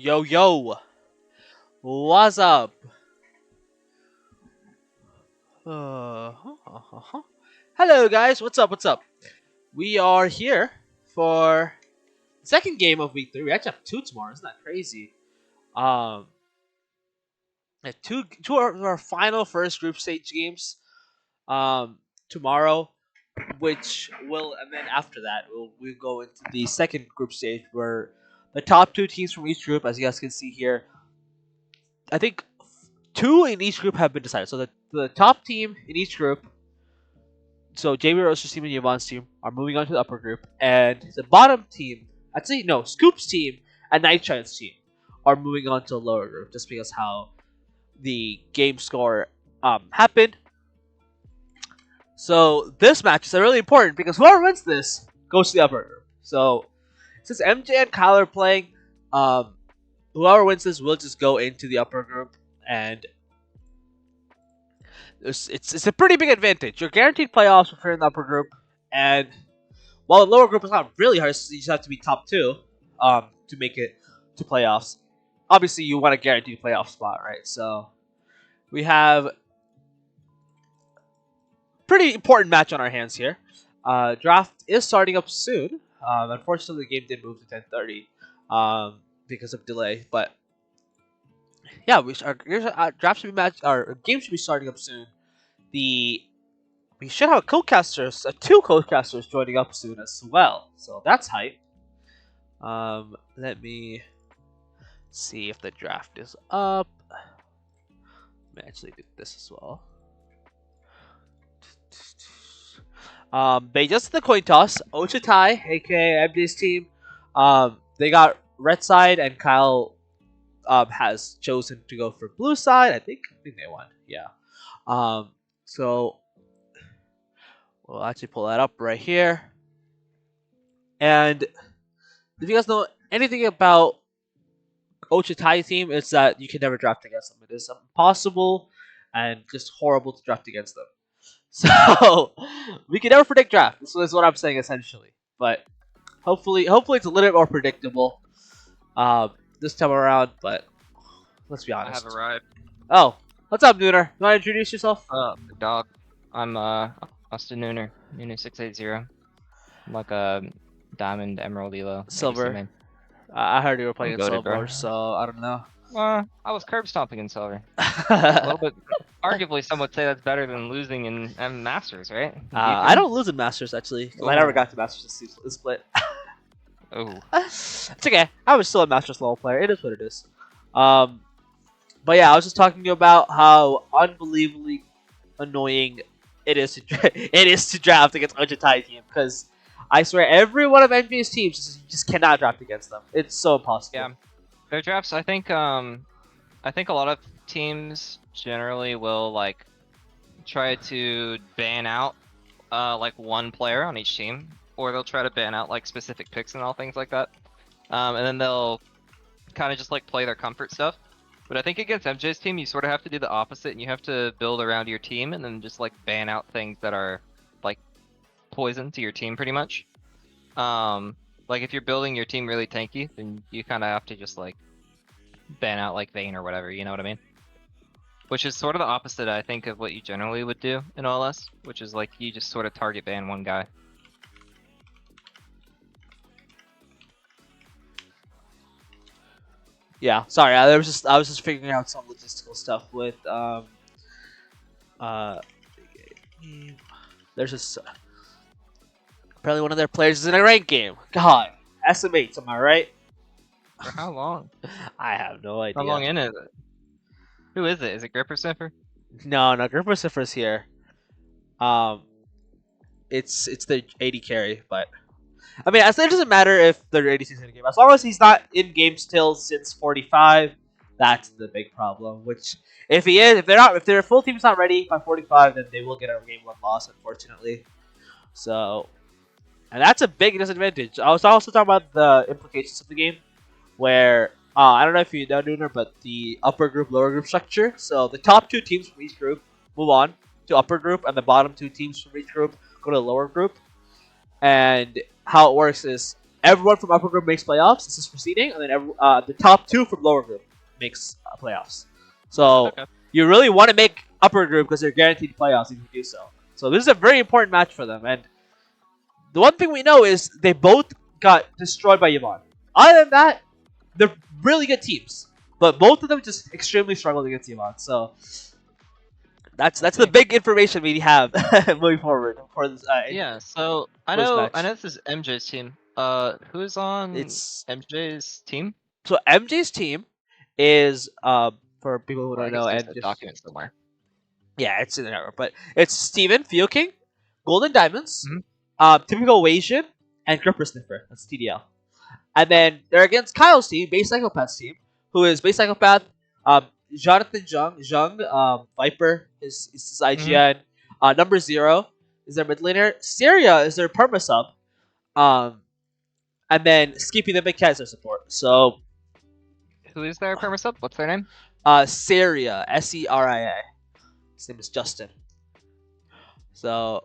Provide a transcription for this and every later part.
Yo, yo, what's up? Uh, Hello, guys. What's up? What's up? We are here for second game of week 3. We actually have two tomorrow. Isn't that crazy? Um, two of our final first group stage games. Tomorrow. and then after that, we'll go into the second group stage where the top two teams from each group, as you guys can see here, I think two in each group have been decided. So the top team in each group, so JB Roaster's team and Yvonne's team, are moving on to the upper group, and the bottom team, I'd say no, Scoop's team and Night Shine's team are moving on to the lower group, just because how the game score happened. So this match is really important because whoever wins this goes to the upper group. So since MJ and Kyle are playing, whoever wins this will just go into the upper group, and it's a pretty big advantage. You're guaranteed playoffs if you're in the upper group, and while the lower group is not really hard, so you just have to be top two to make it to playoffs. Obviously, you want a guaranteed playoff spot, right? So we have pretty important match on our hands here. Draft is starting up soon. Unfortunately, the game did move to 10:30 because of delay. But yeah, our draft should be our game should be starting up soon. We should have two co-casters joining up soon as well. So that's hype. Let me see if the draft is up. Let me actually do this as well. They just did the coin toss. Ocha, aka MJ's team, they got red side, and Kyle has chosen to go for blue side. I think they won. Yeah. So we'll actually pull that up right here. And if you guys know anything about Ocha team, it's that you can never draft against them. It is impossible and just horrible to draft against them. So we can never predict draft. This is what I'm saying essentially. But hopefully it's a little bit more predictable this time around. But let's be honest. I have arrived. Oh, what's up, Nooner? You want to introduce yourself? Dog. I'm Austin Nooner. Nooner680. I'm like a diamond, emerald, elo. Silver. I heard you were playing in silver, bro. so I don't know. I was curb stomping in silver. A little bit. Arguably, some would say that's better than losing in Masters, right? I don't lose in Masters actually, because I never got to Masters this split. Oh. It's okay. I was still a Masters level player. It is what it is. But yeah, I was just talking about how unbelievably annoying it is to draft against Ocha team, because I swear every one of NBA's teams you just cannot draft against them. It's so impossible. Yeah, their drafts. I think a lot of teams generally will like try to ban out like one player on each team, or they'll try to ban out like specific picks and all things like that, and then they'll kind of just like play their comfort stuff. But I think against MJ's team, you sort of have to do the opposite, and you have to build around your team, and then just like ban out things that are like poison to your team, pretty much. Like if you're building your team really tanky, then you kind of have to just like ban out like Vayne or whatever, you know what I mean? Which is sort of the opposite, I think, of what you generally would do in OLS, which is like you just sort of target ban one guy. Yeah, sorry. I was just figuring out some logistical stuff with there's this apparently one of their players is in a ranked game. God, SMH, am I right? For how long? I have no idea. How long in is it? Who is it? Is it Gripper Sniffer? No, Gripper Sniffer's here. It's the AD carry, but I mean, it doesn't matter if the ADC's in the game. As long as he's not in game still since 45, that's the big problem. Which, if their full team's not ready by 45, then they will get a game one loss, unfortunately. So, and that's a big disadvantage. I was also talking about the implications of the game, where I don't know if you know, Nooner, but the upper group, lower group structure. So the top two teams from each group move on to upper group, and the bottom two teams from each group go to the lower group. And how it works is everyone from upper group makes playoffs. This is proceeding, and then the top two from lower group makes playoffs. So you really want to make upper group because they're guaranteed playoffs if you do so. So this is a very important match for them. And the one thing we know is they both got destroyed by Yvonne. Other than that, they're really good teams, but both of them just extremely struggled against Yvonne. So That's the Okay. big information we have moving forward for this Yeah. So post I match. know this is MJ's team. Who's on It's MJ's team? so MJ's team is for people who Or I don't guess know there's a MJ. document somewhere. Yeah, it's in there, but it's Steven, Fio King, Golden Diamonds, Mhm. Typical Asian, and Gripper Sniffer. That's TDL. And then they're against Kyle's team, Base Psychopath's team, who is Base Psychopath, Jonathan Jung, Viper is his Mhm. IGN, number 0 is their mid laner, Syria is their perma sub, um, and then Skippy the Big Cat is their support. So, Who is their perma sub? What's their name? Syria, Seria. His name is Justin. So,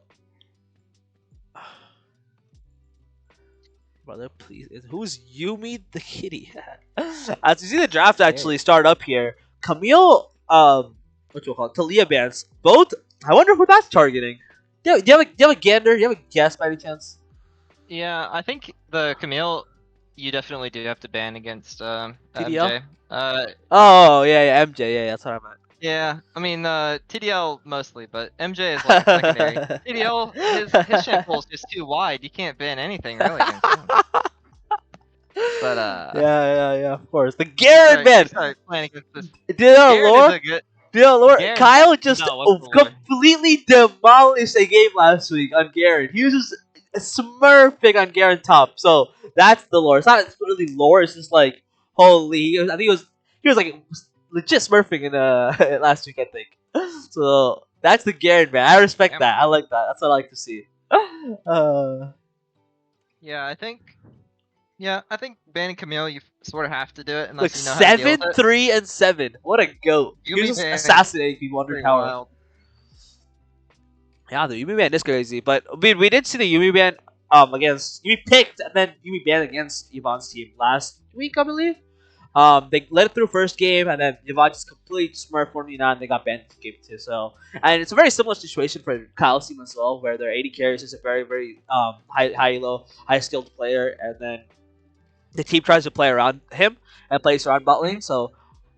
brother, please. Who's Yumi the kitty? As you see the draft actually start up here, Camille, what you call it, Talia bands. Both. I wonder who that's targeting. Do you have a gander? Do you have a guess by any chance? Yeah, I think the Camille, you definitely do have to ban against TDL? MJ. Oh yeah, MJ. Yeah, that's what I meant. Yeah, I mean TDL mostly, but MJ is like a secondary. TDL, his champ pool is just too wide. You can't ban anything really against him. But yeah, of course. The Garrett you man. start playing against this. Did our Garen is lore? a good. Did our lore? Garen, Kyle just no, what's the lore? completely demolished a game last week on Garrett. He was just smurfing on Garen top. So that's the lore. It's not really lore. It's just like holy. I think he was like legit smurfing in last week. I think. So that's the Garen man. I respect Yeah, that. I like that. That's what I like to see. Uh, yeah, I think banning Camille, you sort of have to do it Look, unless you know how to deal with 7, it. 3, and 7. What a goat. He was Yumi just ban is assassinating people under pretty tower. wild. Yeah, the Yumi ban is crazy, but we did see the Yumi ban against Yumi picked and then Yumi ban against Yvonne's team last week, I believe. They led it through first game and then Yvonne just completely smurfed 49 and they got banned in game 2. So, and it's a very similar situation for Kyle's team as well, where their AD carries is a very very high skilled player, and then the team tries to play around him and plays around bot lane. So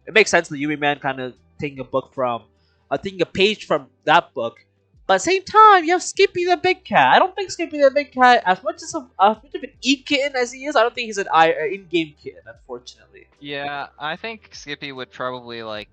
it makes sense the Yumi man kind of taking a page from that book. But at the same time, you have Skippy the Big Cat. I don't think Skippy the Big Cat, as much of an e kitten as he is, I don't think he's an in-game kitten, unfortunately. Yeah, I think Skippy would probably like.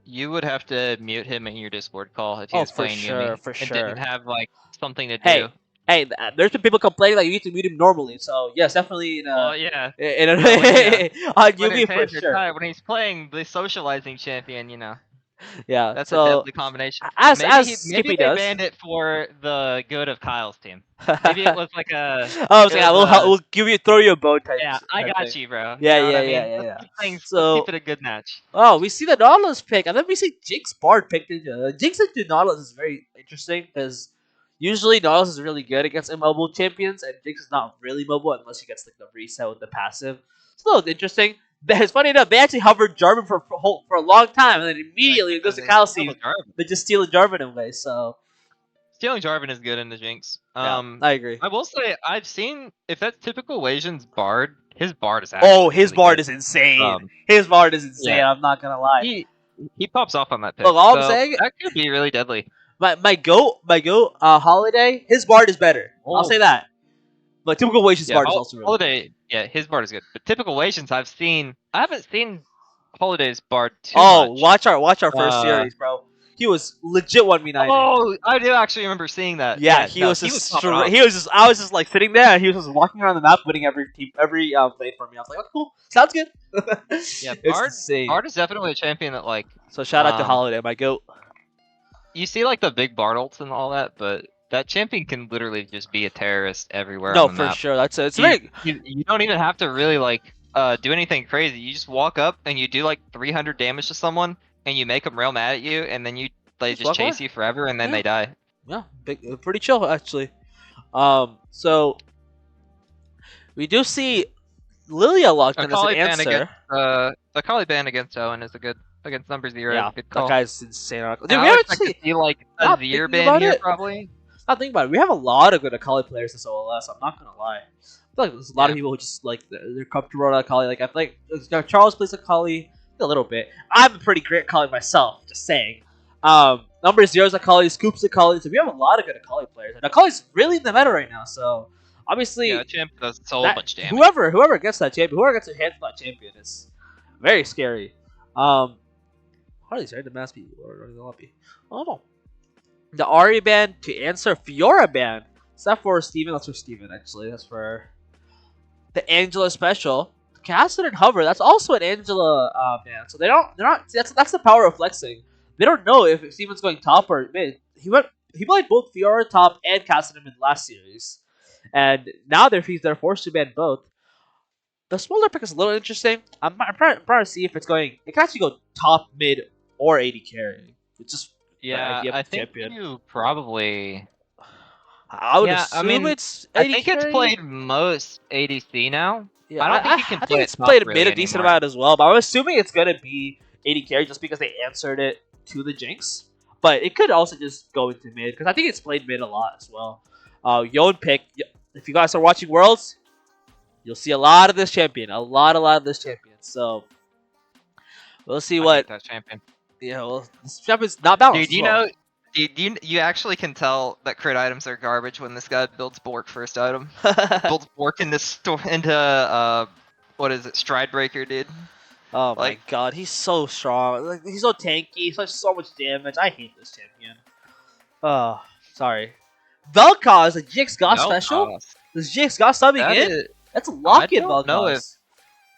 You would have to mute him in your Discord call if he Oh, was for playing sure, Yumi for and sure. didn't have like something to Hey, do. hey, there's been people complaining that you need to mute him normally. So yes, definitely Well, yeah. in a Well, on when his Yumi for hands are sure. tied, when he's playing the socializing champion, Yeah. that's a So deadly combination. as Maybe Skippy they does. banned it for the good of Kyle's team. Maybe it was like Oh, I was it like, was we'll give you throw you a bow type yeah, I type thing. got you, bro. You Yeah, know what yeah, I yeah, mean? yeah, yeah. Let's keep So, it a good match. oh, we see the Nautilus pick, and then we see Jinx Bard picked into Jinx into Nautilus is very interesting because usually Nautilus is really good against immobile champions, and Jinx is not really mobile unless he gets like the reset with the passive. It's a little interesting. But it's funny enough, they actually hovered Jarvan for a long time, and then I immediately keep it goes it to in Kyle's steal the team. Jarvan. They just steal the Jarvan away. So Stealing Jarvan is good in the Jinx. yeah, I agree. I will say I've seen if that's typical Wasian's Bard, his Bard is Oh, actually his really Bard good. is insane. Um, His Bard is insane. yeah, I'm not gonna lie. he he pops off on that Look, pick, all I'm so saying, that could be really deadly. my goat, Holiday, his Bard is better. I'll say Oh, that. But typical Wation's yeah, Bard is also really good. Holiday. Yeah, his Bard is good. But typical Wasians, I haven't seen Holiday's Bard too Oh, much. watch our first Uh, series, bro. He was legit 1v9. oh, I do actually remember seeing that. Yeah, Yeah, he no, was he just was popping off. he was just I was just like sitting there and he was just walking around the map winning every play for me. I was like, oh cool. Sounds good. Yeah, It's insane. Bard is definitely a champion that like So shout out to um Holiday, my goat. you see like the big Bard ults and all that, but that champion can literally just be a terrorist everywhere on No, the for map. sure. It's You, very you don't even have to really like do anything crazy. You just walk up and you do like 300 damage to someone and you make them real mad at you, and then they just just walk away. chase you forever and then Yeah. they die. Yeah, pretty chill actually. So we do see Lilia locked in as an Akali ban answer. against Akali ban against Owen is a good against number 0 is Yeah, a good that call. guy's insane. Dude, And we I would haven't expect to seen. see like a Not Zir thinking ban about here it. probably. Not thinking about it. We have a lot of good Akali players this OLS. I'm not gonna lie. I feel like there's a lot of Yeah. people who just like they're comfortable with Akali. Like I feel like Charles plays Akali a little bit. I'm a pretty great Akali myself. Just saying. Number zeros Akali, Scoops Akali. So we have a lot of good Akali players. And Akali's really in the meta right now. So Yeah, obviously champ does so that much damage. whoever gets that champion, whoever gets a hand from that champion is very scary. How are these right? The mass people or the lobby? Oh no. The Ari ban to answer Fiora ban. Is that for Steven? That's for Steven actually. That's for the Angela special. Cassidy and Hover. That's also an Angela ban. So they're not. That's the power of flexing. They don't know if Steven's going top or mid. He played both Fiora top and Cassidy in last series, and now they're forced to ban both. The Smolder pick is a little interesting. I'm trying to see if it's going. It can actually go top, mid, or 80 carry. It's just the Yeah, idea of I the think champion. you probably. I would Yeah, I assume mean, it's I 80 think it's carry. played most ADC now. Yeah, I don't think you can I play think it it's top played mid really a decent anymore. amount as well. But I'm assuming it's gonna be 80 carry just because they answered it to the Jinx. But it could also just go into mid because I think it's played mid a lot as well. Yon pick. If you guys are watching Worlds, you'll see a lot of this champion. A lot of this champion. So we'll see I what. hate that champion. Yeah, well, this champion's not balanced Dude, as well. you actually can tell that crit items are garbage when this guy builds Bork first item. Builds Bork into what is it, Stride Breaker, dude. Oh my Like, god, he's so strong. Like, he's so tanky. He's does so much damage. I hate this champion. Oh, sorry. Vel'Koz, the GX Goss special? Vel'Koz. This GX Goss subbing That in? is, That's a I lock-in don't know if Vel'Koz.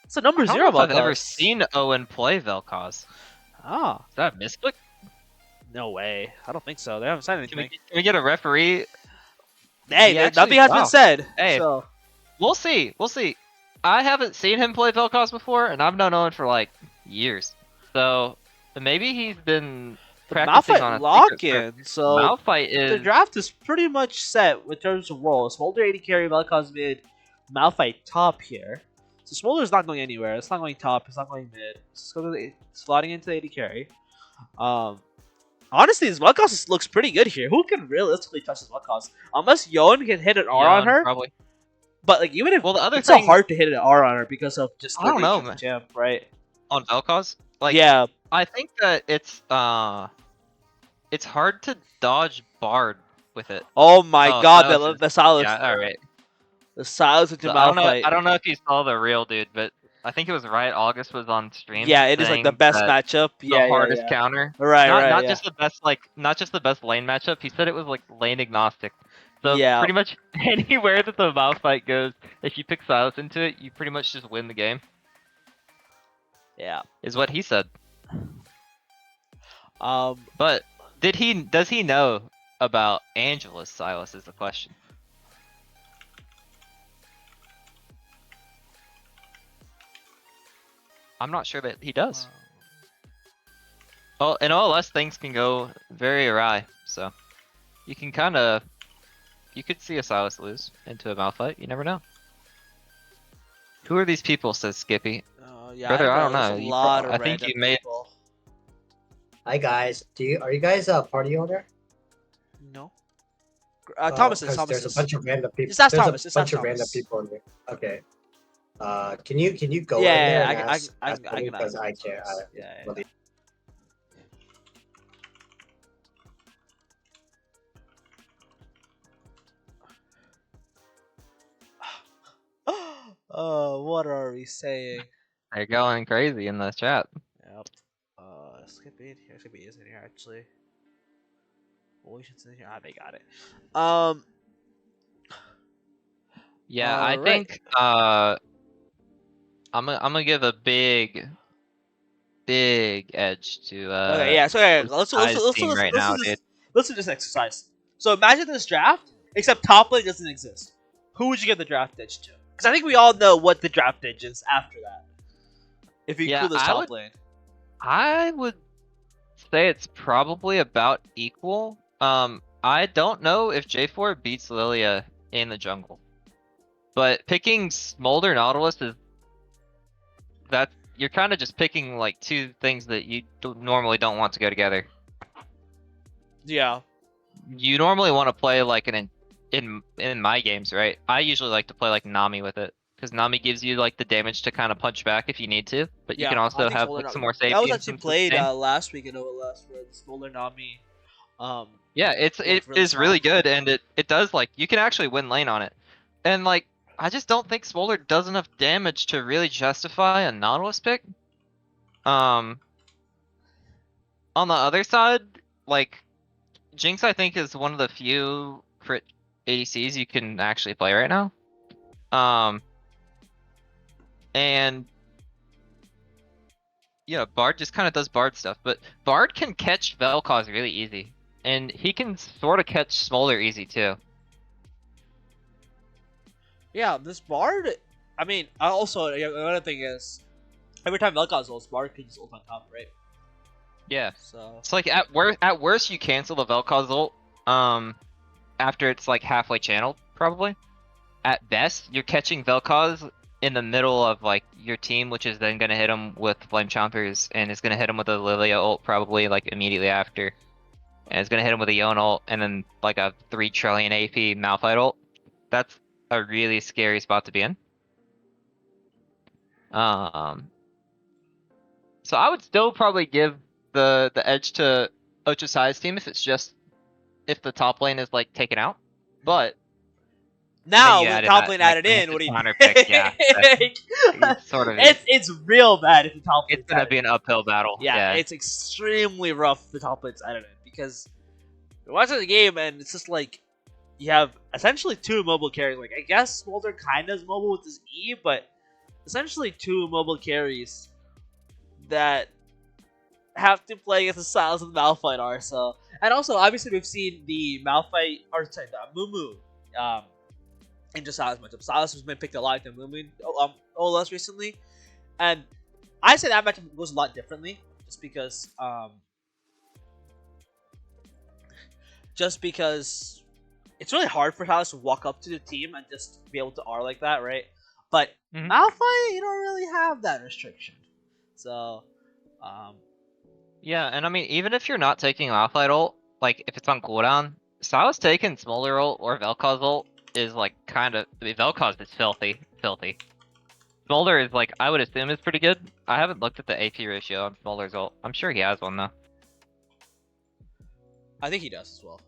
It's a number I don't zero know if I've ever Vel'Koz. seen Owen play Vel'Koz. Ah, Is that a misclick? no way. I don't think so. They haven't said anything. Can we get a referee? Hey, He actually- nothing has been wow. said. Hey. So. We'll see. We'll see. I haven't seen him play Vel'Koz before, and I've known Owen for like years. So maybe he's been The practicing on Malphite a lock-in. So Malphite the is draft is pretty much set in terms of roles. Smolder 80 carry, Vel'Koz mid, Malphite top here. So Smolder's not going anywhere. It's not going top. It's not going mid. It's slotting into the 80 carry. Honestly, this Vel'Koz looks pretty good here. Who can realistically touch this Vel'Koz? Unless Yon can hit an R on Yon, her. probably. But like even if Well, the other it's thing so hard to hit an R on her because of just I don't know, the man. champ, right? On Vel'Koz, like Yeah. I think that it's hard to dodge Bard with it. Oh my Oh, god, Silas the silence. Yeah, all right. The silence into So Malphite. I don't know if you saw the real dude, but I think it was Riot August was on stream. Yeah, it is like the saying best that matchup. the Yeah, hardest yeah. counter. Right, Not yeah. just the best not just the best lane matchup. He said it was like lane agnostic. So Yeah. pretty much anywhere that the Malphite goes, if you pick Silas into it, you pretty much just win the game. Yeah. Is what he said. Um. But does he know about Angela's Silas is the question. I'm not sure that he does. Well, in OLS things can go very awry, so you can you could see a Silas lose into a Malphite. You never know. Who are these people? Says Skippy. Yeah. Brother, I don't there's know. A You lot pro- of I think random you made- people. Hi guys, are you guys a party owner? No. Thomas is. 'Cause Thomas there's is. a bunch of random people. Just ask There's Thomas, a just bunch ask of random Thomas. people in there. Okay. Can you go Yeah, in there yeah, and ask I me can because ask I can't. Thomas. Yeah. well, Oh, what are we saying? They're going crazy in the chat. Yep. Skippy in here. Skippy is in here actually. Ocean's in here. Ah, they got it. Yeah, I Alright. think I'm gonna give a big edge to Okay, yeah. So yeah, let's team right now, dude. let's do this exercise. So imagine this draft, except top lane doesn't exist. Who would you give the draft edge to? Because I think we all know what the draft edge is after that. If you Yeah, include this top lane. I would say it's probably about equal. I don't know if J4 beats Lilia in the jungle, but picking Smolder Nautilus is that you're kind of just picking like two things that you normally don't want to go together. Yeah. You normally want to play like in my games, right? I usually like to play like Nami with it because Nami gives you like the damage to kind of punch back if you need to, but you can also have like some more safety. That was and actually some played sustain. last week in OLS with Smolder Nami. Um, Yeah, it looked really is really strong. good, and it does like you can actually win lane on it, and like I just don't think Smolder does enough damage to really justify a Nautilus pick. Um, on the other side, like Jinx, I think is one of the few crit ADCs you can actually play right now. Um, and yeah, Bard just kind of does Bard stuff, but Bard can catch Vel'Koz really easy, and he can sort of catch Smolder easy too. Yeah, this Bard. I mean, also another thing is every time Vel'Koz ults, Bard can just ult on top, right? Yeah, So it's like at worst you cancel the Vel'Koz ult, after it's like halfway channeled probably. At best, you're catching Vel'Koz in the middle of like your team, which is then gonna hit him with Flame Chompers, and is gonna hit him with a Lilia ult probably like immediately after, and it's gonna hit him with a Yone ult, and then like a 3 trillion AP Malphite ult. That's a really scary spot to be in. Um, so I would still probably give the edge to Ocha Sai's team if it's just if the top lane is like taken out, but and then now you with the add in top that lane like added in, what massive do you counter pick, yeah, that think? it's sort of It's real bad if the top it's lane's gonna added be in. an uphill battle. Yeah, Yeah. it's extremely rough if the top lane's added in because you're watching the game and it's just like you have essentially two mobile carries. Like I guess Smolder kind of is mobile with his E, but essentially two mobile carries that have to play against the Silas and Malphite are. So, and also obviously we've seen the Malphite or sorry the Mumu in just Silas matchup. Silas has been picked a lot in Mumu OLS recently, and I say that matchup goes a lot differently just because it's really hard for Silas to walk up to the team and just be able to R like that, right? But Mhm. Malphite, you don't really have that restriction. So, um, Yeah, and I mean, even if you're not taking Malphite ult, like if it's on cooldown, Silas taking Smolder ult or Vel'Koz ult is like kind of. I mean, Vel'Koz is filthy, filthy. Smolder is like I would assume is pretty good. I haven't looked at the AP ratio on Smolder's ult. I'm sure he has one though. I think he does as well.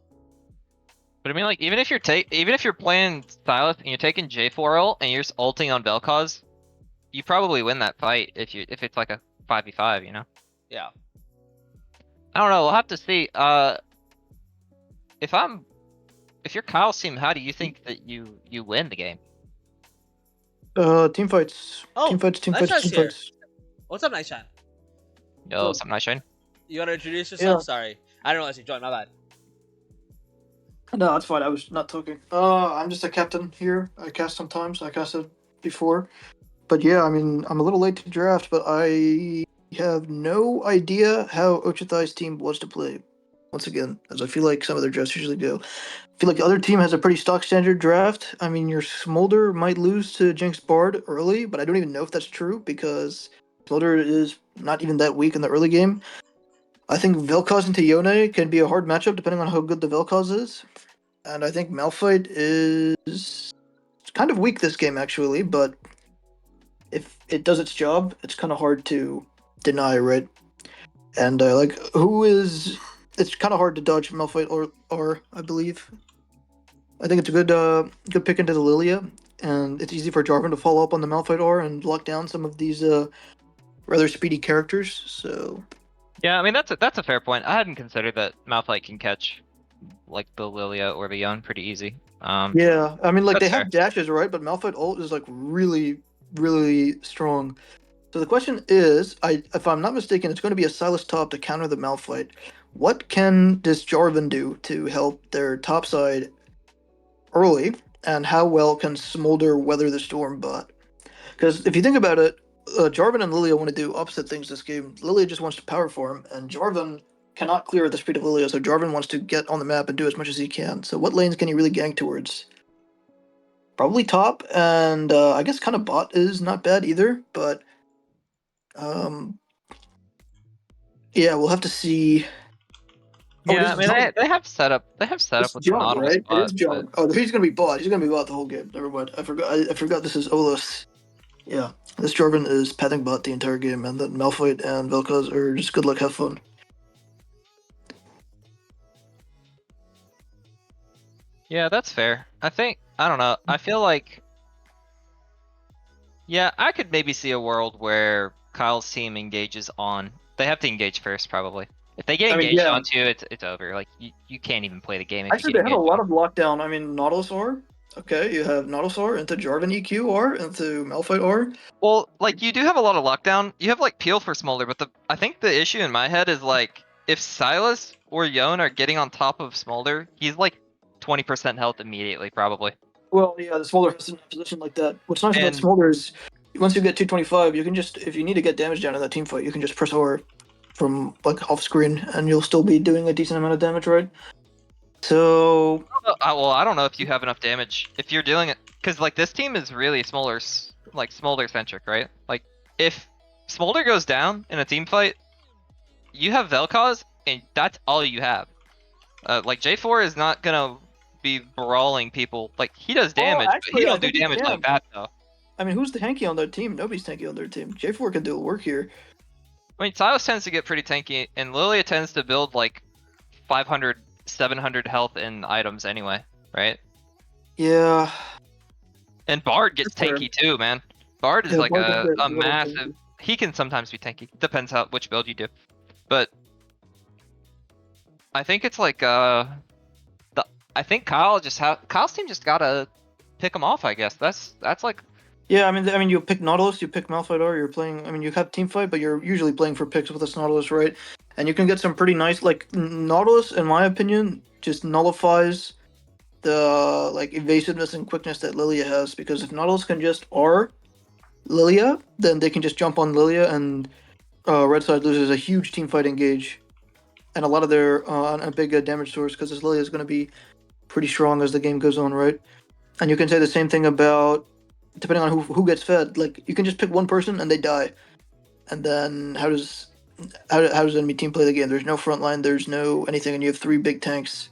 But I mean, like even if you're playing Silas and you're taking J4 ult and you're just ulting on Vel'Koz, you probably win that fight if it's like a 5v5, you know. Yeah. I don't know. We'll have to see. If I'm if you're Kyle's team, how do you think that you win the game? Team fights. Oh, Team fights, team Nice fights, Shot's team here. fights. What's up, Nice Shot? Yo, So- something I shine. You want to introduce Yeah. yourself? Sorry, I didn't realize you joined. My bad. No, that's fine. I was not talking. I'm just a captain here. I cast sometimes. I casted before. But yeah, I mean, I'm a little late to draft, but I have no idea how Ochathai's team was to play. Once again, as I feel like some of their drafts usually go. I feel like the other team has a pretty stock standard draft. I mean, your Smolder might lose to Jinx Bard early, but I don't even know if that's true because Smolder is not even that weak in the early game. I think Vel'Koz into Yone can be a hard matchup depending on how good the Vel'Koz is. And I think Malphite is kind of weak this game actually, but if it does its job, it's kind of hard to deny, right? And like, who is? It's kind of hard to dodge Malphite or I believe. I think it's a good pick into the Lilia, and it's easy for Jarvan to follow up on the Malphite or and lock down some of these rather speedy characters. So Yeah, I mean that's a fair point. I hadn't considered that Malphite can catch like the Lilia or the Yone pretty easy. yeah, I mean, like That's they fair. have dashes, right? But Malphite ult is like really, really strong. So the question is, if I'm not mistaken, it's going to be a Silas top to counter the Malphite. What can this Jarvan do to help their top side early, and how well can Smolder weather the storm bot? Because if you think about it, Jarvan and Lilia want to do opposite things this game. Lilia just wants to power farm, and Jarvan cannot clear at the speed of Lilia, so Jarvan wants to get on the map and do as much as he can. So what lanes can he really gank towards? Probably top, and I guess kind of bot is not bad either, but um, yeah, we'll have to see. Oh, it Yeah, is I mean Jog. they have setup It's with the Jog, Nautilus right? It is spot, but Jog. Oh, he's gonna be bot. He's gonna be bot the whole game. Never mind. I forgot. I forgot this is OLS. Yeah, this Jarvan is pathing bot the entire game, and then Malphite and Vel'Koz are just good luck, have fun. Yeah, that's fair. I don't know. I feel like, yeah, I could maybe see a world where Kyle's team engages on. They have to engage first, probably. If they get I mean, engaged yeah. onto, it's over. Like you can't even play the game if you Actually, get they have a engaged lot on. of lockdown. I mean, Nautilus R. Okay, you have Nautilus R into Jarvan EQ R into Malphite R. Well, like you do have a lot of lockdown. You have like peel for Smolder, but I think the issue in my head is like if Silas or Yon are getting on top of Smolder, he's like 20% health immediately, probably. Well, yeah, the Smolder has a position like that. What's nice about And Smolder is once you get 225, you can just, if you need to get damage down in that team fight, you can just press R from like off screen, and you'll still be doing a decent amount of damage, right? So well, I don't know if you have enough damage if you're dealing it because like this team is really like Smolder centric, right? Like if Smolder goes down in a team fight, you have Vel'Koz, and that's all you have. Like J4 is not gonna be brawling people. Like he does well, damage, but he actually, I don't do think he damage like can. that though. I mean, who's the tanky on their team? Nobody's tanky on their team. J4 can do the work here. I mean, Silas tends to get pretty tanky, and Lilia tends to build like 500, 700 health in items anyway, right? Yeah. And Bard gets That's fair. tanky too, man. Bard is Yeah, like Bard can get a little massive. tanky. He can sometimes be tanky. Depends how which build you do. But I think it's like the I think Kyle's team just gotta pick him off. I guess that's like Yeah, I mean, you pick Nautilus, you pick Malphite R. You're playing. I mean, you have team fight, but you're usually playing for picks with this Nautilus, right? And you can get some pretty nice, like Nautilus, in my opinion, just nullifies the like evasiveness and quickness that Lilia has. Because if Nautilus can just R Lilia, then they can just jump on Lilia, and Red side loses a huge team fight engage, and a lot of their a big damage source because this Lilia is going to be pretty strong as the game goes on, right? And you can say the same thing about depending on who gets fed. Like you can just pick one person and they die, and then how does enemy team play the game? There's no front line, there's no anything, and you have three big tanks.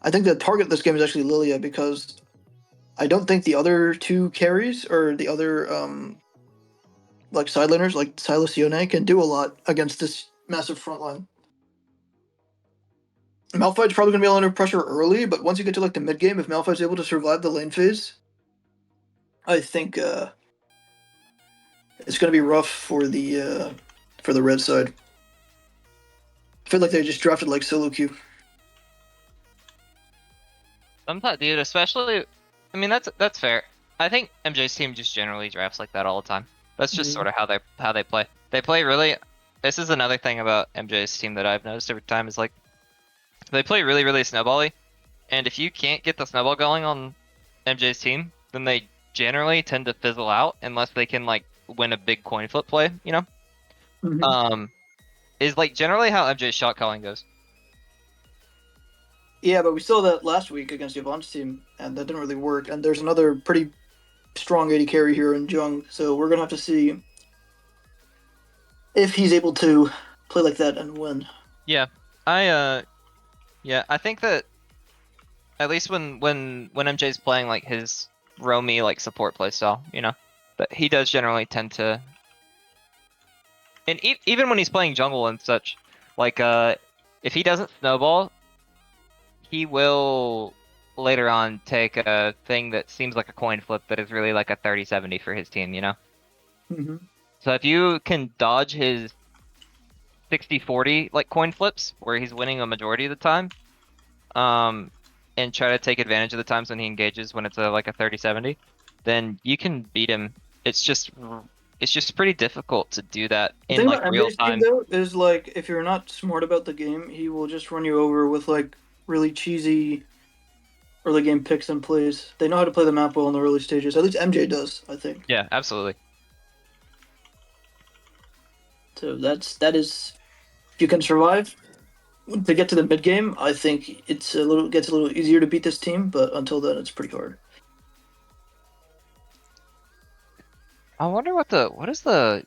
I think the target of this game is actually Lilia because I don't think the other two carries or the other like sideliners like Silas Yone can do a lot against this massive front line. Malphite's probably gonna be under pressure early, but once you get to like the mid game, if Malphite's able to survive the lane phase, I think it's gonna be rough for the red side. I feel like they just drafted like solo queue. sometimes, dude. Especially, I mean that's fair. I think MJ's team just generally drafts like that all the time. That's just sort of how they play. They play really. This is another thing about MJ's team that I've noticed every time is like they play really really snowbally, and if you can't get the snowball going on MJ's team, then they generally tend to fizzle out unless they can like win a big coin flip play, you know? Um, is like generally how MJ's shot calling goes. Yeah, but we saw that last week against Yvonne's team, and that didn't really work. And there's another pretty strong AD carry here in Jung, so we're gonna have to see if he's able to play like that and win. Yeah, I think that at least when MJ's playing like his roamy like support playstyle, you know, that he does generally tend to, and even when he's playing jungle and such, like if he doesn't snowball, he will later on take a thing that seems like a coin flip that is really like a 30-70 for his team, you know? Mm-hmm. So if you can dodge his 60-40 like coin flips where he's winning a majority of the time, and try to take advantage of the times when he engages when it's like a 30-70, then you can beat him. It's just pretty difficult to do that The in thing like about real MJ's team time. though is like if you're not smart about the game, he will just run you over with like really cheesy early game picks and plays. They know how to play the map well in the early stages. At least MJ does, I think. Yeah, absolutely. So that is if you can survive to get to the mid game, I think gets a little easier to beat this team, but until then it's pretty hard. I wonder what is the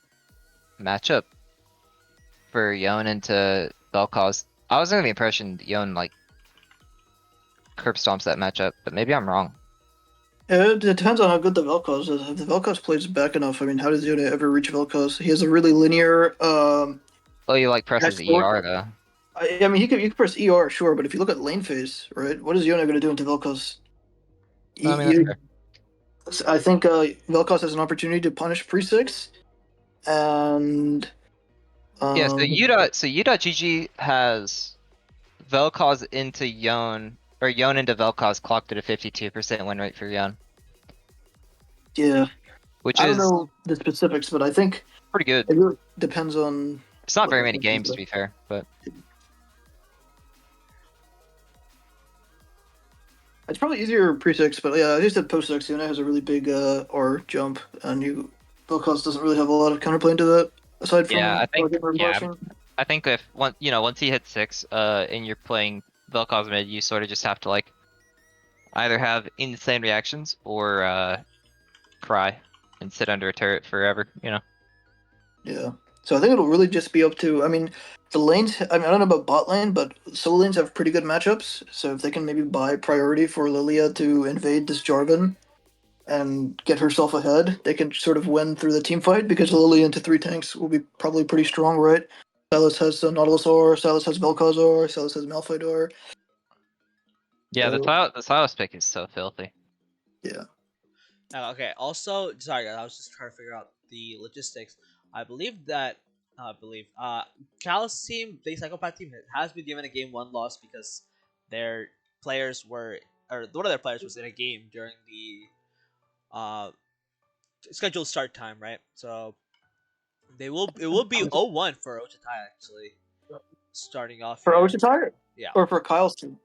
matchup for Yon into Vel'Koz. I was under the impression Yon like curb stomps that matchup, but maybe I'm wrong. It depends on how good the Vel'Koz is. If the Vel'Koz plays back enough, I mean, how does Yoda ever reach Vel'Koz? He has a really linear Oh, you like presses X4. ER though. I mean, you can press ER, sure, but if you look at lane phase, right, what is Yone going to do into Vel'Koz? I mean, that's fair. I think Vel'Koz has an opportunity to punish pre-6, and Yeah, so um, U.GG has Vel'Koz into Yone, or Yone into Vel'Koz clocked at a 52% win rate for Yone, yeah, which I don't is know the specifics, but I think pretty good. it really depends on It's not what very the many thing is, games to be fair, but It's probably easier pre-6, but yeah, I just did post-6. Yone has a really big R jump, and Vel'Koz doesn't really have a lot of counterplay into that, aside yeah, from yeah, flashing. I think if once he hits 6, and you're playing Vel'Koz mid, you sort of just have to like either have insane reactions or cry and sit under a turret forever, you know. Yeah. So I think it'll really just be up to. I mean, the lanes. I mean, I don't know about bot lane, but solo lanes have pretty good matchups. So if they can maybe buy priority for Lilia to invade this Jarvan and get herself ahead, they can sort of win through the team fight because Lilia into 3 tanks will be probably pretty strong, right? Silas has Nautilus R, Silas has Vel'Koz R, Silas has Malphite R. Yeah, So, the Silas pick is so filthy. yeah. Okay. Also, sorry, guys, I was just trying to figure out the logistics. I believe that I believe Cal's team, the psychopath team, has been given a game 1 loss because their players were, or one of their players was in a game during the scheduled start time, right? So it will be 0-1 for Ochatai actually starting off For here. Ochatai? Yeah. Or for Kyle's team?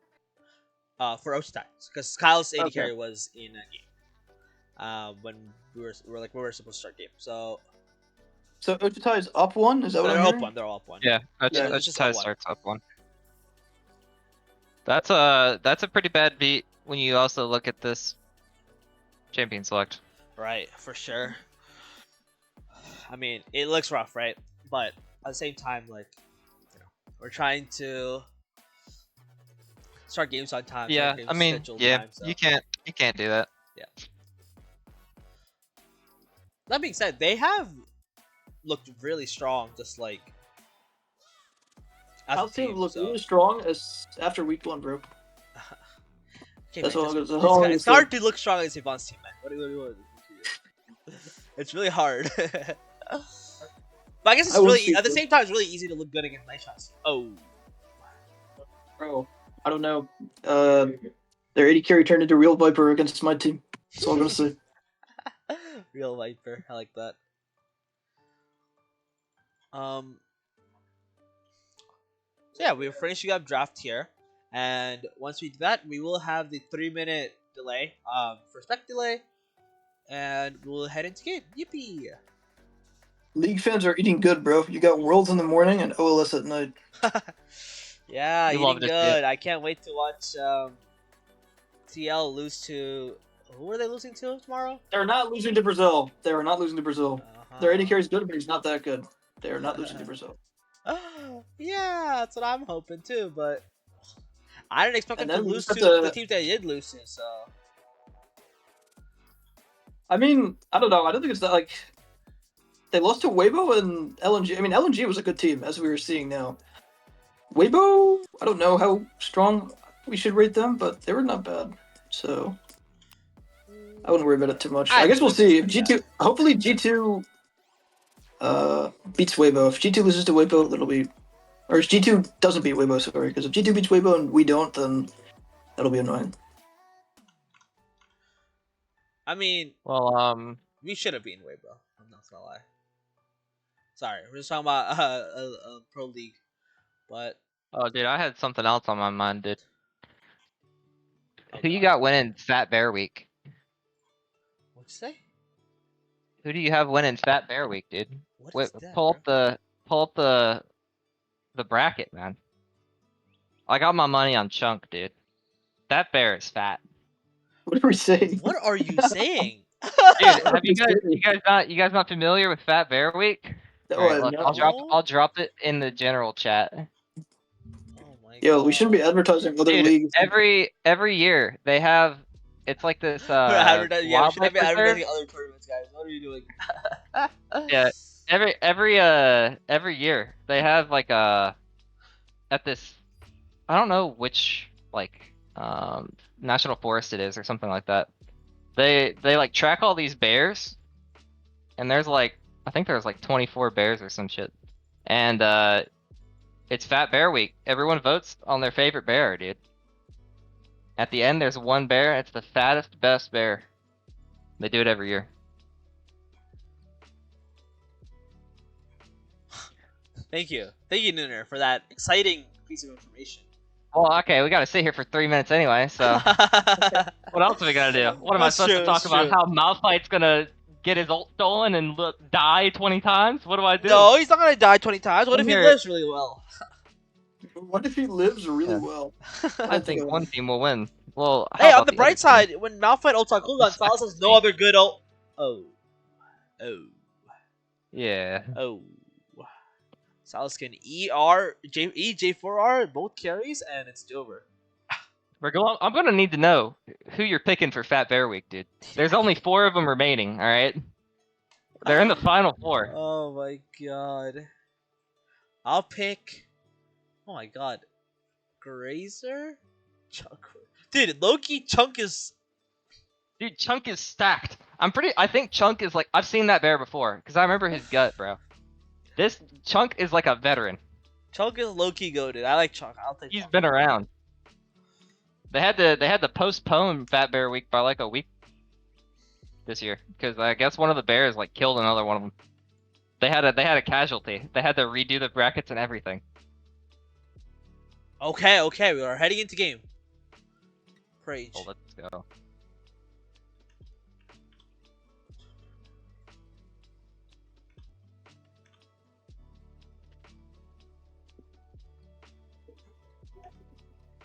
For Ochatai, because Kyle's AD Okay. carry was in a game. When we were supposed to start game. So Ochatai is up 1? Is that what they're I'm up hearing? 1. They're all up 1. Yeah, Yeah, it's just Ochatai 0-1. starts up 1. That's a pretty bad beat when you also look at this champion select. Right, for sure. I mean, it looks rough, right? But at the same time, like, we're trying to start games on time. Yeah, Start games I mean, scheduled yeah, time. So you can't do that. yeah. That being said, they have looked really strong, just like as a Kyle's team team. looks So really strong as after week 1, bro. okay, That's man, all I'm just, gonna- that's all I'm it's gonna say. hard to look strong against Yvonne's team, man. What do you want to do? It's really hard. But I guess it's I will really see at the this. same time it's really easy to look good against night shots. Oh, Bro, I don't know. Their AD carry turned into real Viper against my team. That's all I'm gonna say. real Viper. I like that. Um. So yeah, we're finishing up draft here, and once we do that, we will have the 3-minute delay. For spec delay, and we'll head into game. Yippee! League fans are eating good, bro. You got Worlds in the morning and OLS at night. Yeah, You eating love to see good. it. I can't wait to watch TL lose to. Who are they losing to tomorrow? They're not losing to Brazil. They are not losing to Brazil. Their AD Uh-huh. carry is good, but he's not that good. They are not losing to Brazil. Yeah, that's what I'm hoping too, but I didn't expect them And to then we lose just have to the to. teams they did lose to. So I mean, I don't know. I don't think it's that like they lost to Weibo and LNG. I mean, LNG was a good team, as we were seeing now. Weibo, I don't know how strong we should rate them, but they were not bad. So I wouldn't worry about it too much. I guess we'll see. If G2, hopefully G2 beats Weibo. If G2 loses to Weibo, that'll be, or if G2 doesn't beat Weibo, sorry, because if G2 beats Weibo and we don't, then that'll be annoying. I mean, Well, we should have beaten Weibo. I'm not gonna lie. Sorry, we're just talking about pro league, but oh dude, I had something else on my mind, dude. oh Who you god, got winning Fat Bear Week? what'd you say? Who do you have winning Fat Bear Week, dude? What Wait, is that? pull up Bro? the bracket, man. I got my money on Chunk, dude. That bear is fat. What are we saying? What are you saying? Dude, have you guys not familiar with Fat Bear Week? No, Alright, I'm look, not. I'll drop it in the general chat. Oh my Yo, god. we shouldn't be advertising other Dude, leagues. every year they have it's like this Yeah, we should not wildlife be reserve. advertising other tournaments, guys. What are you doing? Yeah, every year they have like at this. I don't know which like national forest it is or something like that. They like track all these bears, and there's like I think there's like 24 bears or some shit, and it's Fat Bear Week. Everyone votes on their favorite bear, dude. At the end, there's one bear. It's the fattest, best bear. They do it every year. Thank you, Nooner, for that exciting piece of information. Well, okay, we gotta sit here for 3 minutes anyway, so what else are we gonna do? What am I That's supposed true, to talk that's about? true. How Malphite's gonna get his ult stolen and die 20 times? What do I do? No, he's not gonna die 20 times. What if he Here- lives really well? What if he lives really Yeah. well? I think one team will win. Well, how Hey, about on the other bright team? side, when Malphite ults on cooldown, Salas has no other good ult. Oh. Yeah. Salas can J4R, both carries, and it's over. Virgil, I'm gonna need to know who you're picking for Fat Bear Week, dude. There's only 4 of them remaining, alright? They're in the final 4. Oh my god. I'll pick. Oh my god. Grazer? Chunk. Dude, Loki Chunk is. Dude, Chunk is stacked. I think Chunk is like, I've seen that bear before, because I remember his gut, bro. This Chunk is like a veteran. Chunk is Loki goated. I like Chunk. I'll take He's Chunk. been around. They had to postpone Fat Bear Week by like a week this year, because I guess one of the bears like killed another one of them. They had a casualty. They had to redo the brackets and everything. Okay, we are heading into game. Rage. Oh, let's go.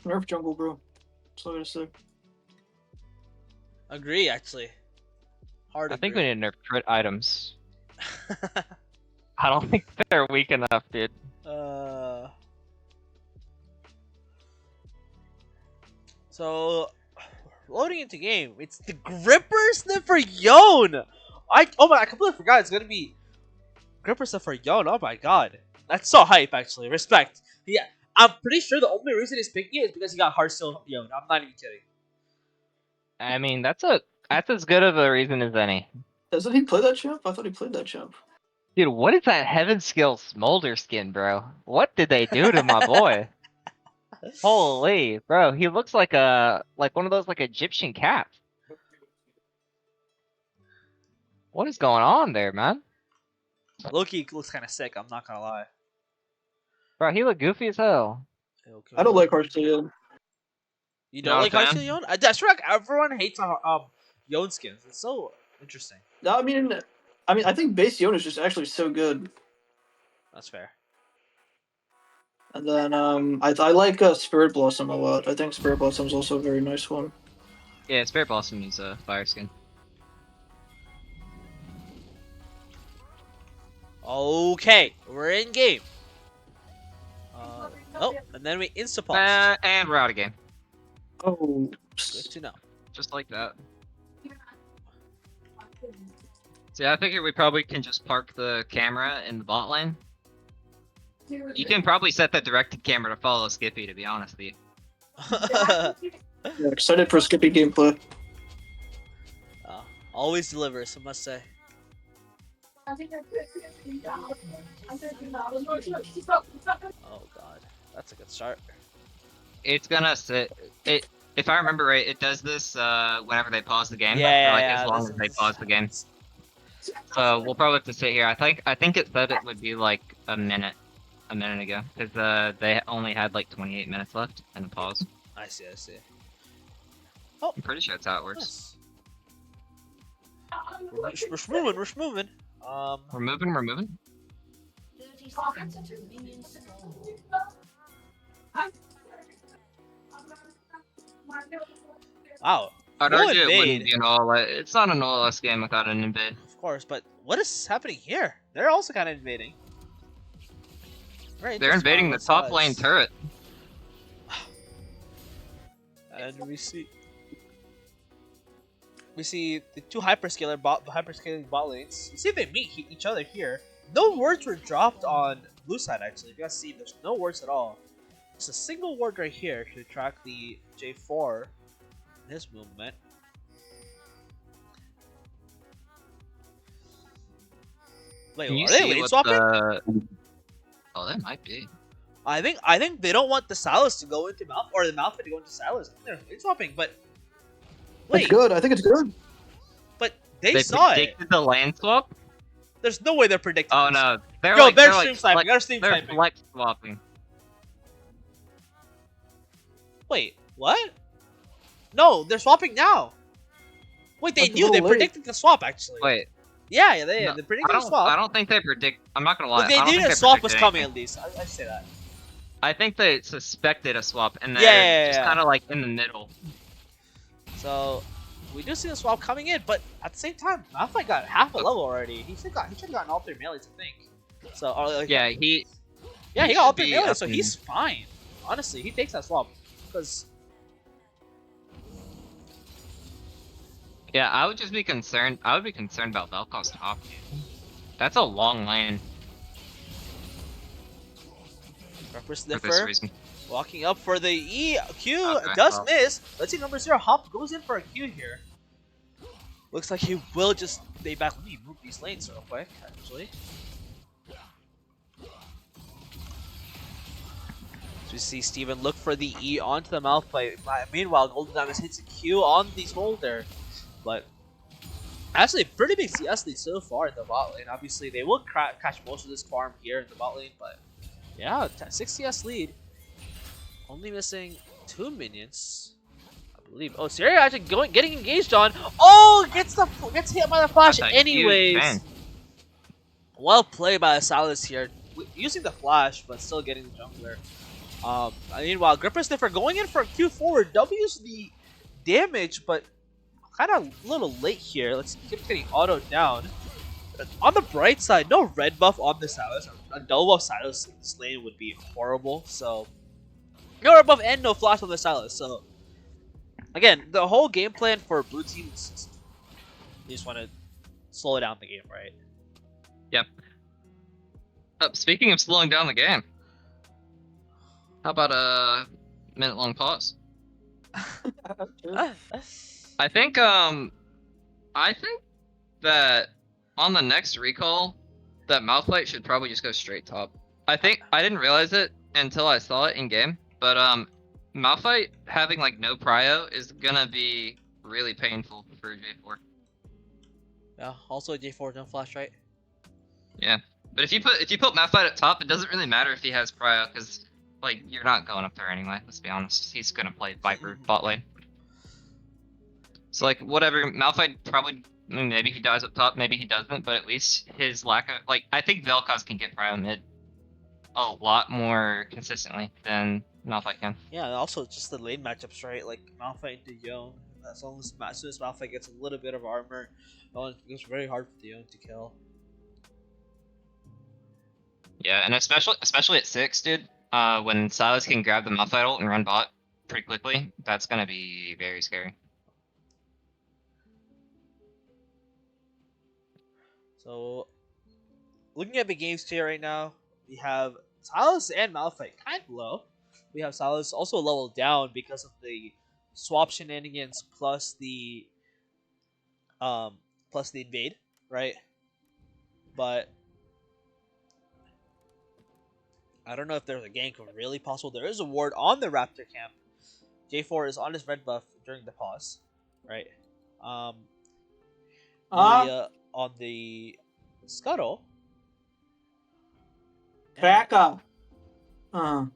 Nerf jungle, bro. That's all I gotta say. Agree, actually. Hard I think agree. we need to nerf crit items. I don't think they're weak enough, dude. So, loading into game. It's the Gripper Sniffer Yone! I completely forgot it's gonna be Gripper Sniffer Yone. Oh my god. That's so hype, actually. Respect. Yeah, I'm pretty sure the only reason he's picking it is because he got Hearthstone Yone. I'm not even kidding. I mean, that's as good of a reason as any. Doesn't he play that champ? I thought he played that champ. Dude, what is that Heaven Skill Smolder skin, bro? What did they do to my boy? Holy, bro, he looks like one of those like Egyptian cats. What is going on there, man? Loki looks kind of sick, I'm not gonna lie. Bro, he look goofy as hell. Okay. I don't like Hearthstone. You Not don't a like fan? Hearthstone Yone? I swear, like, everyone hates Yone skins. It's so interesting. No, I mean, I think base Yone is just actually so good. That's fair. And then I like Spirit Blossom a lot. I think Spirit Blossom is also a very nice one. Yeah, Spirit Blossom is a fire skin. Okay, we're in game. Oh, and then we insta-pause. And we're out of game. Oh, Good to know. Just like that. See, I figure we probably can just park the camera in the bot lane. You can probably set that directed camera to follow Skippy, to be honest with you. yeah, excited for Skippy gameplay. Always delivers, I must say. Oh god, that's a good start. It's gonna sit. If I remember right, it does this whenever they pause the game. Yeah, or like yeah, as long as they pause the game. So we'll probably have to sit here. I think it said it would be like a minute ago, because they only had like 28 minutes left and a pause. I see. I'm pretty sure that's how it works. Nice. We're moving. We're moving. Wow. I'd No argue it invade. wouldn't be an OLS. It's not an OLS game without an invade. Of course, but what is happening here? They're also kind of invading. Very They're interesting invading on the both top sides. lane turret. And we see the two hyperscaling bot lanes. You see if they meet each other here. No words were dropped on blue side actually. If you guys see, there's no words at all. It's a single ward right here to track the J4 in his movement. Wait, Can you are they see lane what swapping? the? Oh, that might be. I think they don't want the Silas to go into Malphite or the Malphite to go into Silas. I think they're lane swapping, but It's wait, good. I think it's good. but they They saw it. predicted the land swap. There's no way they're predicting Oh this. no, they're Yo, like they're they're stream like sniping. They're stream they're sniping. flex swapping. Wait, what? No, they're swapping now. Wait, they That's a knew. They little late. predicted the swap actually. Wait, Yeah, no, they predicted the I swap. don't think they predict. I'm not gonna lie. But they I don't knew think the they swap was predicted coming anything. at least. I say that. I think they suspected a swap, and they're Yeah. just kind of like in the middle. So we do see the swap coming in, but at the same time, Malphite got half a level already. He should have gotten all 3 melees, I think. So or, like, Yeah, he he got all should 3 be melees, up so in- he's fine. Honestly, he takes that swap because Yeah, I would just be concerned. I would be concerned about Vel'Koz's top. That's a long lane Pepper for this Sniffer reason. walking up for the E. Q Okay, does well. miss. Let's see, number 0 Hop goes in for a Q here. Looks like he will just stay back. Let me move these lanes real quick, actually. So we see Steven look for the E onto the Malphite. Meanwhile, Golden Diamonds hits a Q on the Smolder. But actually, pretty big CS lead so far in the bot lane. Obviously, they will catch most of this farm here in the bot lane, but yeah, 6 CS lead. Only missing 2 minions, I believe. Oh, Syria actually getting engaged on. Oh, gets hit by the flash That's a huge anyways. fan. Well played by Salas here, using the flash, but still getting the jungler. Meanwhile, Gripper Sniffer going in for a Q forward, W's the damage, but kind of a little late here. Let's keep getting autoed down. On the bright side, no red buff on the Silas. A double buff Silas in this lane would be horrible. So, no red buff and no flash on the Silas. So, again, the whole game plan for blue team is just, you just want to slow down the game, right? Yep. Speaking of slowing down the game, how about a minute-long pause? I think that on the next recall, that Malphite should probably just go straight top. I think I didn't realize it until I saw it in game, but Malphite having like no prio is gonna be really painful for J4. Yeah. Also, J4 no flash, right? Yeah, but if you put Malphite at top, it doesn't really matter if he has prio because like you're not going up there anyway. Let's be honest, he's gonna play Viper bot lane. So like whatever, Malphite probably. I mean, maybe he dies up top, maybe he doesn't, but at least his lack of like I think Vel'Koz can get prio mid a lot more consistently than Malphite can. Yeah, and also just the lane matchups, right? Like Malphite and Yone. As soon as Malphite gets a little bit of armor, it's very hard for Yone to kill. Yeah, and especially at 6, dude. When Silas can grab the Malphite ult and run bot pretty quickly, that's gonna be very scary. So, looking at the games tier right now, we have Silas and Malphite kind of low. We have Silas also leveled down because of the swap shenanigans plus the invade, right? But I don't know if there's a gank really possible. There is a ward on the Raptor camp. J4 is on his red buff during the pause, right? Lilia on the scuttle. Back up. And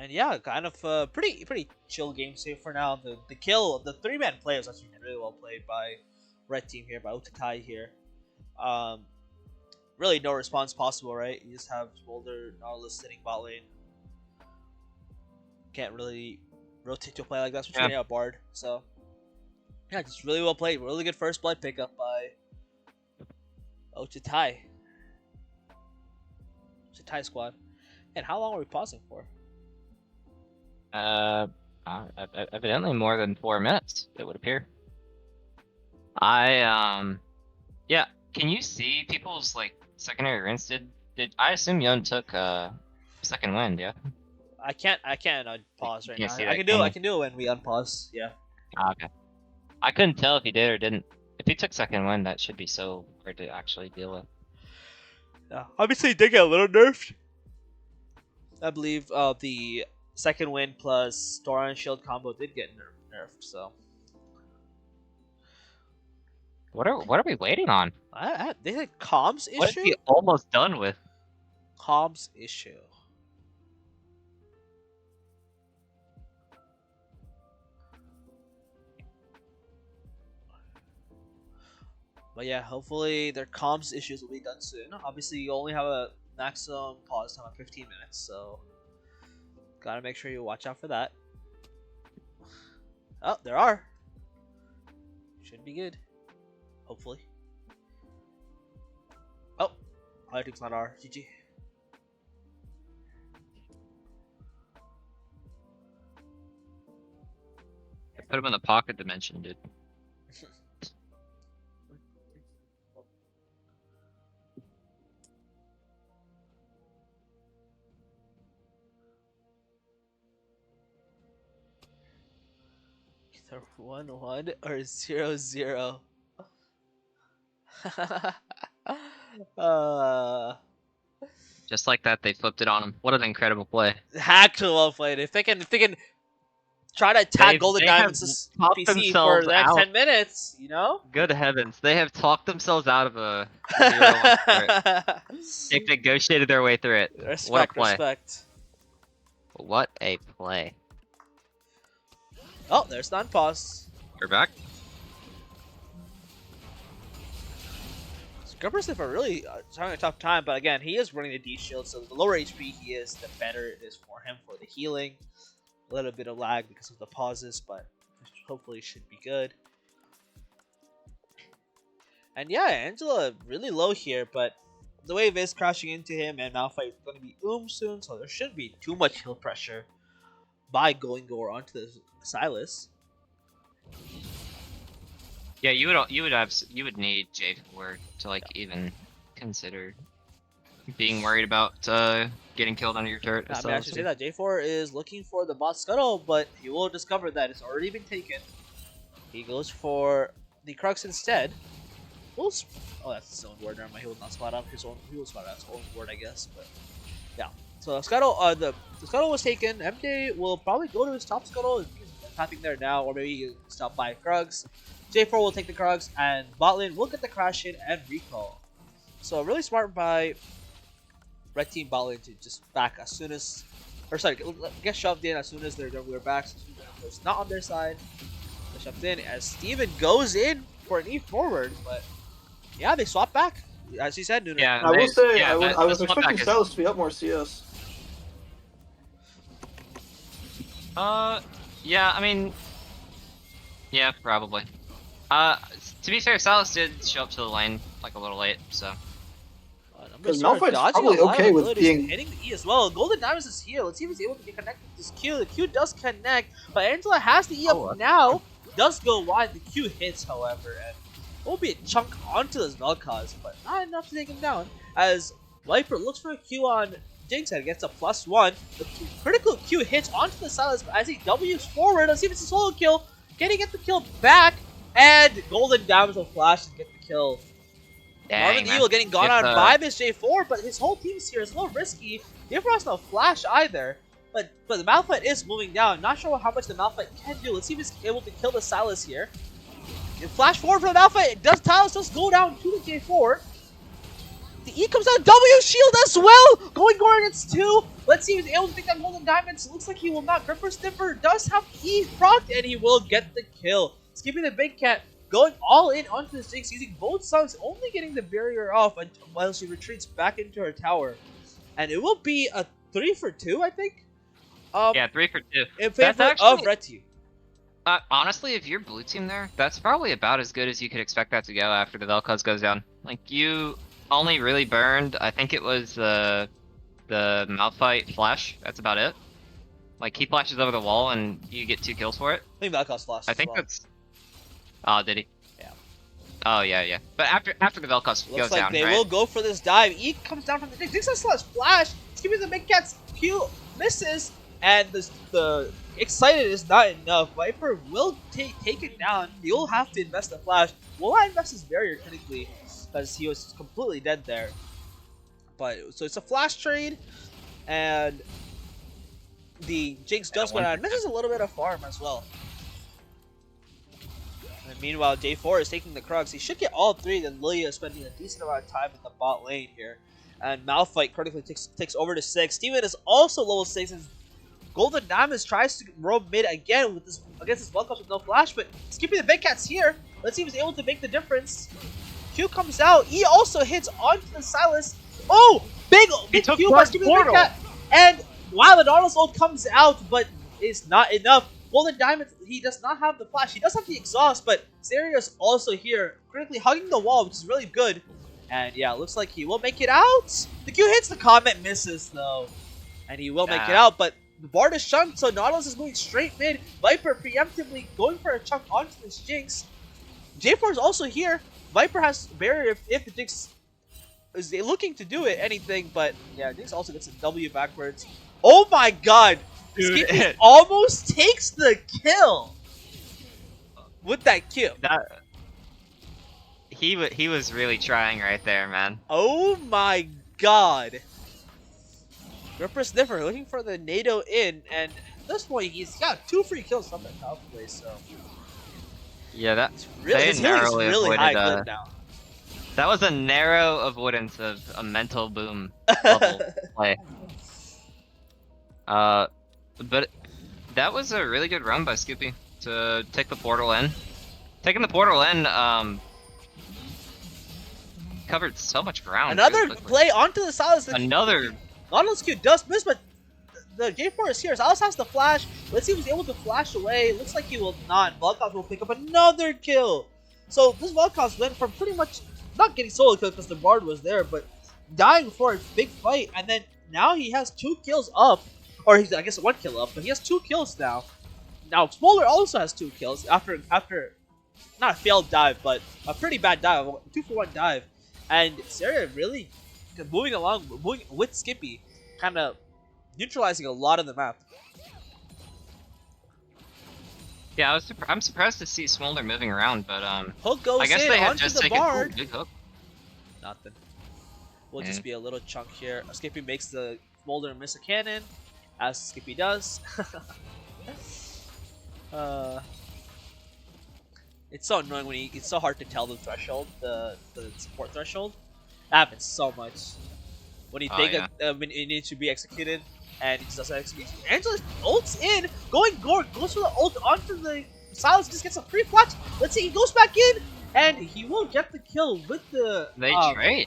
yeah, kind of pretty chill game save for now. The kill, the 3-man play was actually really well played by red team here, by Ocha here. Really no response possible, right? You just have Smolder, Nautilus sitting bot lane. Can't really rotate to a play like that, especially out Bard. So yeah, just really well played. Really good first blood pickup by Ocha squad. And how long are we pausing for? Evidently more than 4 minutes, it would appear. Yeah. Can you see people's like secondary rinse? Did I assume Yone took Second wind, yeah. I can't unpause right can't now. see I that, can do can I you? can do it when we unpause. Yeah. Ah, okay. I couldn't tell if he did or didn't. If he took second wind, that should be so hard to actually deal with. Yeah. Obviously, he did get a little nerfed. I believe the second wind plus Doran shield combo did get nerfed. So What are we waiting on? they had comms What is issue. he almost done with? Comms issue. But yeah, hopefully their comms issues will be done soon. Obviously, you only have a maximum pause time of 15 minutes, so gotta make sure you watch out for that. Oh, there are. Should be good. Hopefully. Oh, I think it's not R. GG. Put him in the pocket dimension, dude. Either 1-1 or 0-0. uh, Just like that, they flipped it on him. What an incredible play. hack to well played. If they can try to attack Golden They have Diamonds talked PC for themselves the next out. 10 minutes, you know? Good heavens, they have talked themselves out of a 0-1 start. They've negotiated their way through it. Respect, What a play. respect. What a play. Oh, there's non-pause. We're back. Grippersniff are really having a tough time, but again, he is running the D shield, so the lower HP he is, the better it is for him for the healing. A little bit of lag because of the pauses, but hopefully it should be good. And yeah, Angela really low here, but the wave is crashing into him, and Malphite is going to be soon, so there shouldn't be too much heal pressure by going Gore onto the Silas. Yeah, you would need J4 to like even consider being worried about getting killed under your turret. I mean, I should say that J4 is looking for the bot scuttle, but he will discover that it's already been taken. He goes for the Crux instead. Oh, that's his own ward. Never mind, he will not spot up his own. He will spot out his own ward, I guess. But yeah, so the scuttle, the scuttle was taken. MJ will probably go to his top scuttle. He's tapping there now, or maybe he stop by Krugs. J4 will take the Krugs, and botlane will get the crash in and recall. So really smart by red team botlane to just back as soon as, or sorry, get shoved in as soon as they're back. So it's not on their side. They're shoved in as Steven goes in for an E forward, but yeah, they swap back. As he said, Nooner. Yeah, I will say, yeah, I was the swap expecting back is- Silas to be up more CS. Yeah, I mean, yeah, probably. To be fair, Silas did show up to the lane like a little late, so. Because Malphite's probably okay with being... hitting the E as well. Golden Diamonds is here. Let's see if he's able to get connected to this Q. The Q does connect, but Angela has the E up now. Does go wide. The Q hits, however, and will be a chunk onto this Vel'Koz, but not enough to take him down. As Viper looks for a Q on Jinx and gets a +1. The critical Q hits onto the Silas, but as he W's forward, let's see if it's a solo kill. Can he get the kill back? And Golden Diamonds will flash and get the kill. Marvin the Evil getting gone on by this J4, but his whole team's here. It's a little risky. J4 has no flash either. But the Malphite is moving down. Not sure how much the Malphite can do. Let's see if he's able to kill the Silas here. Flash forward for the Malphite. Does Silas just go down to the J4? The E comes out. W shield as well. Going Gore against 2. Let's see if he's able to take that Golden Diamonds. Looks like he will not. Gripper Sniffer does have E procced, and he will get the kill. Skipping the Big Cat. Going all in onto the Jinx, using both songs, only getting the barrier off while she retreats back into her tower. And it will be a 3 for 2, I think? Yeah, 3 for 2. In favor of red team. Honestly, if you're blue team there, that's probably about as good as you could expect that to go after the Vel'Koz goes down. Like, you only really burned, I think it was the Malphite flash. That's about it. Like, he flashes over the wall and you get 2 kills for it. I think Vel'Koz flashed I think as well. that's... Oh, did he? Yeah. Oh, yeah. But after the Vel'Koz goes Looks like down, they right? will go for this dive. E comes down from the Jinx. Jinx has flash. Give me the Big Cats. Q misses, and the excited is not enough. Viper will take it down. You'll have to invest the flash. Will I invest his barrier critically? Because he was completely dead there. But so it's a flash trade, and the Jinx does go down. Misses a little bit of farm as well. And meanwhile, J4 is taking the Krugs. He should get all three, then Lilia is spending a decent amount of time in the bot lane here. And Malphite critically takes over to 6. Steven is also level 6, and Golden Diamonds tries to roam mid again with this against this Welcome with no flash, but skipping the Big Cats here. Let's see if he's able to make the difference. Q comes out. E also hits onto the Silas. Oh! Big Q by skipping the Big Cat. And while the Nautilus ult comes out, but it's not enough. Golden Diamonds, he does not have the flash. He does have the exhaust, but Saria is also here, critically hugging the wall, which is really good. And yeah, looks like he will make it out. The Q hits the Comet, misses though. And he will make it out, but the Bard is shunned, so Nautilus is moving straight mid. Viper preemptively going for a chunk onto this Jinx. J4 is also here. Viper has barrier if the Jinx is looking to do it, anything, but yeah, Jinx also gets a W backwards. Oh my god! Dude, Skippy almost takes the kill with that Q. He was really trying right there, man. Oh my god. Ripper Sniffer looking for the NATO in, and at this point he's got 2 free kills from that top play, so Yeah, that's really, his healing's really high good now. That was a narrow avoidance of a mental boom level play. But that was a really good run by Skippy to take the portal in. Taking the portal in, covered so much ground. Another play onto the Silas. Another. Nautilus Q does miss, but the J4 is here. Silas has the flash. Let's see if he's able to flash away. Looks like he will not. Volkov will pick up another kill. So this Volkov went from pretty much not getting solo killed because the Bard was there, but dying for a big fight, and then now he has 2 kills up. Or he's, I guess, 1 kill up, but he has 2 kills now. Now, Smolder also has 2 kills after not a failed dive, but a pretty bad dive, 2-for-1 dive. And Saria really moving with Skippy, kind of neutralizing a lot of the map. Yeah, I'm surprised to see Smolder moving around, but Hook goes I guess in they had onto just the taken Bard. big hook. Nothing. Will just be a little chunk here. Skippy makes the Smolder miss a cannon, as Skippy does. It's so annoying when it's so hard to tell the threshold, the support threshold. That happens so much when you think when it needs to be executed, and it just doesn't execute. Angelus ults in, goes for the ult onto the Silas, just gets a free flash. Let's see, he goes back in, and he will get the kill with the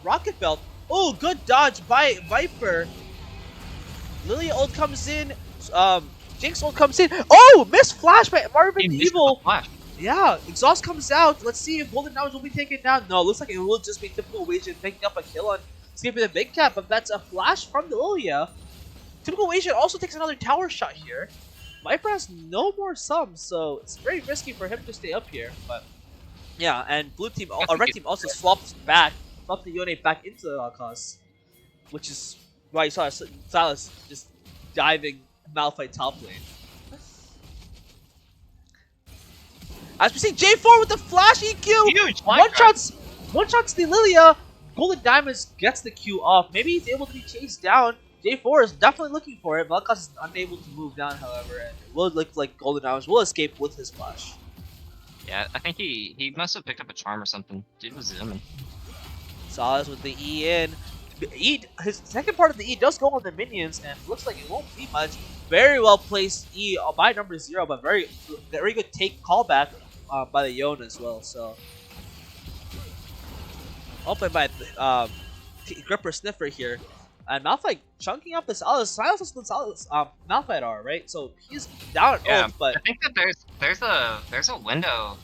rocket belt. Oh, good dodge by Viper. Lilia ult comes in. Jinx ult comes in. Oh, missed flash by Marvin Evil. Yeah, exhaust comes out. Let's see if Golden Diamonds will be taken down. No, it looks like it will just be Typical Asian picking up a kill on skipping the Big Cat, but that's a flash from the Lilia. Typical Asian also takes another tower shot here. Viper has no more subs, so it's very risky for him to stay up here. But yeah, and blue team, red team also swapped the Yone back into the cause, which is why you saw Silas just diving Malphite top lane. As we see J4 with the flash EQ! Huge! One shots the Lilia. Golden Diamonds gets the Q off. Maybe he's able to be chased down. J4 is definitely looking for it. Valkas is unable to move down, however, and it will look like Golden Diamonds will escape with his flash. Yeah, I think he must have picked up a charm or something. Dude was zooming. Silas with the E in. His second part of the E does go on the minions, and looks like it won't be much. Very well placed E by number 0, but very good take callback by the Yone as well. So, all played by Gripper Sniffer here, and Malphite chunking up the Silas. Silas is the Silas Malphite are right, so he's down at ult, but I think that there's a window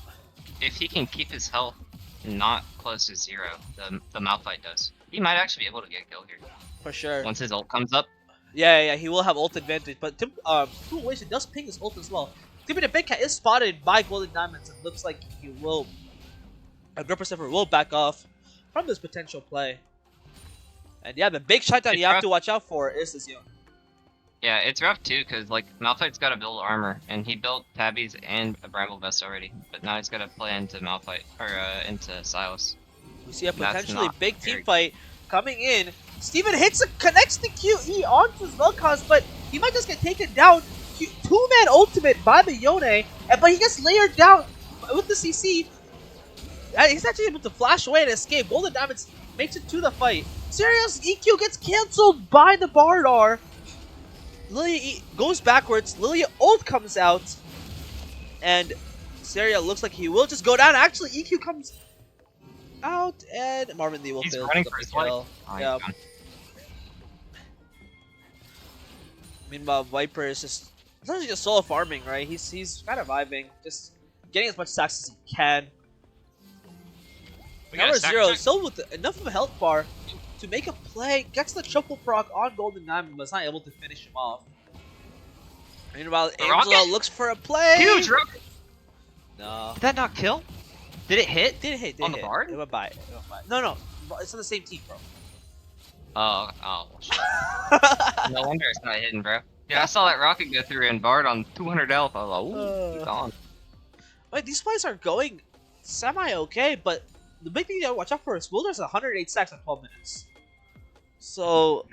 if he can keep his health not close to 0. The Malphite does. He might actually be able to get a kill here. For sure. Once his ult comes up. Yeah, he will have ult advantage. But Typical Asian does ping his ult as well. Typical the Big Cat is spotted by Golden Diamonds, and looks like he will. Gripper Sniffer will back off from this potential play. And yeah, the big shutdown you have to watch out for is this Yone. Yeah, it's rough too, cause like Malphite's got to build armor, and he built Tabbies and a Bramble Vest already, but now he's got to play into Malphite or into Silas. We see a That's potentially not big team very fight coming in. Steven connects the QE onto his Vel'Koz, but he might just get taken down. Two-man ultimate by the Yone, but he gets layered down with the CC. He's actually able to flash away and escape. Golden Diamonds makes it to the fight. Serious EQ gets cancelled by the Bardar. Lilia goes backwards. Lilia ult comes out, and Seria looks like he will just go down. Actually, EQ comes out, and Marvin Lee will He's fail running to for pick his the life. kill. Oh, he's Yeah. gone. Meanwhile, Viper is just essentially just solo farming, right? He's kind of vibing, just getting as much stacks as he can. We got a Number stack zero check. still with enough of a health bar to make a play. Gets the triple proc on Golden Diamond, but is not able to finish him off. Meanwhile, The Angela rocket? looks for a play. Huge rocket. No, Did that not kill? Did it hit? it didn't hit. On the Bard? It went by. No, it's on the same team, bro. Oh, shit. No wonder it's not hitting, bro. Yeah, I saw that rocket go through and Bard on 200 health. I was like, ooh, he's on. Wait, these plays are going semi-okay, but the big thing you gotta watch out for is Wilder's 108 stacks in 12 minutes. So,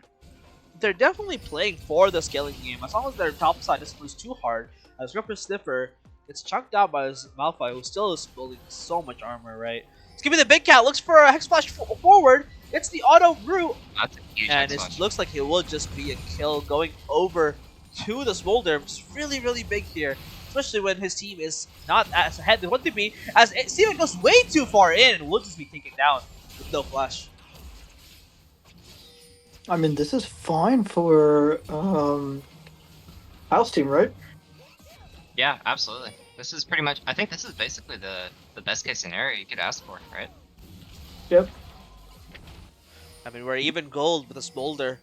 they're definitely playing for the scaling game, as long as their top side doesn't lose too hard, as Ripper Sniffer gets chunked out by his Malphite, who still is building so much armor, right? Let's give me the big cat, looks for a Hex Splash forward, it's the auto root, That's a huge and Hex it Splash. looks like it will just be a kill going over to the Smolder, which is really, really big here. Especially when his team is not as ahead they want to be, as Steven goes way too far in and will just be taken down with no flash. I mean, this is fine for house team, right? Yeah, absolutely. This is pretty much. I think this is basically the best case scenario you could ask for, right? Yep. I mean, we're even gold with a Smolder,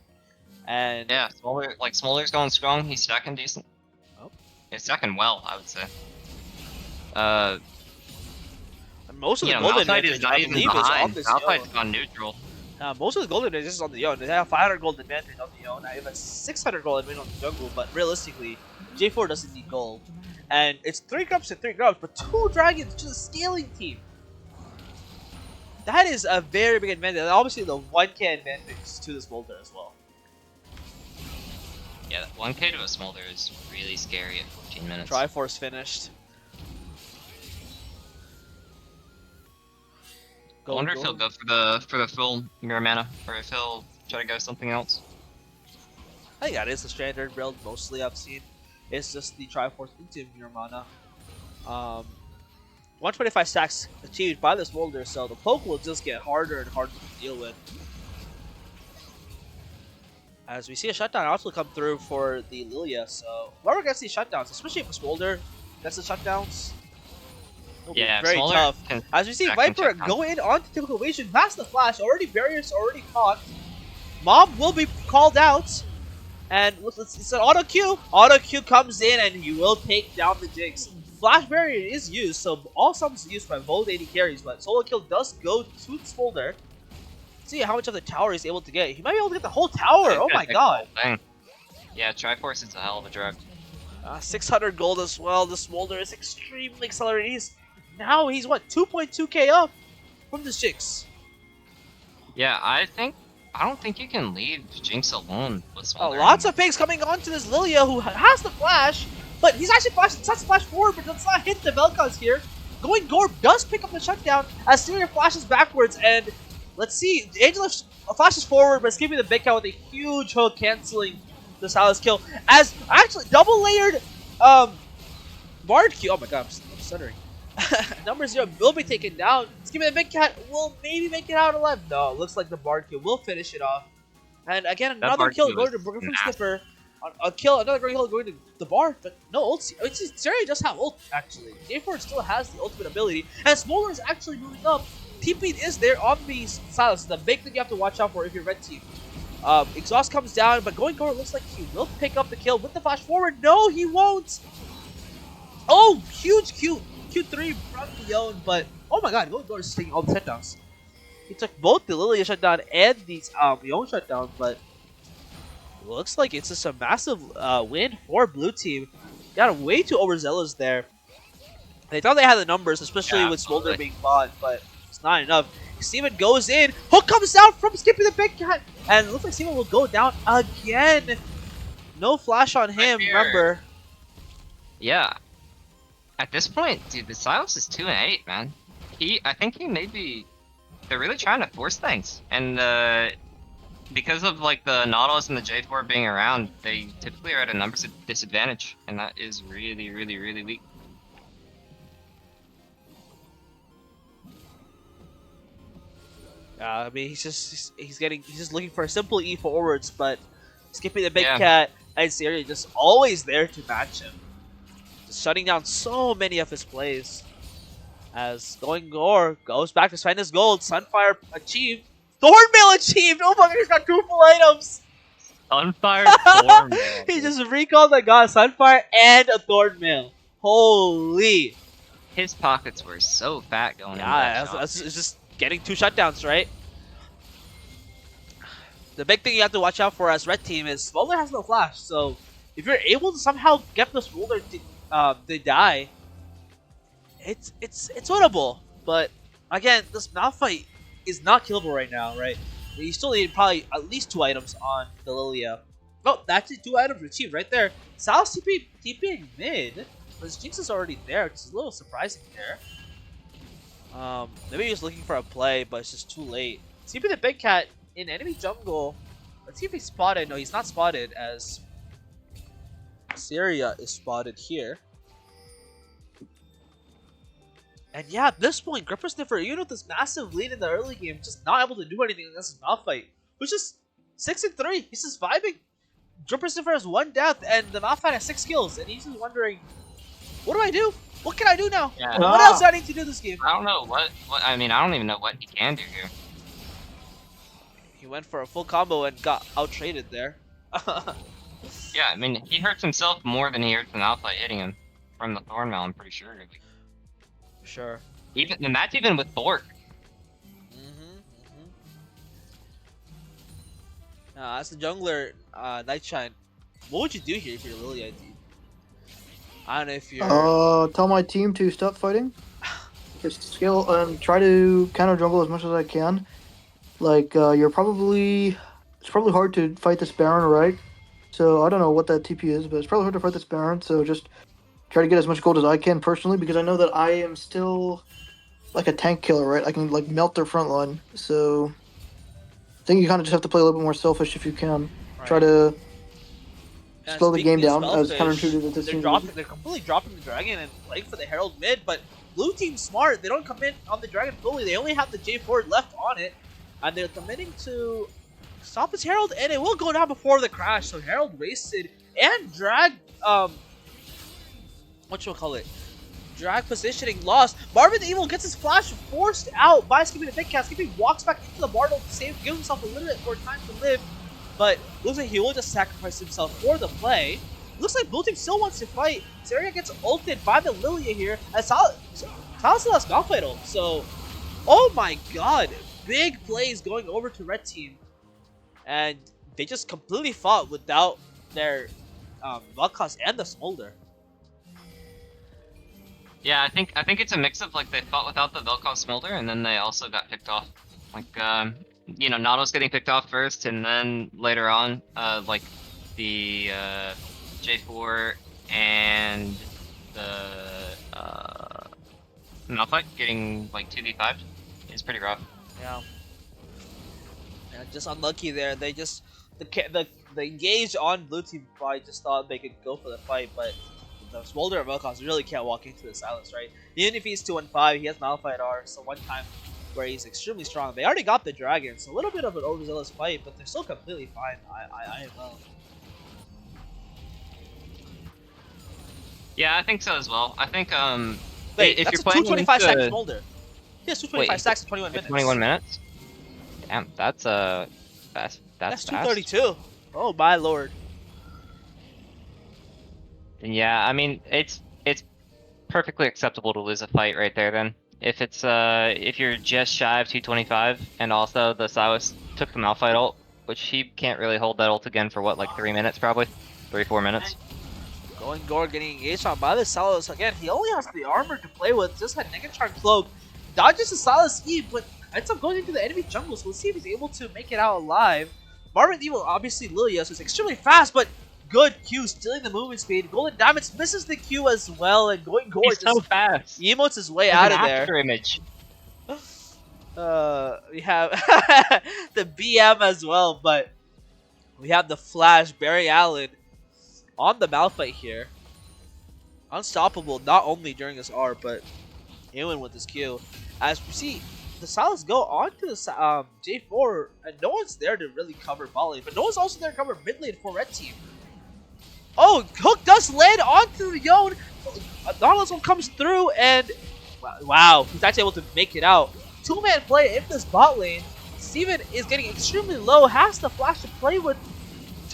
and Yeah, Smolder's going strong. He's stacking decent. Oh. He's stacking well, I would say. most of You the know, golden Malphite advantage, is not I even believe, is on behind. this Malphite's Yon. gone neutral. Most of the golden advantage is on the Yon. They have 500 gold advantage on the Yon. I have a 600 gold advantage on the jungle, but realistically, J4 doesn't need gold. And it's 3 grubs and 3 grubs, but 2 dragons, just a scaling team. That is a very big advantage. And obviously, the 1k advantage to this Boulder as well. Yeah, that 1k to a Smolder is really scary at 14 minutes. Triforce finished. I wonder if he'll go for the full mirror mana, or if he'll try to go something else. I think that is the standard build mostly I've seen. It's just the Triforce into your mana. 125 stacks achieved by this Boulder, so the poke will just get harder and harder to deal with. As we see a shutdown also come through for the Lilia, so whoever gets these shutdowns, especially if Smolder gets the shutdowns, it'll Yeah, be very Smolder tough. can As we see stack and Viper check go in onto typical evasion, past the flash, already barriers already caught. Mob will be called out, and it's an auto Q. Auto Q comes in and he will take down the Jinx. Flash barrier is used, so all summons used by both AD carries, but solo kill does go to the Smolder. See how much of the tower he's able to get. He might be able to get the whole tower. He's Oh gonna my take the god. whole thing. Yeah, Triforce is a hell of a drug. 600 gold as well. The Smolder is extremely accelerated. Now he's what, 2.2k up from the Jinx. Yeah, I don't think you can leave Jinx alone with Smolder. Lots of pigs coming onto this Lilia who has the flash, but he's actually flashed, sets the flash forward, but does not hit the Vel'Koz here. Going Gorb does pick up the shutdown as Syria flashes backwards, and let's see, Angela flashes forward, but it's giving the big cat with a huge hook, canceling the Silas kill. As actually double layered Bard Q. Oh my god, I'm stuttering. Number 0 will be taken down. Let's give me the big cat. Will maybe make it out alive. No, it looks like the Bard Q will finish it off. And again, another Bard kill Q going to was Griffin nasty. Sniffer. A kill, another great kill going to the Bard, but no ult. Zeri does have ult, actually. J4 still has the ultimate ability, and Smolder is actually moving up. TP is there on the Silas. The big thing you have to watch out for if you're red team. Exhaust comes down, but going Gore looks like he will pick up the kill with the flash forward. No, he won't. Oh, huge Q3 from Yon, but oh my god, going Gore is taking all the shutdowns. He took both the Lilia shutdown and the Yon shutdown, but Looks like it's just a massive win for blue team. Got way too overzealous there. They thought they had the numbers, especially Yeah, with Smolder absolutely. being bought, but it's not enough. Steven goes in. Hook comes out from skipping the big cat. And it looks like Steven will go down again. No flash on him, remember. Yeah. At this point, dude, the Silas is 2-8, man. I think he may be. They're really trying to force things, and because of like the Nautilus and the J4 being around, they typically are at a numbers disadvantage, and that is really, really, really weak. I mean, he's just looking for a simple E forwards, but skipping the big Yeah. cat and Syria just always there to match him. Just shutting down so many of his plays. As Going Gore goes back to find his gold. Sunfire achieved. Thornmail achieved! Oh my god, he's got two full items! Sunfire Thorn. He just recalled the god Sunfire and a Thornmail. Holy! His pockets were so fat going into Yeah, that shot. it's just getting two shutdowns, right? The big thing you have to watch out for as red team is Smolder has no flash, so if you're able to somehow get the Smolder to die, it's winnable. But again, this Malphite is not killable right now, right? You still need probably at least 2 items on the Lilia. Oh, actually 2 items achieved right there. Sal's TPing mid, but his Jinx is already there, which is a little surprising there. Maybe he was looking for a play, but it's just too late. TP the big cat in enemy jungle. Let's see if he's spotted. No, he's not spotted, as Syria is spotted here. And yeah, at this point, Gripper Sniffer, even with this massive lead in the early game, just not able to do anything against this Malphite, which is 6-3. He's just vibing. Gripper Sniffer has 1 death, and the Malphite has 6 kills, and he's just wondering, what do I do? What can I do now? Yeah. What else do I need to do this game? I don't know what. I mean, I don't even know what he can do here. He went for a full combo and got out-traded there. Yeah, I mean, he hurts himself more than he hurts an Malphite hitting him from the Thornmail, I'm pretty sure. Sure. And that's even with Bork. As the jungler, Nightshine, what would you do here if you're Lily ID? I don't know if you're... Tell my team to stop fighting. Just skill and try to counter jungle as much as I can. Like, it's probably hard to fight this Baron, right? So I don't know what that TP is, but it's probably hard to fight this Baron. So just try to get as much gold as I can personally, because I know that I am still like a tank killer, right? I can like melt their front line. So I think you kind of just have to play a little bit more selfish if you can. Right. Try to And slow the speaking game of down as selfish, counterintuitive as they're completely dropping the dragon and playing for the Herald mid, but blue team's smart. They don't come in on the dragon fully. They only have the J4 left on it, and they're committing to stop his Herald, and it will go down before the crash. So Herald wasted and drag drag positioning lost. Marvin the Evil gets his flash forced out by Skippy the Big Cat. Skippy walks back into the Bartle to save, give himself a little bit more time to live, but looks like he will just sacrifice himself for the play. Looks like blue team still wants to fight. Syria gets ulted by the Lilia here, and Salas still has Malphite ult. So, oh my god, big plays going over to red team, and they just completely fought without their Vel'Koz and the Smolder. Yeah, I think it's a mix of like they fought without the Vel'Koz Smolder, and then they also got picked off. Like, you know, Nautilus getting picked off first, and then later on, like the J4 and the Malphite getting like 2v5 is pretty rough. Yeah. Yeah, just unlucky there. They just the engage on blue team probably just thought they could go for the fight, but the Smolder of Vel'Koz really can't walk into the silence, right? Even if he's 2-5, he has Malphite R, so one time where he's extremely strong. They already got the dragon, so a little bit of an overzealous fight, but they're still completely fine. I well. Yeah, I think so as well. I think Wait, if that's you're a playing 225 stack into- Smolder. He has 225 stacks in 21 minutes. 21 minutes. Damn, that's fast. That's Fast. 232. Oh my lord. Yeah, I mean it's perfectly acceptable to lose a fight right there. Then if it's if you're just shy of 225 and also the Silas took the Malphite ult, which he can't really hold that ult again for what, like 3 minutes probably? 3-4 minutes? Going Gore getting engaged on by the Salos. Again, he only has the armor to play with, just had Negatron Cloak. Dodges the Salos E, but ends up going into the enemy jungle, so we'll see if he's able to make it out alive. Marvin Evil, obviously Lilia, so it's extremely fast, but good Q, stealing the movement speed. Golden Diamonds misses the Q as well, and Going Gore He's so just fast! emotes his way There's out an of there. after image. We have the BM as well, but we have the Flash, Barry Allen, on the Malphite here. Unstoppable, not only during his R, but even with his Q. As we see, the Silas go onto the J4, and no one's there to really cover bot lane, but no one's also there to cover mid lane for red team. Oh, Hook does land onto the Yone. Nautilus one comes through, and wow, he's actually able to make it out. Two-man play in this bot lane. Steven is getting extremely low, has the flash to play with.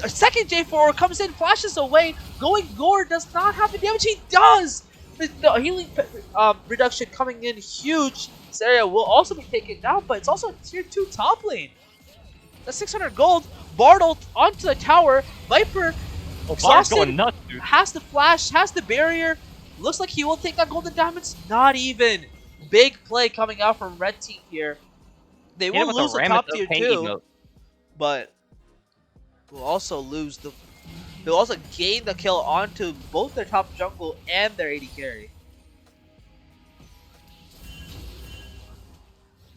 A second J4 comes in, flashes away. Going Gore does not have the damage. He does! The healing reduction coming in huge. This area will also be taken down, but it's also a tier 2 top lane. That's 600 gold. Bard ult onto the tower. Viper Bard's going nuts, dude. has the flash, has the barrier. Looks like he will take that golden diamonds. Not even. Big play coming out from red team here. They will lose the top tier 2, but will also lose the. They'll also gain the kill onto both their top jungle and their AD carry.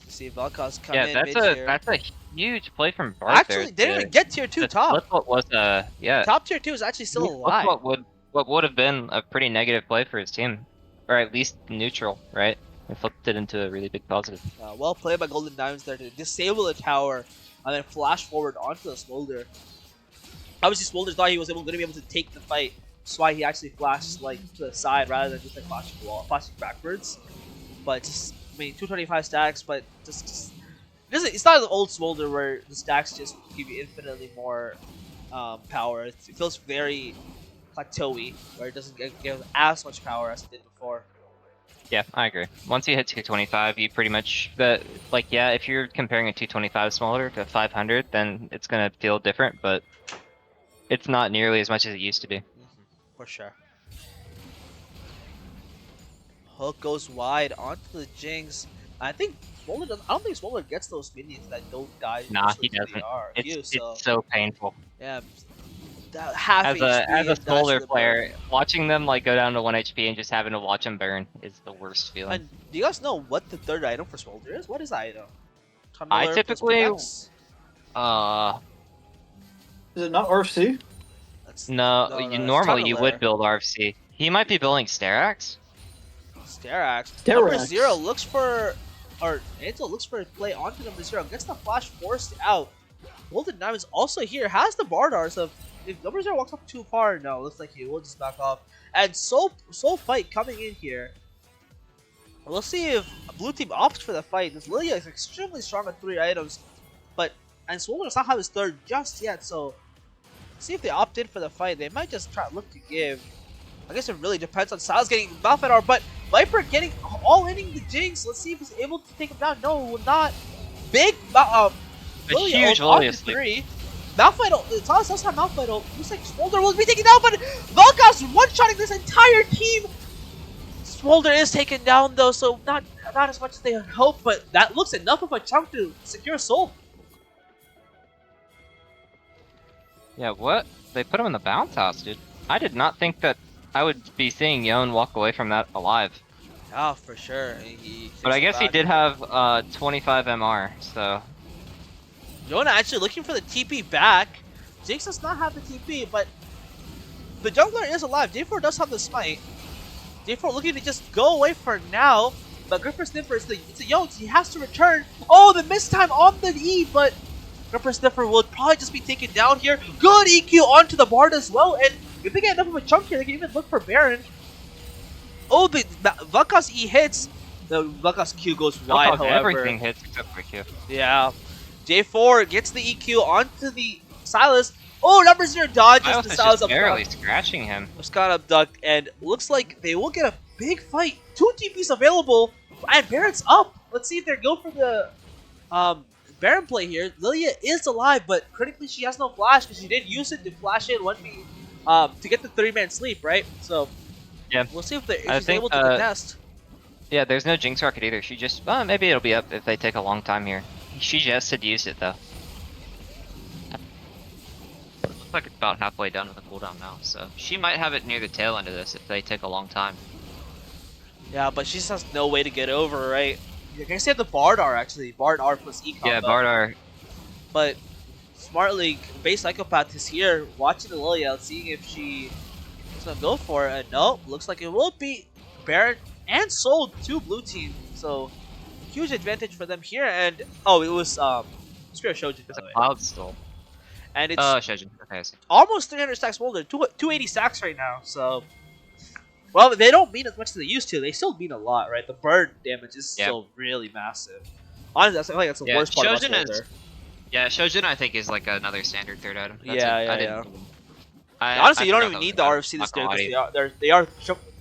See Vel'Koz come in mid here. That's a huge play from Bard. Actually, they didn't even get tier 2 top. What was yeah. Top tier 2 is actually still alive. What would have been a pretty negative play for his team, or at least neutral, right? It flipped it into a really big positive. Well played by Golden Diamonds there to disable the tower and then flash forward onto the Smolder. Obviously, Smolder thought he was going to be able to take the fight. That's why he actually flashed like to the side rather than just like flashing backwards. But just, I mean, 225 stacks, but just it's not the old Smolder where the stacks just give you infinitely more power. It feels very plateauy, where it doesn't give as much power as it did before. Yeah, I agree. Once you hit 225, you pretty much yeah. If you're comparing a 225 Smolder to 500, then it's gonna feel different, but it's not nearly as much as it used to be. For sure. Hook goes wide onto the Jinx. I think Smolder doesn't. I don't think Smolder gets those minions that don't die. Nah, he doesn't. It's so painful. Yeah. Half as a Smolder player, watching them like go down to 1 HP and just having to watch them burn is the worst feeling. And do you guys know what the third item for Smolder is? What is the item? I typically Is it not RFC? Normally you would build RFC. He might be building Sterax. Sterax. Number 0 looks for, or Angel looks for a play onto number 0. Gets the flash forced out. Golden Diamonds also here has the Bardar, so if number 0 walks up too far, no, looks like he will just back off. And Soul Fight coming in here. We'll see if blue team opts for the fight. This Lilia is extremely strong at 3 items, and Swollen does not have his third just yet, so see if they opt in for the fight. They might just try to look to give. I guess it really depends on Sal's getting Malphite R, but Viper getting all-inning the Jinx. Let's see if he's able to take him down. No, will not. Big Lilia huge on Lilia 3. Malphite ult. Salas does have Malphite ult. Looks like Smolder will be taken down, but Vel'Koz one-shotting this entire team. Smolder is taken down though, so not as much as they had hoped, but that looks enough of a chunk to secure Soul. Yeah, what? They put him in the bounce house, dude. I did not think that I would be seeing Yone walk away from that alive. Oh, for sure. But I guess he did have 25 MR, so... Yona actually looking for the TP back. Jinx does not have the TP, but the jungler is alive. J4 does have the smite. J4 looking to just go away for now, but Gripper Sniffer it's a Yone, he has to return. Oh, the missed time on the E, but Gripper Sniffer will probably just be taken down here. Good EQ onto the Bard as well, and if they get enough of a chunk here, they can even look for Baron. Oh, the Vel'Koz E hits. The Vel'Koz Q goes wide, however. Everything hits except for Q. Yeah. J4 gets the EQ onto the Silas. Oh, number 0 dodges the Silas up. Barely scratching him. Scott abduct, and looks like they will get a big fight. 2 TPs available, and Baron's up. Let's see if they go for the Baron play here. Lilia is alive, but critically she has no flash because she did use it to flash in 1v to get the 3-man sleep, right? So Yeah. we'll see if, if I she's think, able to contest. Yeah, there's no Jinx rocket either. She just, maybe it'll be up if they take a long time here. She just had used it though. Looks like it's about halfway done with the cooldown now, so she might have it near the tail end of this if they take a long time. Yeah, but she just has no way to get over, right? I guess they have the Bard R actually. Bard R plus E combo. Yeah, Bardar. But smartly, base Psychopath is here watching the Lilia, seeing if she is gonna go for it. And nope, looks like it will be Baron and Soul to blue team. So huge advantage for them here. And oh, it was Spirit Shojin, by It's the a way. cloud still. And it's Shojin. Okay, I see. almost 300 stacks Molder, 280 stacks right now. So well, they don't mean as much as they used to. They still mean a lot, right? The burn damage is still really massive. Honestly, I think that's the worst part about Smolder. Yeah, Shojin I think is like another standard third item. Yeah. I Honestly, you don't forgot even that need was the a RFC this Not good gonna because they are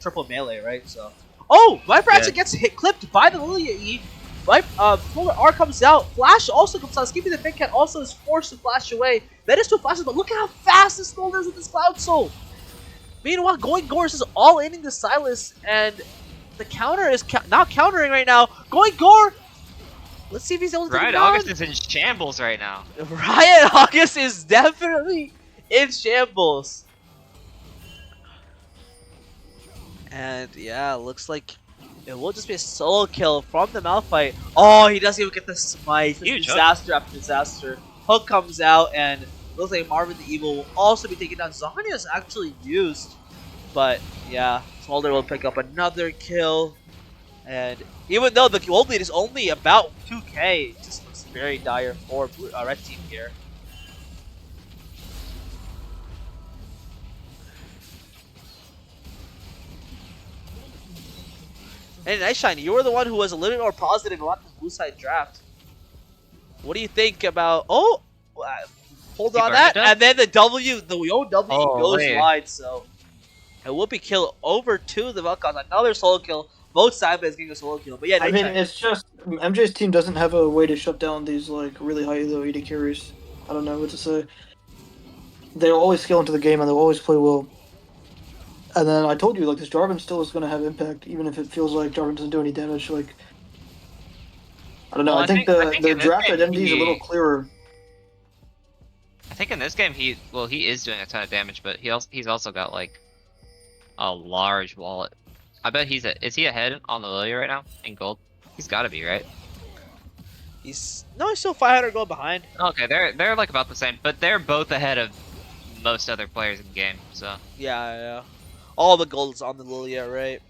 triple melee, right? So, oh, Viper Yeah. actually gets hit clipped by the Lilia E. Polar R comes out. Flash also comes out. Skipping the Big Cat also is forced to flash away. That is two flashes, but look at how fast this Smolder is with this Cloud Soul. Meanwhile, Going Gore is all inning the Silas, and the counter is not countering right now. Going Gore. Let's see if he's able to take it Riot down. August is in shambles right now. Riot August is definitely in shambles. And yeah, looks like it will just be a solo kill from the Malphite. Oh, he doesn't even get the smite. Huge Disaster after disaster. Hook comes out, and looks like Marvin the Evil will also be taken down. Zanya is actually used, but yeah, Smolder will pick up another kill. And even though the gold lead is only about 2k, it just looks very dire for red team here. And Nice Shiny, you were the one who was a little bit more positive about the blue side draft. What do you think about? Oh, hold on that, and then the W, the OW goes wide. So it will be kill over to the Velkons. Another solo kill. Both sides getting a solo kill. But yeah, I mean, it's just MJ's team doesn't have a way to shut down these like really high elo AD carries. I don't know what to say. They'll always scale into the game and they'll always play well. And then I told you, like, this Jarvan still is going to have impact, even if it feels like Jarvan doesn't do any damage. Like, I don't know. Well, I think the draft identity is a little clearer. I think in this game he is doing a ton of damage, but he's also got like a large wallet. I bet is he ahead on the Lilia right now in gold? He's got to be, right? He's still 500 gold behind. Okay, they're like about the same, but they're both ahead of most other players in the game. So yeah. All the gold is on the Lilia, right?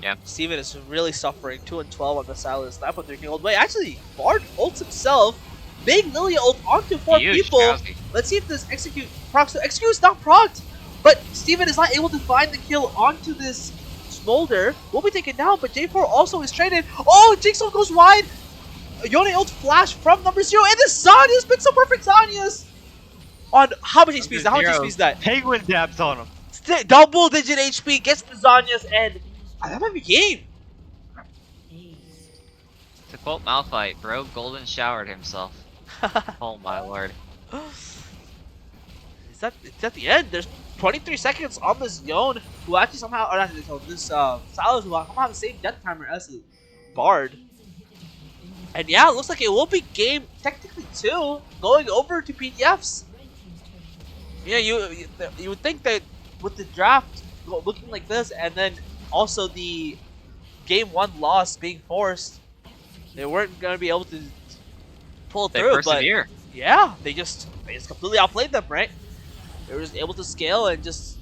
Yeah. Steven is really suffering. 2 and 12 on the Silas. 9.3 gold. Wait, actually, Bard ults himself. Big Lilia ult onto 4 people. Drowsy. Let's see if this execute procs. So execute is not procced, but Steven is not able to find the kill onto this Smolder. Will be taken down, but J4 also is traded. Oh, Jigsaw goes wide. Yone ult flash from number 0, and the Zanya's been so perfect. Zanya's on how much HP is that? How much HP is that? Penguin dabs on him. Double digit HP gets the Zanya's, and that might be game. To quote Malphite, bro, golden showered himself. Oh my lord. It's at the end. There's 23 seconds on this Yone, who actually somehow, or not this Yone, this Silas, who somehow have the same death timer as the Bard. And yeah, it looks like it will be game technically 2, going over to PDFs. Yeah, you would think that with the draft looking like this, and then also the game 1 loss being forced, they weren't gonna be able to pull They through. persevere. But yeah, they just completely outplayed them, right? They were just able to scale and just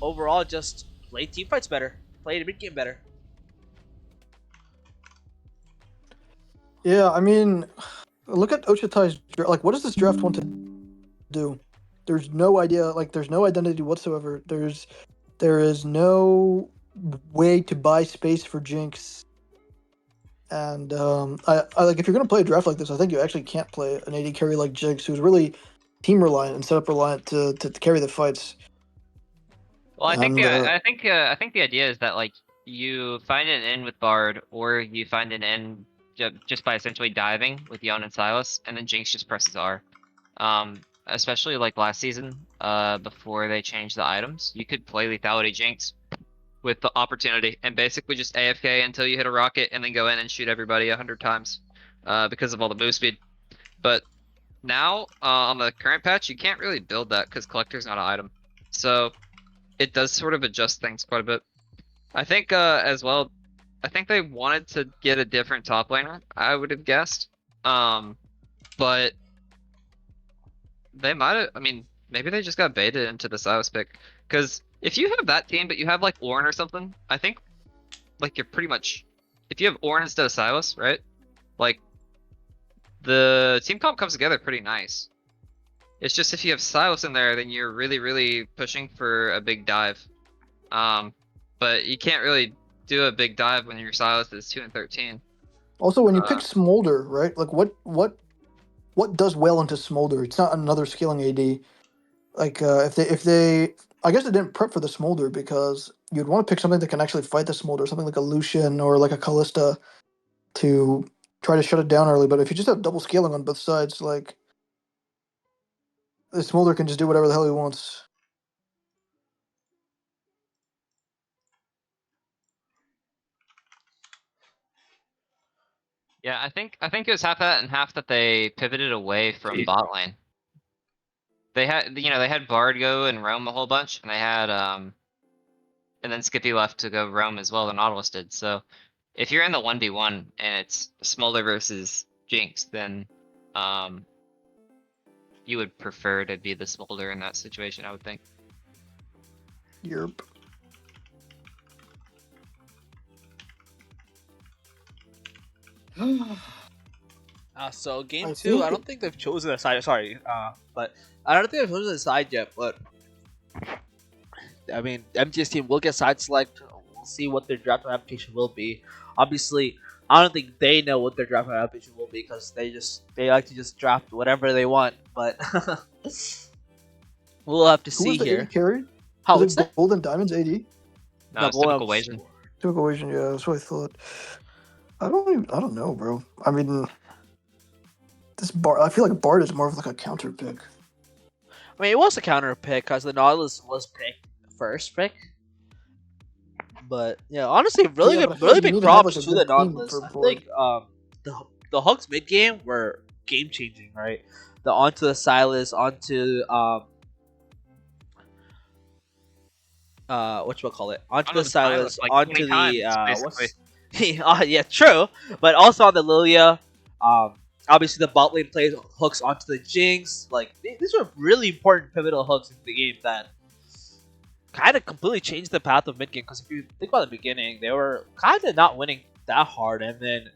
overall just play team fights better, play the mid game better. Yeah, I mean, look at Ochitai's draft. Like, what does this draft want to do? There's no idea. Like, there's no identity whatsoever. There is no way to buy space for Jinx. And I like, if you're gonna play a draft like this, I think you actually can't play an AD carry like Jinx, who's really team reliant and setup reliant to carry the fights. Well, I think And, I think the idea is that like you find an end with Bard, or you find an end just by essentially diving with Yon and Silas, and then Jinx just presses R. Especially like last season, before they changed the items, you could play lethality Jinx with the opportunity and basically just AFK until you hit a rocket and then go in and shoot everybody 100 times, because of all the move speed. But now, on the current patch, you can't really build that because Collector's not an item. So it does sort of adjust things quite a bit. I think, as well, I think they wanted to get a different top laner, I would have guessed. But they might have, I mean, maybe they just got baited into the Silas pick. Because if you have that team, but you have like Ornn or something, I think like you're pretty much, if you have Ornn instead of Silas, right? Like the team comp comes together pretty nice. It's just if you have Silas in there, then you're really, really pushing for a big dive. But you can't really do a big dive when your Silas is 2 and 13. Also, when you pick Smolder, right? Like, what does well into Smolder? It's not another scaling AD. Like, if they, I guess they didn't prep for the Smolder because you'd want to pick something that can actually fight the Smolder, something like a Lucian or like a Callista, to try to shut it down early. But if you just have double scaling on both sides, like, the Smolder can just do whatever the hell he wants. Yeah, I think it was half that and half that they pivoted away from bot lane. They had, they had Bard go and roam a whole bunch, and they had and then Skippy left to go roam as well, and Nautilus did. So if you're in the 1v1 and it's Smolder versus Jinx, then you would prefer to be the Smolder in that situation, I would think. Yerp. So game I 2, think I don't think they've chosen a side. Sorry, but I don't think they've chosen a side yet. But I mean, MTS team will get side select. We'll see what their draft adaptation will be. Obviously, I don't think they know what their draft adaptation will be because they like to just draft whatever they want. But we'll have to Who see was the here. AD carry? How Was it's it that? Gold and Diamonds AD? No, it's typical Asian. Typical Asian, yeah, that's what I thought. I don't know, bro. I mean, this Bard, I feel like Bard is more of like a counter pick. I mean, it was a counter pick because the Nautilus was picked first pick. But yeah, honestly, really Yeah, good, but I feel really like you big need to have, props like, a to the good team Nautilus. for I Bard. think the hooks mid game were game changing, right? The onto the Silas, onto whatchamacallit, onto the Silas, like onto 20 times, the basically. yeah, true, but also on the Lilia. Obviously the bot lane plays hooks onto the Jinx. Like these were really important pivotal hooks in the game that kind of completely changed the path of mid game. Because if you think about the beginning, they were kind of not winning that hard, and then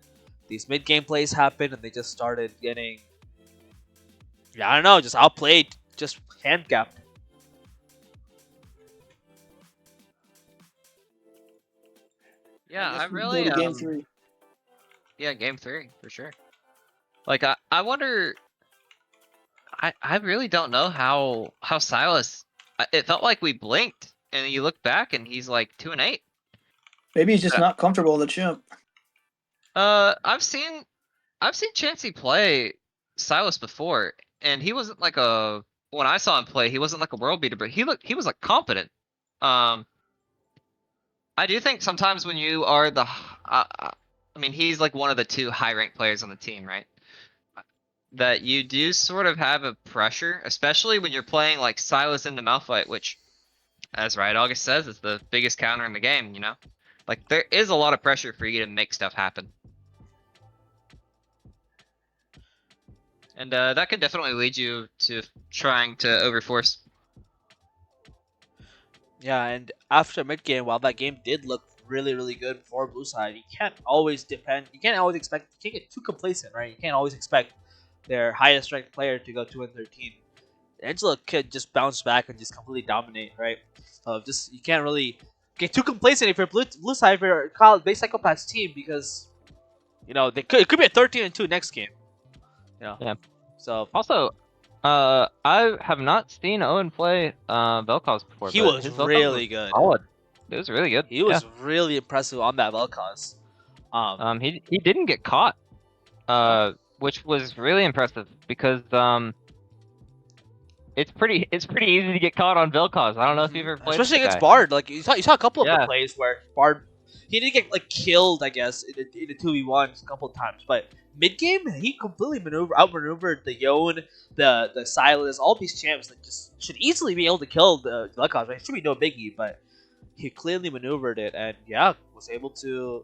these mid game plays happened, and they just started getting, yeah, I don't know, just outplayed, just hand gapped. Yeah, I guess we really go to game 3. Yeah, game 3 for sure. Like I wonder. I really don't know how Silas. It felt like we blinked and you look back and he's like 2 and 8. Maybe he's just Yeah. not comfortable in the chimp. I've seen Chansey play Silas before, and he wasn't like a. When I saw him play, he wasn't like a world beater, but he was like competent. I do think sometimes when you are the, I mean, he's like one of the 2 high ranked players on the team, right? That you do sort of have a pressure, especially when you're playing like Silas in the Malphite, which, as Riot August says, is the biggest counter in the game, you know? Like, there is a lot of pressure for you to make stuff happen. And that could definitely lead you to trying to overforce. Yeah, and after mid game, while that game did look really, really good for Blue Side, you can't always expect, you can't get too complacent, right? You can't always expect their highest ranked player to go 2 and 13. Angela could just bounce back and just completely dominate, right? Just you can't really get too complacent if you're Blue Side for a base Psychopaths team because it could be a 13 and 2 next game. Yeah. So Also, I have not seen Owen play Vel'Koz before. he but was his Vel'Koz really good. Solid. It was really good. He was really impressive on that Vel'Koz. He didn't get caught which was really impressive because it's pretty easy to get caught on Vilcos. I don't know if you've ever played Especially the against guy. Bard. Like you saw a couple of the Yeah. plays where Bard he did get like killed, I guess, in the 2v1s a couple of times. But mid game, he completely outmaneuvered the Yone, the Silas, all these champs that just should easily be able to kill the Vel'Koz. Right? It should be no biggie, but he clearly maneuvered it and yeah, was able to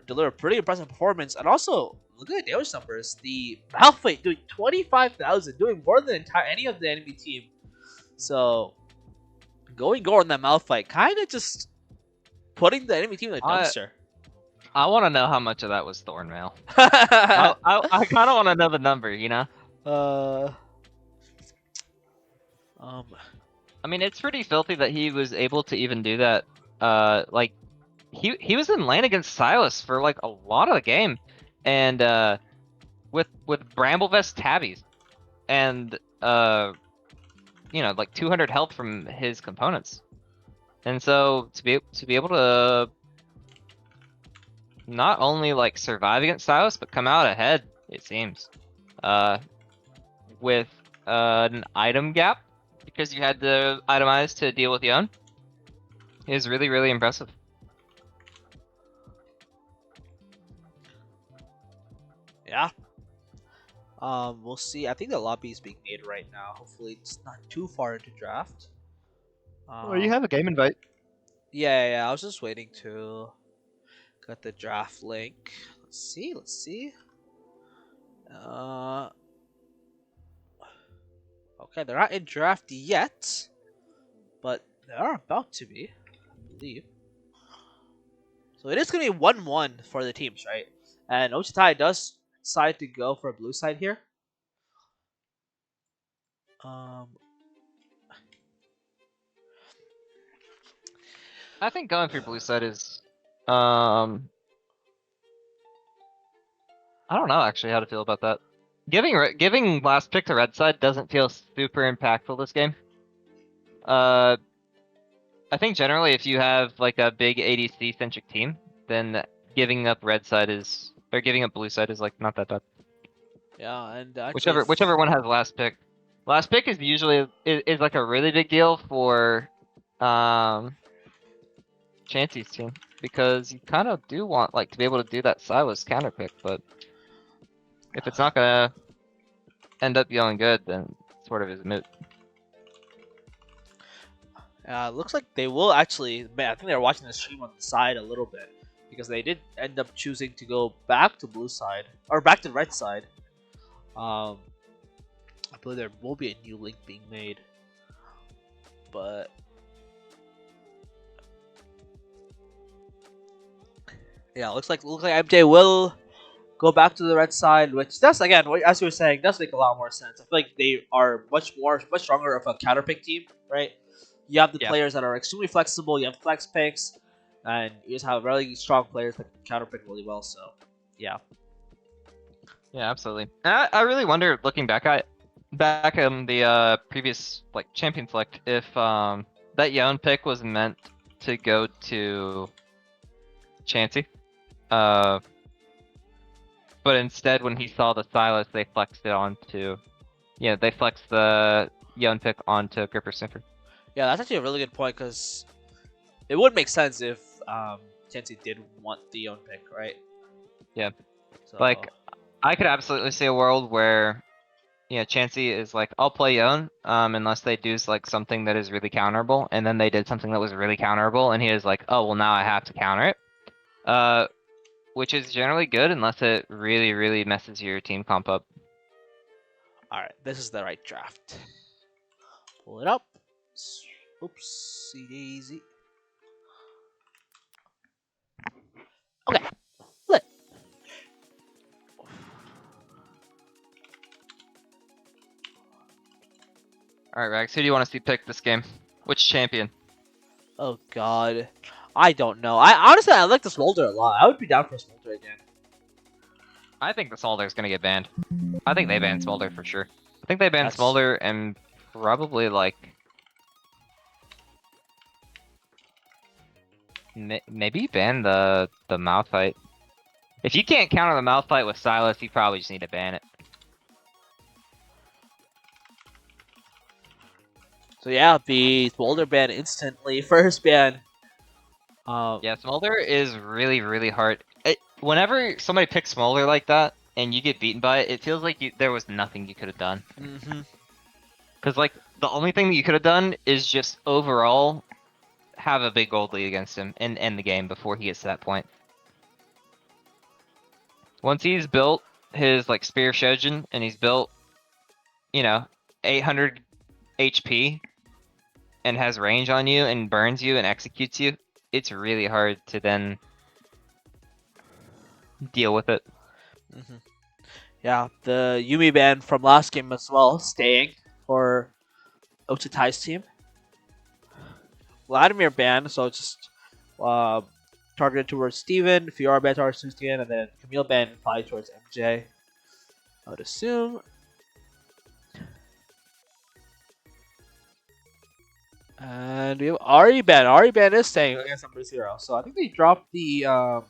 deliver a pretty impressive performance. And also, look at the damage numbers. The Malphite doing 25,000, doing more than any of the enemy team. So going gore on that Malphite, kind of just putting the enemy team in a dumpster. I want to know how much of that was Thornmail. I kind of want to know the number, you know? uh, I mean, it's pretty filthy that he was able to even do that. Like, he was in lane against Silas for like a lot of the game, and with Bramblevest tabbies, and like 200 health from his components, and so to be able to not only like survive against Silas but come out ahead, it seems, with an item gap because you had to itemize to deal with Yon, is really really impressive. yeah. We'll see. I think the lobby is being made right now. Hopefully, it's not too far into draft. A game invite. Yeah. I was just waiting to get the draft link. Let's see. Okay, they're not in draft yet, but they are about to be, I believe. So it is going to be 1-1 for the teams, right? And Ocha does decide to go for a blue side here. I think going for blue side is, I don't know actually how to feel about that. Giving last pick to red side doesn't feel super impactful this game. I think generally if you have like a big ADC centric team, then giving up red side is, or giving up blue side is like not that bad. Yeah, and actually, Whichever one has last pick. Last pick is usually is like a really big deal for Chansey's team, because you kind of do want like to be able to do that Silas counter pick, but if it's not gonna end up going good, then it sort of is moot. looks like they will actually. Man, I think they're watching the stream on the side a little bit because they did end up choosing to go back to blue side or back to red side. I believe there will be a new link being made, but yeah, looks like MJ will go back to the red side, which does again, as you were saying, does make a lot more sense. I feel like they are much stronger of a counter pick team, right? You have the Yeah. players that are extremely flexible. You have flex picks, and you just have really strong players that can counter pick really well. So, yeah. Yeah, absolutely. And I really wonder, looking back on the previous like champion select, if that Yeon pick was meant to go to Chansey, but instead when he saw the Silas, they flexed it onto, they flexed the Yeon pick onto Gripper Sniffer. Yeah, that's actually a really good point because it would make sense if Chelsea did want the own pick, right? Yeah. So, Like, I could absolutely see a world where, Chansey is like, I'll play Yeon, unless they do like something that is really counterable, and then they did something that was really counterable, and he was like, oh well, now I have to counter it. Which is generally good unless it really, really messes your team comp up. all right, this is the right draft. Pull it up. Oopsie daisy. Okay, lit. Alright, Rags, who do you want to see pick this game? Which champion? Oh god, I don't know. I honestly like the Smolder a lot. I would be down for Smolder again. I think the Smolder is gonna get banned. I think they ban Smolder for sure. I think they ban That's- Smolder and probably like maybe ban the Malphite. If you can't counter the mouth fight with Silas, you probably just need to ban it. So yeah, the Boulder ban instantly. First ban. Yeah, Smolder is really, really hard. Whenever somebody picks Smolder like that, and you get beaten by it, it feels like there was nothing you could have done. Mm-hmm. Because, like, the only thing that you could have done is just overall have a big gold lead against him and end the game before he gets to that point. Once he's built his, like, Spear Shojin, and he's built, 800 HP, and has range on you, and burns you, and executes you, it's really hard to then deal with it. Mm-hmm. Yeah, the Yumi ban from last game as well, staying for Ocha Tai's team. Vladimir ban, so it's just targeted towards Steven, Fiora ban towards Steven, and then Camille ban applied towards MJ. I would assume. And we have Ari ban. Ari ban is staying against number 0. So I think they dropped the oh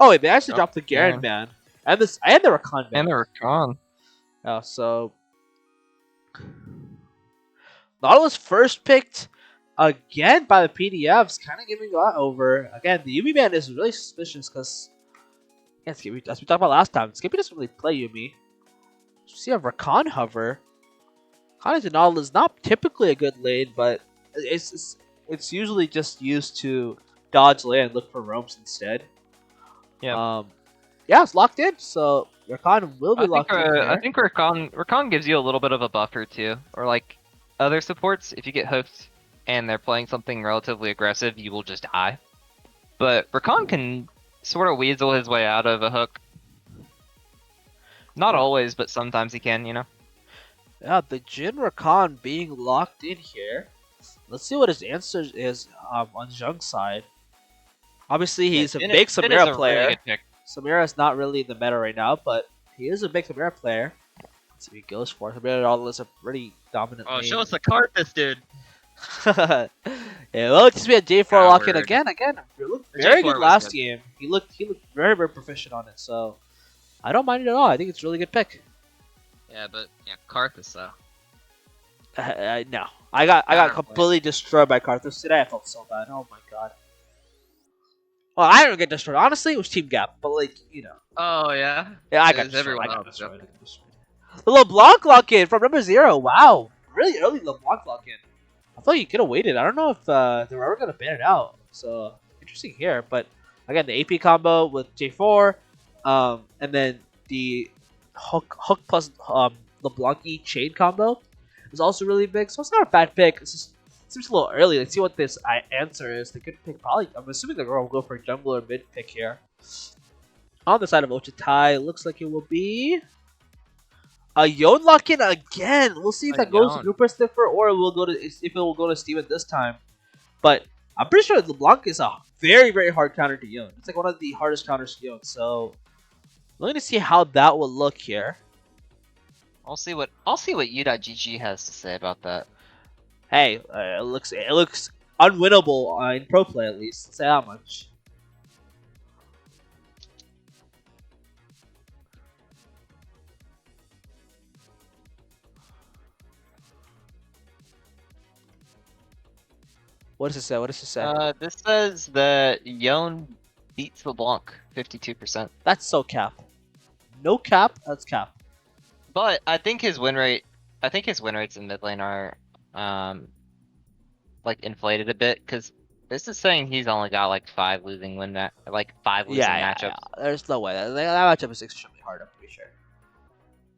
wait, they actually dropped the Garen ban. And the Rakan ban. And the Rakan. Yeah, so Nautilus first picked again by the PDFs, kind of giving that over. Again, the Yumi ban is really suspicious because, Skippy, as we talked about last time, Skippy doesn't really play Yumi. So see a Rakan hover. Rakan to Nautilus is not typically a good lane, but it's usually just used to dodge lane and look for roams instead. Yeah. Yeah, it's locked in, so Rakan will be locked in here. I think Rakan gives you a little bit of a buffer too, or like other supports. If you get hooked and they're playing something relatively aggressive, you will just die. But Rakan can sort of weasel his way out of a hook. Not always, but sometimes he can. Yeah, the Jin Rakan being locked in here. Let's see what his answer is on Zheng's side. Obviously, he's a big Samira player. Really Samira is not really in the meta right now, but he is a big Samira player. Let's see what he goes for. Samira Nautilus is a pretty dominant lane. show us the card, this dude. Yeah, well, just be a J4 lock in again. He looked very good last game. He looked very, very proficient on it, so I don't mind it at all. I think it's a really good pick. Yeah, but Karthus though. No, I got completely destroyed by Karthus today. I felt so bad. Oh my god. Well, I didn't get destroyed. Honestly, it was Team Gap, but Oh yeah. Yeah, I got destroyed. I got destroyed. The LeBlanc lock in from number 0. Wow, really early LeBlanc lock in. I thought you could have waited. I don't know if they were ever gonna ban it out. So interesting here, but again, the AP combo with J4, and then the hook plus LeBlanc chain combo is also really big. So it's not a bad pick. It's just seems a little early. Let's see what this answer is. They could pick probably. I'm assuming they're going to go for a jungle or mid pick here. On the side of Ocha Tai, looks like it will be a Yon lock in again. We'll see if that goes to Grouper Stiffer or it will go to if it will go to Steven this time. But I'm pretty sure LeBlanc is a very, very hard counter to Yon. It's like one of the hardest counters to Yon. So we're going to see how that will look here. I'll see what U.GG has to say about that. Hey, it looks unwinnable in pro play at least. Let's say how much. What does it say? What does it say? This says that Yon beats LeBlanc 52%. That's so cap. No cap. That's cap. But I think his win rates in mid lane are like inflated a bit because this is saying he's only got like 5 losing matchups. Yeah. There's no way that matchup is extremely hard. I'm pretty sure.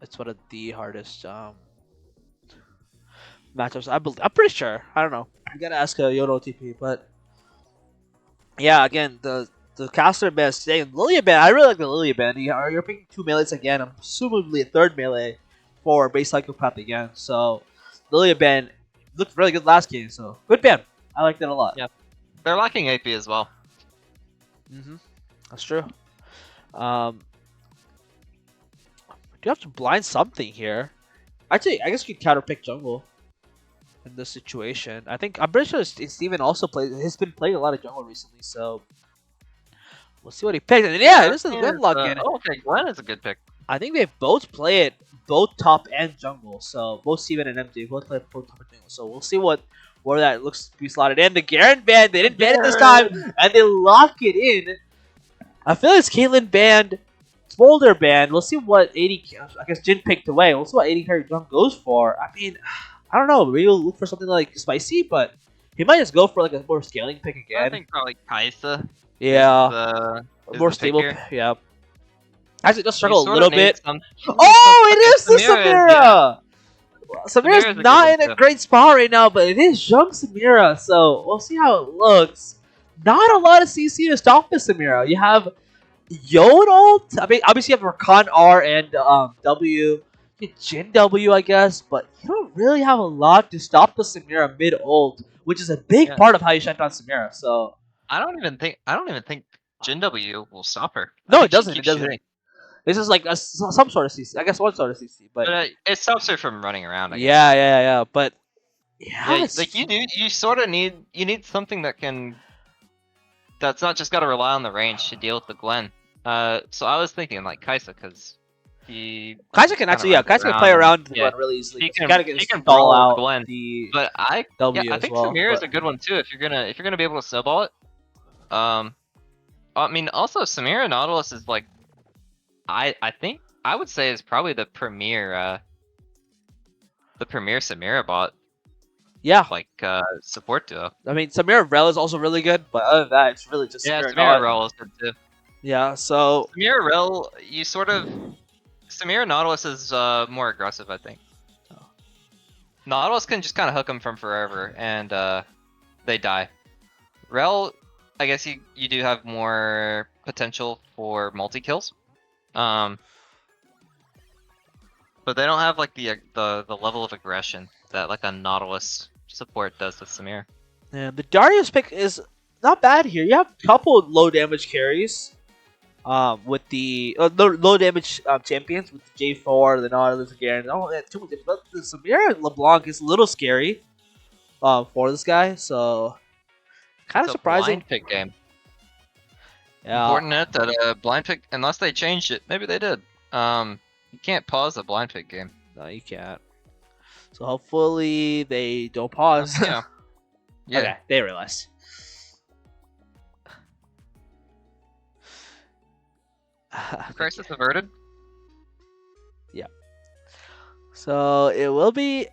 It's one of the hardest matchups. I'm pretty sure. I don't know. You gotta ask a Yodo TP, but yeah. Again, the caster ban staying Lilia ban. I really like the Lilia ban. You're picking 2 melees again. I'm presumably a 3rd melee for base psychopath again. So Lilia ban looked really good last game. So good ban. I liked it a lot. Yeah, they're lacking AP as well. That's true. Do you have to blind something here? Actually, I guess you could counter pick jungle in this situation. I'm pretty sure Steven also plays. He's been playing a lot of jungle recently, so We'll see what he picks. And yeah, this is Gwen Gwen lock in. oh, okay, Gwen is a good pick. I think they both play it both top and jungle. So both Steven and MJ both play both top and jungle. So we'll see where that looks to be slotted in. The Garen ban, they didn't ban it this time, and they lock it in. I feel it's Caitlyn banned, Smolder banned. We'll see what 80. I guess Jin picked away. We'll see what 80 carry Jung goes for. I mean, I don't know. Maybe we'll look for something like spicy, but he might just go for like a more scaling pick again. I think probably Kaisa. Yeah, Is more the pick stable. here. Yeah. Actually, it does You struggle a sort little of need bit. some- Oh, it is the Samira is- Samira! yeah. Samira's Samira's a good not one, in a too. great spot right now, but it is Jung Samira, so we'll see how it looks. Not a lot of CC to stop the Samira. You have Yo and ult. I mean, obviously you have Rakan R and W. You get Jin W, I guess, but you don't really have a lot to stop the Samira mid ult, which is a big Yeah. part of how you shut down Samira. So I don't even think Jin W will stop her. I no, think it she doesn't. It keeps doesn't. shooting. This is like some sort of CC. I guess one sort of CC, but But it stops her from running around. I guess. yeah. But Yeah, it's- like you sort of need something that's not just got to rely on the range to deal with the Gwen. So I was thinking like Kaisa because he Kaiser can kinda actually, runs Kaiser can play around around and- the yeah, Gwen really easily. he 'Cause you can- gotta get he can stall brawl out Gwen, the but I W think as well. Samira is but- a good one too if you're gonna be able to snowball it. I mean also Samira Nautilus is like I think I would say is probably the premier Samira bot yeah, like support duo. I mean Samira Rel is also really good, but other than that, it's really just Yeah, Samira. Samira Rel is good too. Yeah, so Samira Rel, Samira Nautilus is more aggressive, I think. Nautilus can just kind of hook them from forever, and they die. Rel, I guess you do have more potential for multi kills, but they don't have like the level of aggression that like a Nautilus support does with Samir. yeah, the Darius pick is not bad here. You have a couple of low damage carries. With the low damage champions with the J4, the Nautilus again. Oh, yeah, too much. But the Samira LeBlanc is a little scary for this guy, so kind of It's a surprising. blind pick game. Yeah, Important note that a blind pick, unless they changed it, maybe they did. You can't pause a blind pick game. no, you can't. So hopefully they don't pause. Yeah. Yeah. Okay, they realized. Crisis averted. So it will be.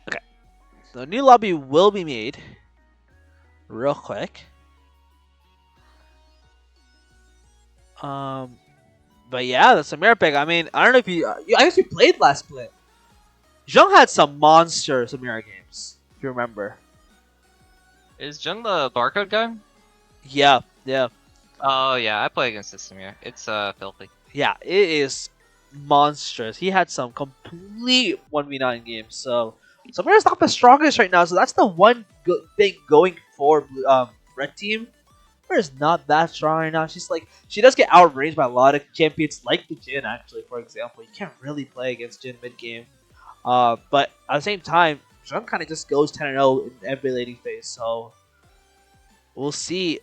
Okay. The new lobby will be made real quick. But yeah, the Samira pick. I mean, I don't know if I guess you played last split. Zheng had some monster Samira games, if you remember. Is Jung the barcode guy? Yeah. Oh yeah, I play against this Samir. It's filthy. Yeah, it is monstrous. He had some complete 1v9 games. So Samira's not the strongest right now. So that's the one thing going for red team. Samira's not that strong right now. She does get outranged by a lot of champions like the Jin. Actually, for example, you can't really play against Jin mid game. But at the same time, Zheng kind of just goes 10-0 in every laning phase. So we'll see.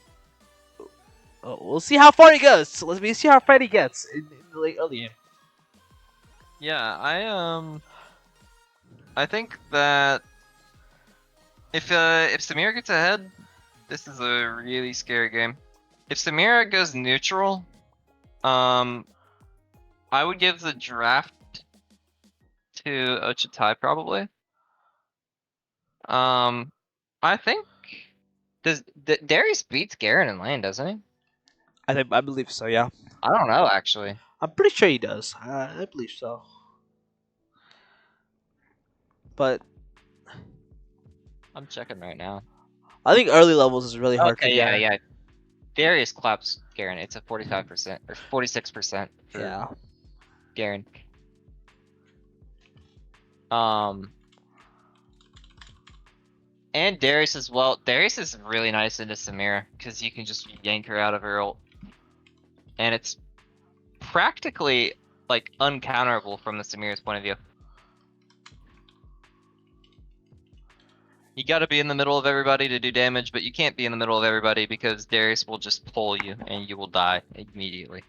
We'll see how far he goes. So let's see how far he gets in the late early game. Yeah, I think that if Samira gets ahead, this is a really scary game. If Samira goes neutral, I would give the draft to Ocha probably. I think Darius beats Garen in lane, doesn't he? I believe so. Yeah, I don't know actually. I'm pretty sure he does. I believe so. But I'm checking right now. I think early levels is really hard to Okay, get. yeah. Darius claps Garen. It's a 45% or 46% for Yeah. Garen. And Darius as well. Darius is really nice into Samira because you can just yank her out of her ult, and it's practically like uncounterable from the Samira's point of view. You got to be in the middle of everybody to do damage, but you can't be in the middle of everybody because Darius will just pull you and you will die immediately.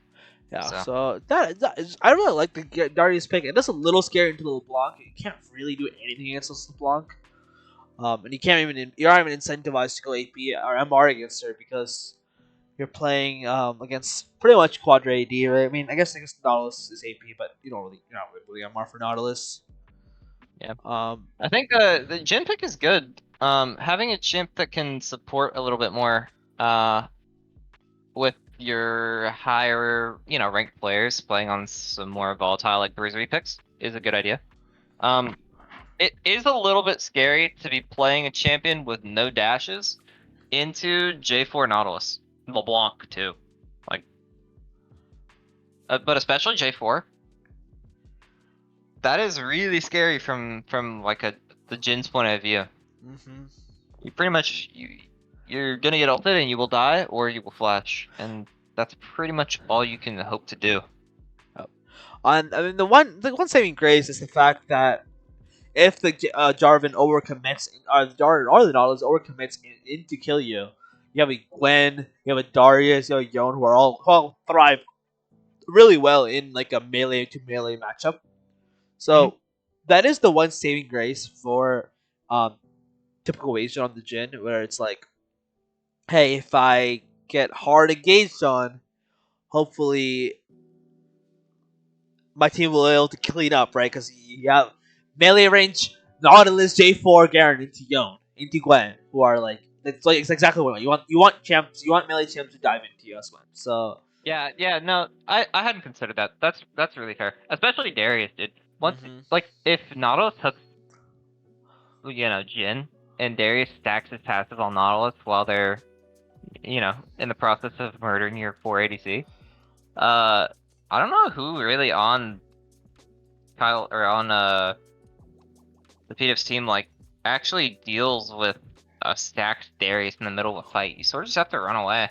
Yeah, So so that is, I really like the Darius pick. It is a little scary into the LeBlanc. You can't really do anything against this LeBlanc. And you can't even you're not even incentivized to go AP or MR against her because you're playing against pretty much Quadra AD, right? I mean, I guess Nautilus is AP, but you're not really MR for Nautilus. yeah, Um, I think the Jin pick is good. Having a chimp that can support a little bit more with your higher, ranked players playing on some more volatile like Bruisery picks is a good idea. It is a little bit scary to be playing a champion with no dashes into J4 Nautilus. LeBlanc too. Like but especially J4. That is really scary from like the Jin's point of view. mhm. You pretty much you're gonna get ulted and you will die or you will flash, and that's pretty much all you can hope to do. I mean, the one saving grace is the fact that if the Jarvan overcommits, or the Jarvan or the Nautilus overcommits in to kill you, you have a Gwen, you have a Darius, you have a Yone who are all thrive really well in like a melee to melee matchup. Mhm. So that is the one saving grace for um, typical Asian on the Jin, where it's like, hey, if I get hard engaged on, hopefully my team will be able to clean up, right? Because you have melee range, Nautilus, J4, Garen into Yone, into Gwen, who are like it's exactly what you want. You want champs, you want melee champs to dive into you as well. So Yeah, no, I hadn't considered that. That's really fair. Especially Darius did. Once mhm. like if Nautilus hooks, Jin and Darius stacks his passive on Nautilus while they're, in the process of murdering your 4 ADC. Uh I don't know who really on Kyle or on the PDF's team like actually deals with a stacked Darius in the middle of a fight. You sort of just have to run away.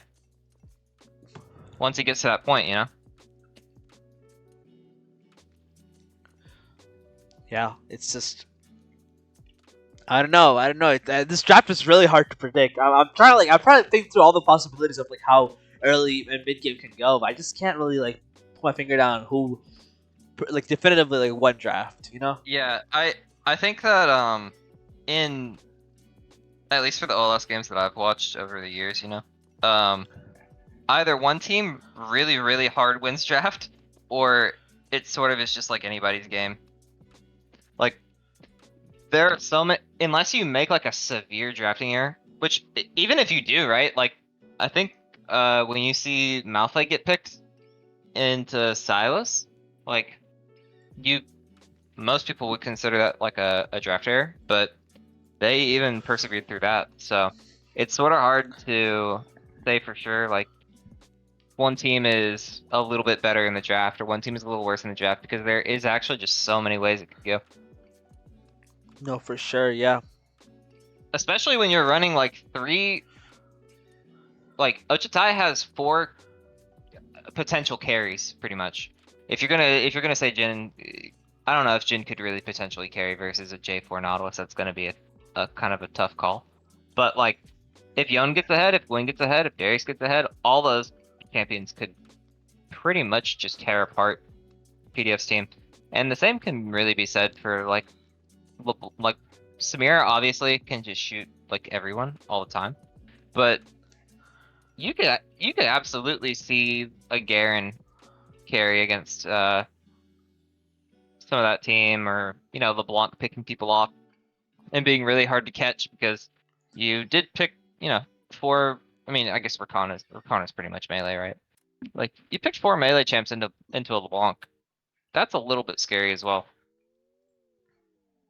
Once he gets to that point. Yeah, it's just I don't know. I don't know. This draft is really hard to predict. I'm trying to think through all the possibilities of like how early and mid game can go, but I just can't really like put my finger down who like definitively like one draft. You know? Yeah, I think that in at least for the OLS games that I've watched over the years, um either one team really really hard wins draft or it sort of is just like anybody's game. Like there are so many unless you make like a severe drafting error, which even if you do, right? Like I think when you see Malphite get picked into Silas, like you most people would consider that like a draft error, but they even persevered through that. So it's sort of hard to say for sure. Like one team is a little bit better in the draft, or one team is a little worse in the draft because there is actually just so many ways it could go. No, for sure. Yeah. Especially when you're running like Ocha has 4 potential carries pretty much. If you're gonna say Jin, I don't know if Jin could really potentially carry versus a J4 Nautilus. That's gonna be a kind of a tough call. But like, if Yone gets ahead, if Gwen gets ahead, if Darius gets ahead, all those champions could pretty much just tear apart PDF's team. And the same can really be said for like Samira obviously can just shoot like everyone all the time, but you could absolutely see a Garen carry against some of that team, or LeBlanc picking people off and being really hard to catch because you did pick 4. I mean, I guess Rakana's pretty much melee, right? Like you picked 4 melee champs into a LeBlanc. That's a little bit scary as well.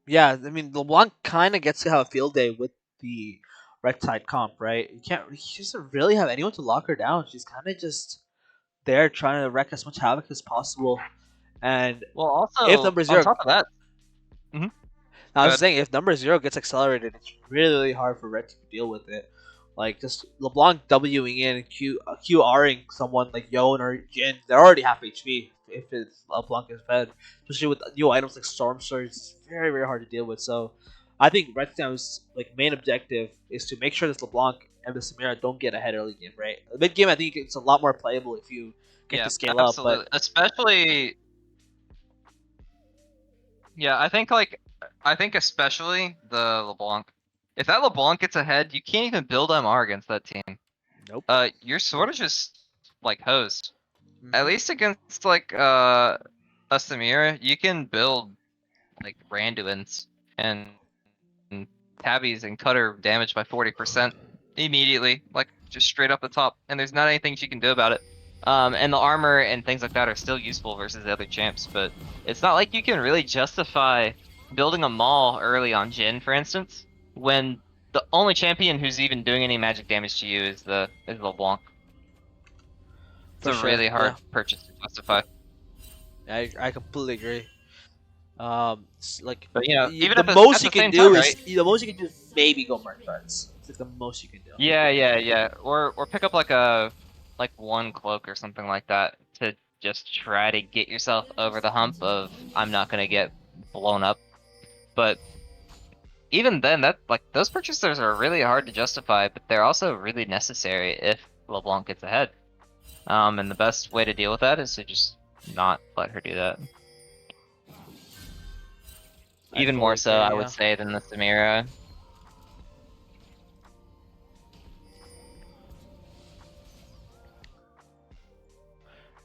Yeah. I mean, LeBlanc kind of gets to have a field day with the red side comp, right? She doesn't really have anyone to lock her down. She's kind of just there trying to wreak as much havoc as possible. And Well, if also number on zero, top of that, mhm, I go was ahead. saying, if number zero gets accelerated, it's really, really hard for Red to deal with it. Like just LeBlanc Wing in and QRing someone like Yone or Jin, they're already half HP if LeBlanc is fed. Especially with new items like Storm Surge, it's very, very hard to deal with. So I think Red Now's like main objective is to make sure this LeBlanc and the Samira don't get ahead early game, right? Mid game, I think it's a lot more playable if you get Yeah, to scale up, absolutely. but Especially, yeah, I think especially the LeBlanc. If that LeBlanc gets ahead, you can't even build MR against that team. nope. You're sort of just like hosed. At Mhm. least against like a Samira, you can build like Randuins and tabbies and cutter damage by 40% immediately, like just straight up the top, and there's not anything she can do about it. And the armor and things like that are still useful versus the other champs, but it's not like you can really justify building a mall early on Jhin, for instance, when the only champion who's even doing any magic damage to you is the LeBlanc. It's For a sure. really Yeah. hard purchase to justify. I completely agree. Like But you know, even the at most you the can same time, do right? is maybe go Merc cards. It's like the most you can do. Yeah. Or pick up like one cloak or something like that to just try to get yourself over the hump of I'm not gonna get blown up. But even then, that like those purchases are really hard to justify, but they're also really necessary if LeBlanc gets ahead. And the best way to deal with that is to just not let her do that. I Even fully more so, agree. I would Yeah. say, than the Samira.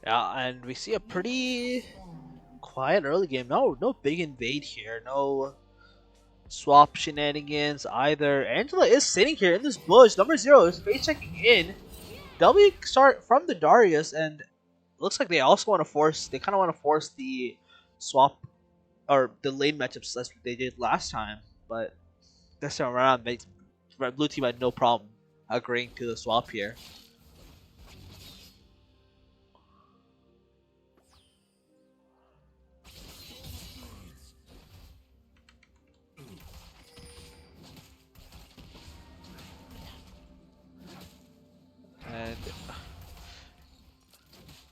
Yeah, and we see a pretty quiet early game. No big invade here. No swap shenanigans either. Angela is sitting here in this bush. Number 0 is face checking in. W start from the Darius, and looks like they also want to force. They kind of want to force the swap or the lane matchups as they did last time. But this time around, blue team had no problem agreeing to the swap here. And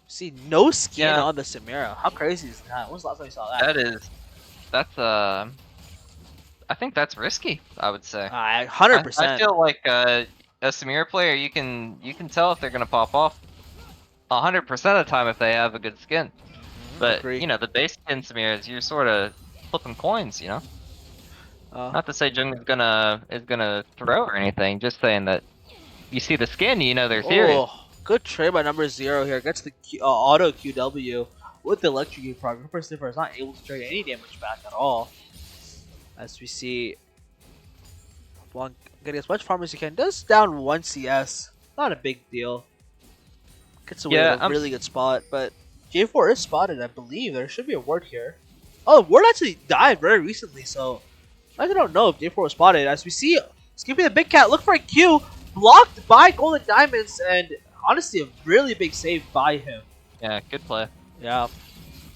see, no skin Yeah, on the Samira. How crazy is that? When was the last time you saw that? that's I think that's risky, I would say. Hundred I percent. feel like a Samir player, you can tell if they're gonna pop off 100% of the time if they have a good skin. But Agree. you know, the base skin Samirs, you're sort of flipping coins, you know. Uh, Not to say Jung is gonna throw or anything, just saying that you see the skin, you know they're serious. oh, good trade by number 0 here. Gets the auto QW with the electrocute proc. Ripper Sniffer is not able to trade any damage back at all. As we see, Blanc getting as much farm as he can. Does down 1 CS. Not a big deal. Gets away Yeah, with a really good spot, but J4 is spotted, I believe. There should be a ward here. Oh, ward actually died very recently, so I don't know if J4 was spotted. As we see, skipping the big cat, look for a Q, blocked by Golden Diamonds, and honestly, a really big save by him. yeah, good play. Yeah,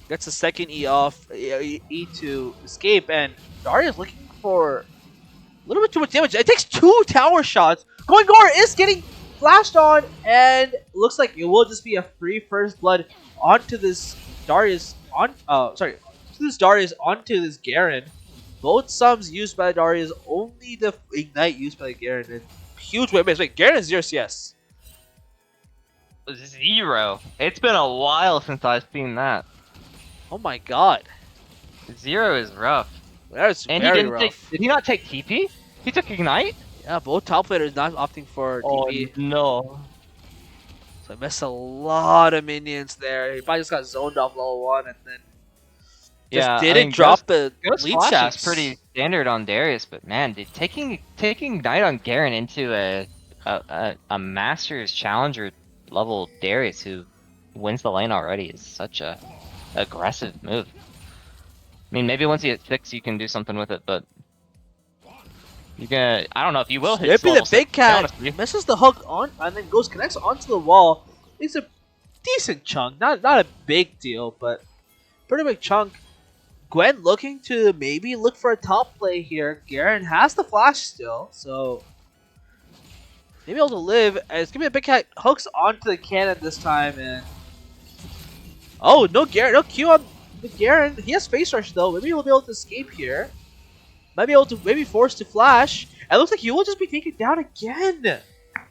gets the second E off, E to escape, and Darius looking for a little bit too much damage. It takes 2 tower shots. Going Gore is getting flashed on, and looks like it will just be a free first blood onto this Darius to this Darius onto this Garen. Both sums used by Darius, only the ignite used by Garen. And huge wait, Garen is 0 CS. 0. It's been a while since I've seen that. Oh my god. 0 is rough. That's And very he didn't rough. did he not take TP? He took Ignite? Yeah, both top players not opting for TP. No. So I missed a lot of minions there. He probably just got zoned off level 1 and then just Yeah, didn't I mean, drop the Ghost lead Flash stacks. is pretty standard on Darius, but man, dude, taking Ignite on Garen into a Masters Challenger level Darius who wins the lane already is such a aggressive move. I mean, maybe once you hit 6, you can do something with it, but you're gonna. I don't know if you will hit Skipping level the big 6, to be cat, honest with you. misses the hook on, and then connects onto the wall. It's a decent chunk, not a big deal, but pretty big chunk. Gwen looking to maybe look for a top play here. Garen has the flash still, so maybe able to live. And it's gonna be a big cat hooks onto the cannon this time, and oh no, Garen, no Q on the Garen. He has face rush though. Maybe he'll be able to escape here. Might be able to maybe force to flash. And it looks like he will just be taken down again.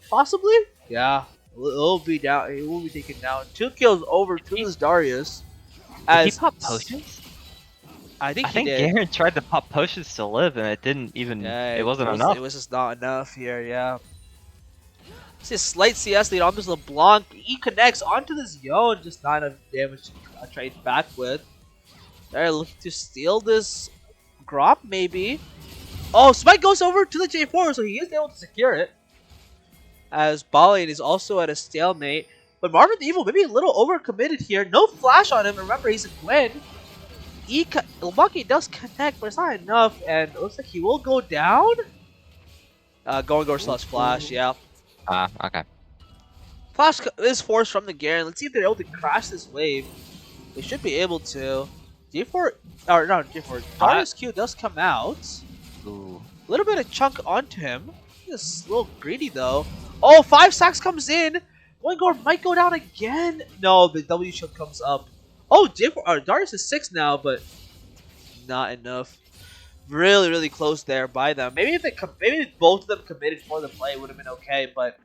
Possibly? Yeah. He'll be down. He will be taken down. 2 kills over to this Darius. Did he As pop potions? I think I he think did. Garen tried to pop potions to live, and it didn't even. Yeah, It wasn't It enough. was just not enough here. Yeah. See a slight CS lead on this LeBlanc. He connects onto this Yo and just not enough damage to trade back with. They're looking to steal this Grop maybe. Oh, Spike goes over to the J4, so he is able to secure it. As Ballin is also at a stalemate. But Marvin the Evil maybe a little overcommitted here. No flash on him. Remember, he's a Gwen. Lucky does connect, but it's not enough. And it looks like he will go down. Going over slash flash, yeah. Okay. Flash is forced from the Garen. Let's see if they're able to crash this wave. They should be able to. G4, or not G4. Darius Q does come out. Ooh. A little bit of chunk onto him. He's a little greedy though. Oh, 5 sacks comes in. Wingor might go down again. No, the W shield comes up. Oh, Darius is 6 now, but not enough. Really, really close there by them. Maybe if both of them committed for the play, it would have been okay. But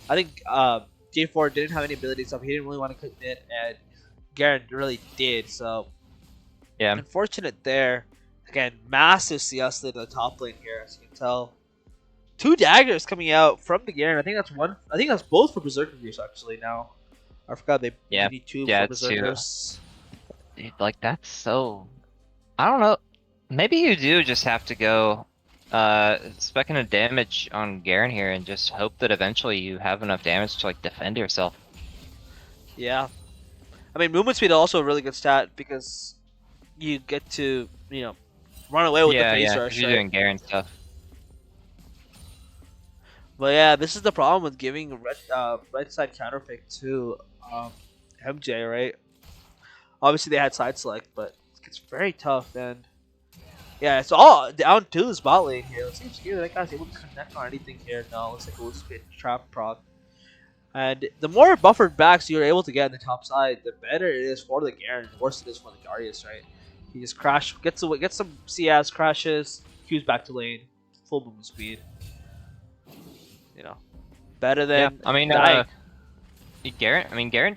I think J4 didn't have any ability, so he didn't really want to commit, and Garen really did. So Yeah. unfortunate there. Again, massive CS lead in the top lane here, as you can tell. 2 daggers coming out from the Garen. I think that's one. I think that's both for Berserker Gears actually. Now I forgot they need 2 Yeah, for it's 2. Berserkers. Dude, like that's so. I don't know. Maybe you do just have to go specking a damage on Garen here and just hope that eventually you have enough damage to like defend yourself. Yeah, I mean movement speed is also a really good stat because you get to run away with the face rush. You're doing Garen stuff. But yeah, this is the problem with giving right side counterpick to MJ, right? Obviously they had side select, but it's very tough. And yeah, it's all down to this bot lane here. Let's see if that guy's able to connect on anything here. No, looks like it was a trap proc. And the more buffered backs you're able to get on the top side, the better it is for the Garen, the worse it is for the Darius, right? He just gets some CS, crashes, Q's back to lane, full movement speed. Better than I mean, dying. Garen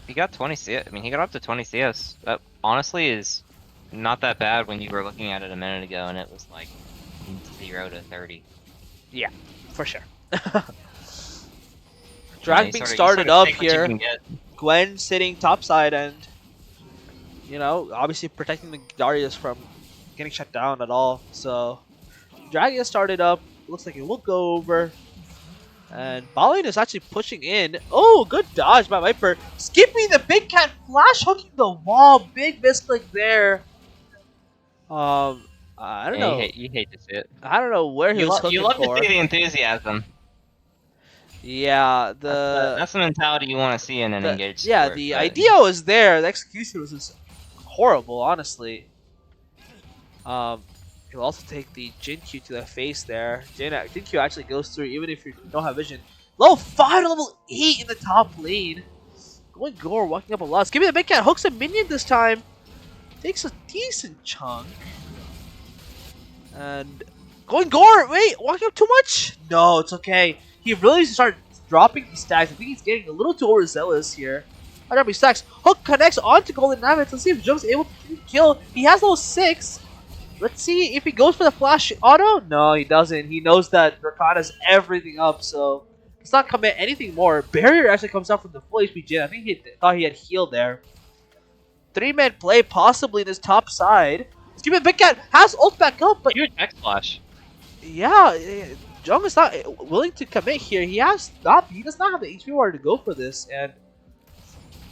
he got 20 CS. I mean, he got up to 20 CS. That honestly is not that bad when you were looking at it a minute ago and it was like 0 to 30. Yeah, for sure. Drag being You started sort up of take what you here. can get. Gwen sitting topside and, obviously protecting the Darius from getting shut down at all. So, Drag is started up. Looks like it will go over. And Ballin is actually pushing in. Oh, good dodge by Viper. Skipping the big cat, flash hooking the wall. Big misclick there. I don't know. You hate to see it. I don't know where he was hooking You love for. to see the enthusiasm. Yeah, That's the mentality you want to see in an engaged yeah, sport, the but- idea was there. The execution was just horrible, honestly. He'll also take the Jin Q to the face there. Jin Q actually goes through even if you don't have vision. Level 5 to level 8 in the top lane. Going Gore, walking up a lot. Give me the big cat. Hooks a minion this time. Takes a decent chunk. And going Gore. Wait, walking up too much? No, it's okay. He really started dropping these stacks. I think he's getting a little too overzealous here. I dropping stacks. Hook connects onto Golden Rabbits. Let's see if Joe's able to kill. He has level 6. Let's see if he goes for the flash auto. No, he doesn't. He knows that Rakan has everything up, so let's not commit anything more. Barrier actually comes out from the full HP Jin. I think he thought he had healed there. 3-man play possibly in this top side. Let's give it Big Cat. Has ult back up, but Huge X Flash. yeah, Jung is not willing to commit here. He does not have the HP bar to go for this, and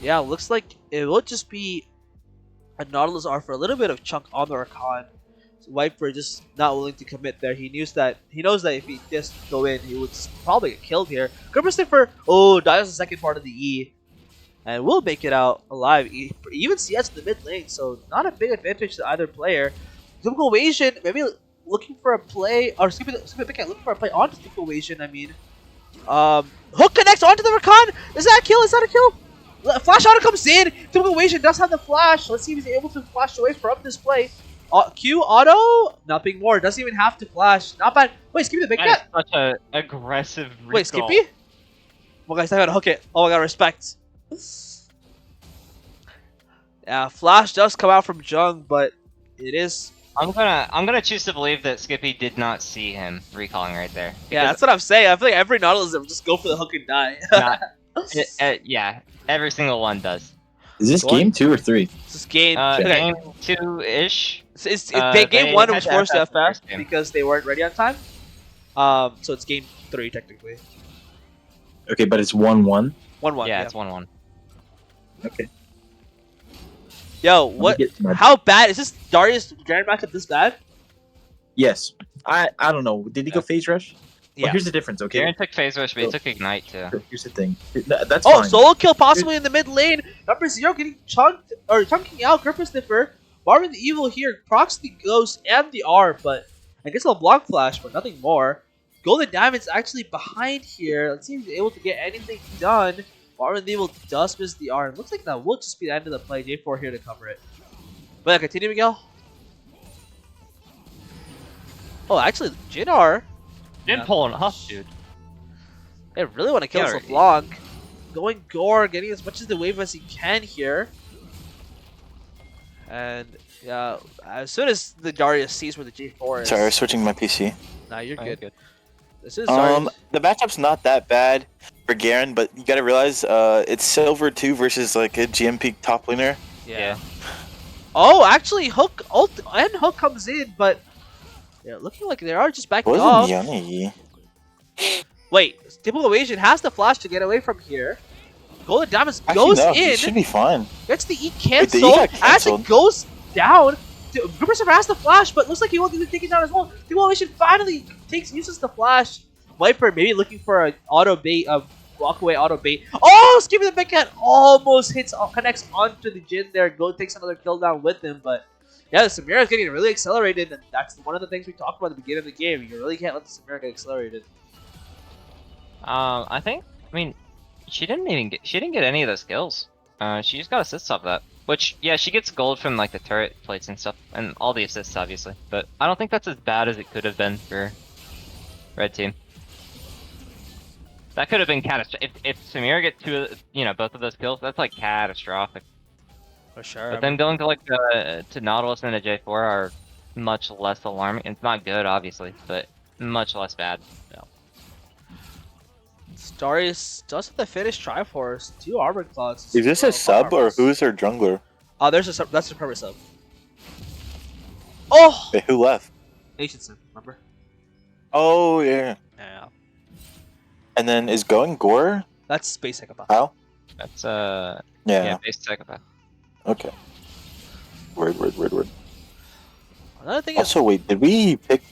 yeah, looks like it will just be a Nautilus R for a little bit of chunk on the Rakan. Viper just not willing to commit there. He knows that if he just go in, he would probably get killed here. Good persistent for dies the second part of the E, and will make it out alive. Even CS in the mid lane, so not a big advantage to either player. Typical Asian maybe looking for a play, or skipping looking for a play onto Typical Asian. I mean, hook connects onto the Rakan. Is that a kill? Is that a kill? Flash auto comes in. Typical Asian does have the flash. Let's see if he's able to flash away from this play. Q auto, nothing more. Doesn't even have to flash. Not bad. Wait, Skippy the big That is cat. such a aggressive recall. Wait, Skippy? Oh my gosh, I gotta hook it. Oh my god, respect. Yeah, flash does come out from Jung, but it is. I'm gonna choose to believe that Skippy did not see him recalling right there. Yeah, that's what I'm saying. I feel like every Nautilus will just go for the hook and die. Not, yeah, every single one does. Is this Going- game 2 or 3? This is game. Game 2-ish. Game they 1 had was to forced to FF the FF first game. because they weren't ready on time. So it's game 3 technically. Okay, but it's 1-1. 1-1. Yeah, it's 1-1. Okay. Yo, Let me what? get to my- How bad is this Darius Grand matchup? This bad? Yes. I don't know. Did he go phase rush? Yeah. Well, here's the difference, okay? Garen took phase rush, but he So- took ignite too. Here's the thing. That's Oh, fine. solo kill possibly in the mid lane. Number 0 getting chunked or chunking out Gripper Sniffer. Marvin the Evil here procs the Ghost and the R, but I guess LeBlanc flash, but nothing more. Golden Diamond's actually behind here. Let's see if he's able to get anything done. Marvin the Evil does miss the R. It looks like that will just be the end of the play. J4 here to cover it. But yeah, continue, Miguel. Oh, actually, Jin R. Didn't pull an off, dude. They really want to kill Yeah, this LeBlanc. Going Gore, getting as much of the wave as he can here. And yeah, as soon as the Darius sees where the G4 is. Sorry, I was switching my PC. Nah, you're Alright, good. This is Darius. The matchup's not that bad for Garen, but you gotta realize it's Silver 2 versus like a GMP top laner. Yeah. Oh, actually, Hook ult and Hook comes in, but yeah, looking like they are just backing Wasn't off. Yummy. Wait, Typical Asian has the flash to get away from here. Golden Diamonds Actually, goes no, in. he should be fine. Gets the E Wait, cancelled. the E got As it cancelled. goes down, Grimmer Server has the flash, but looks like he won't get taken down as well. Duelation finally uses the flash. Viper maybe looking for an auto bait, a walkaway auto bait. Oh, Skippy the Big Cat almost connects onto the Jin there. Go takes another kill down with him, but yeah, the Samira is getting really accelerated, and that's one of the things we talked about at the beginning of the game. You really can't let the Samira get accelerated. I mean, she didn't get any of those kills. She just got assists off that. Which, yeah, she gets gold from like the turret plates and stuff, and all the assists obviously. But I don't think that's as bad as it could have been for Red Team. That could have been catastrophic. If Samira gets both of those kills, that's like catastrophic. For sure. But them going to like to Nautilus and a J4 are much less alarming. It's not good, obviously, but much less bad. Darius does have the finish Triforce, 2 Armor Claws. Is this a sub or who's their jungler? Oh, there's a sub. That's a permanent sub. Oh! Wait, who left? Nation Sim, remember? Oh yeah. Yeah. And then is going Gore? That's Space Psychopath. How? That's Yeah. base psychopath. Okay. Word. Another thing is. Also, wait, did we pick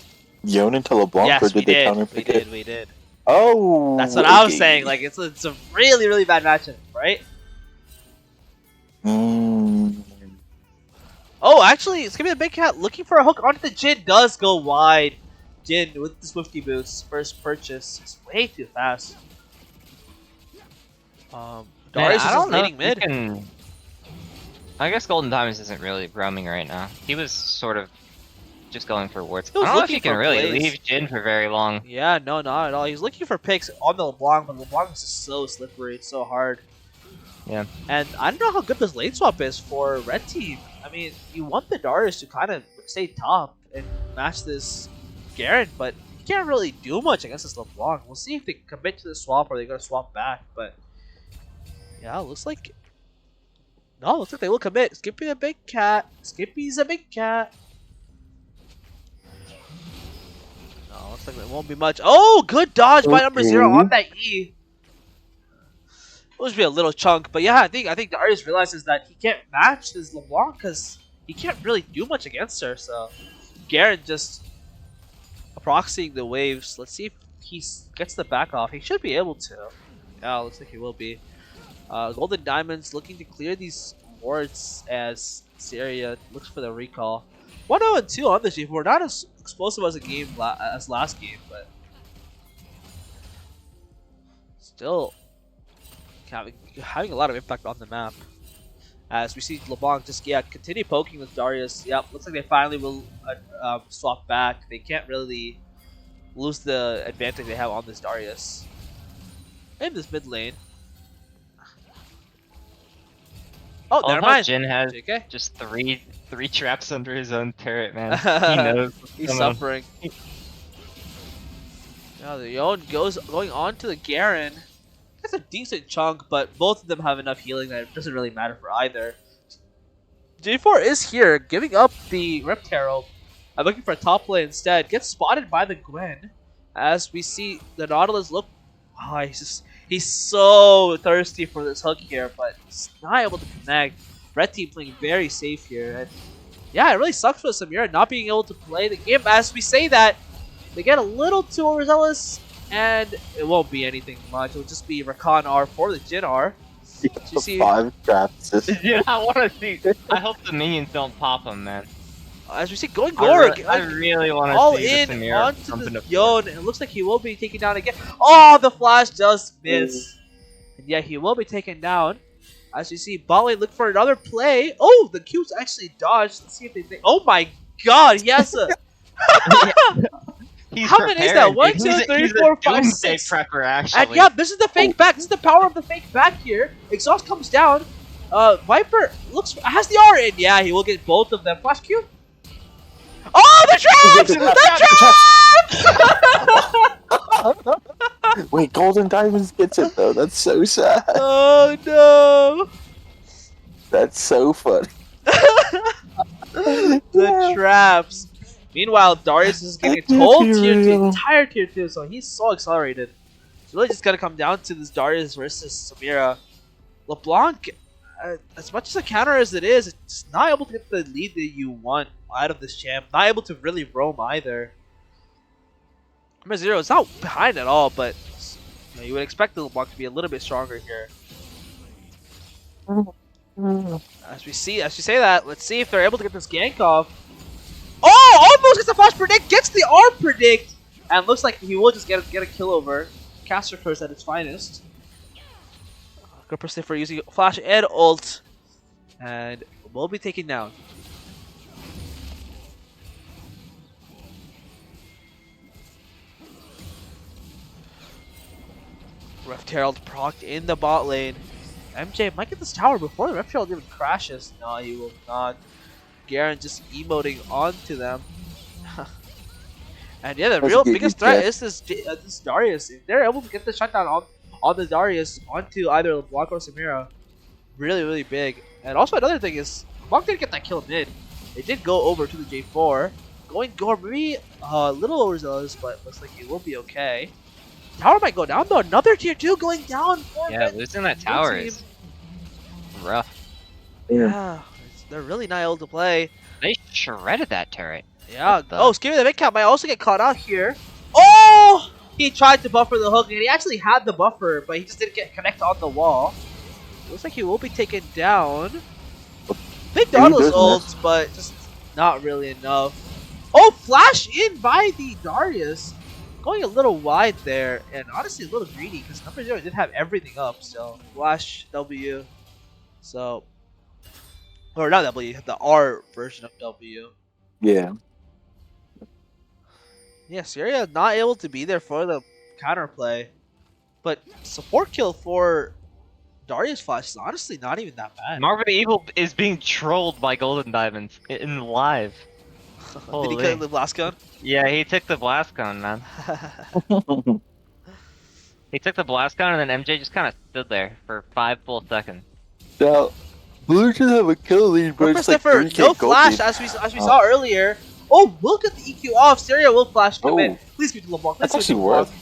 Yon into LeBlanc or Yes, we did they did. counter We pick it? did. We did. Oh. That's what I was okay. saying. Like, it's a really, really bad matchup, right? Mm. Oh, actually, it's gonna be the Big Cat looking for a hook onto the Jin. Does go wide. Jin with the Swifty boots. First purchase. It's way too fast. Darius is I just don't know. leading if mid. we can- I guess Golden Diamonds isn't really roaming right now. He was sort of just going for wards. He was I don't know if looking you can for really plays. leave Jin for very long. Yeah, no, not at all. He's looking for picks on the LeBlanc, but LeBlanc is just so slippery. It's so hard. Yeah. And I don't know how good this lane swap is for Red Team. I mean, you want the Darius to kind of stay top and match this Garen, but you can't really do much against this LeBlanc. We'll see if they commit to the swap or they're going to swap back, but yeah, it looks like... No, it looks like they will commit. Skippy the Big Cat. Skippy's a big cat. No, looks like there won't be much. Oh, good dodge by number 0 on that E. It was be a little chunk, but yeah, I think Darius realizes that he can't match this LeBlanc because he can't really do much against her. So Garen just proxying the waves. Let's see if he gets the back off. He should be able to. Yeah, looks like he will be. Golden Diamonds looking to clear these wards as Syria looks for the recall. 1-0-2 on this G4. Not as explosive as a game as last game, but still having a lot of impact on the map. As we see LeBlanc just continue poking with Darius. Yep, looks like they finally will swap back. They can't really lose the advantage they have on this Darius. In this mid lane. Oh, I never love how mind. Jin has JK. just three traps under his own turret, man. He knows. He's coming. suffering. Now the Yon going on to the Garen. That's a decent chunk, but both of them have enough healing that it doesn't really matter for either. J4 is here, giving up the Rift Herald. I'm looking for a top lane instead. Gets spotted by the Gwen. As we see the Nautilus look. Oh, he's so thirsty for this hook here, but he's not able to connect. Red team playing very safe here. And yeah, it really sucks for Samira not being able to play the game. As we say that, they get a little too overzealous, and it won't be anything much. It'll just be Rakan R for the Jin R. You see, 5 traps. Yeah, I want to see. I hope the minions don't pop him, man. as we see, going Gorg. I really want to all see in the Samira onto jumping the up Yon. It looks like he will be taken down again. Oh, the flash just missed. And yeah, he will be taken down. As you see, bot lane look for another play. Oh, the Q's actually dodged. Let's see if they. Oh my God! Yes. He's How many is that? preparing, 1, dude. 2, He's a- 3, he's a 4, 5, doomsday 6. prepper, actually. And yeah, this is the fake back. This is the power of the fake back here. Exhaust comes down. Viper has the R in. Yeah, he will get both of them. Flash Q. Oh, the traps! The traps! Wait, Golden Diamonds gets it though. That's so sad. Oh no! That's so funny. The traps. Meanwhile, Darius is getting its whole tier 2, entire tier 2, so he's so accelerated. It's really just gonna come down to this Darius versus Samira. LeBlanc, as much as a counter as it is, it's not able to get the lead that you want out of this champ. Not able to really roam either. Number 0 is not behind at all, but you know, you would expect the LeBlanc to be a little bit stronger here. As we say that, let's see if they're able to get this gank off. Oh, almost gets the flash predict, gets the arm predict, and looks like he will just get a kill over. Caster Curse at its finest. Good person for using flash and ult, and will be taken down. Rift Herald procced in the bot lane. MJ might get this tower before the Rift Herald even crashes. No, he will not. Garen just emoting onto them. And yeah, the That's real a good biggest threat is this Darius. If they're able to get the shutdown on the Darius onto either LeBlanc or Samira, really big. And also another thing is, LeBlanc didn't get that kill mid. It did go over to the J4. Going Gore, maybe a little overzealous, but looks like it will be okay. Tower might go down though. Another tier 2 going down for Yeah, red losing that team. tower is rough. Yeah, they're really not able to play. They shredded that turret. Yeah. What the- Oh, Scary the mid cap might also get caught out here. Oh! He tried to buffer the hook, and he actually had the buffer, but he just didn't get connect on the wall. Looks like he will be taken down. Big Nautilus ult, but just not really enough. Oh, flash in by the Darius. Going a little wide there, and honestly a little greedy, because number 0 did have everything up, so flash W. So, or not W, the R version of W. Yeah. Yeah, Syria not able to be there for the counterplay, but support kill for Darius Flash is honestly not even that bad. Marvin the Evil is being trolled by Golden Diamonds in live. Did he Holy. kill the blast gun? Yeah, he took the blast gun, man. He took the blast gun, and then MJ just kind of stood there for 5 full seconds. Now, Blue should have a kill lead, but it's like Christopher, 3K no gold flash lead. as we saw earlier. Oh, we'll get the EQ off. Syria will flash come in. Oh. Please give it to LeBlanc. That's Please give it actually to LeBlanc.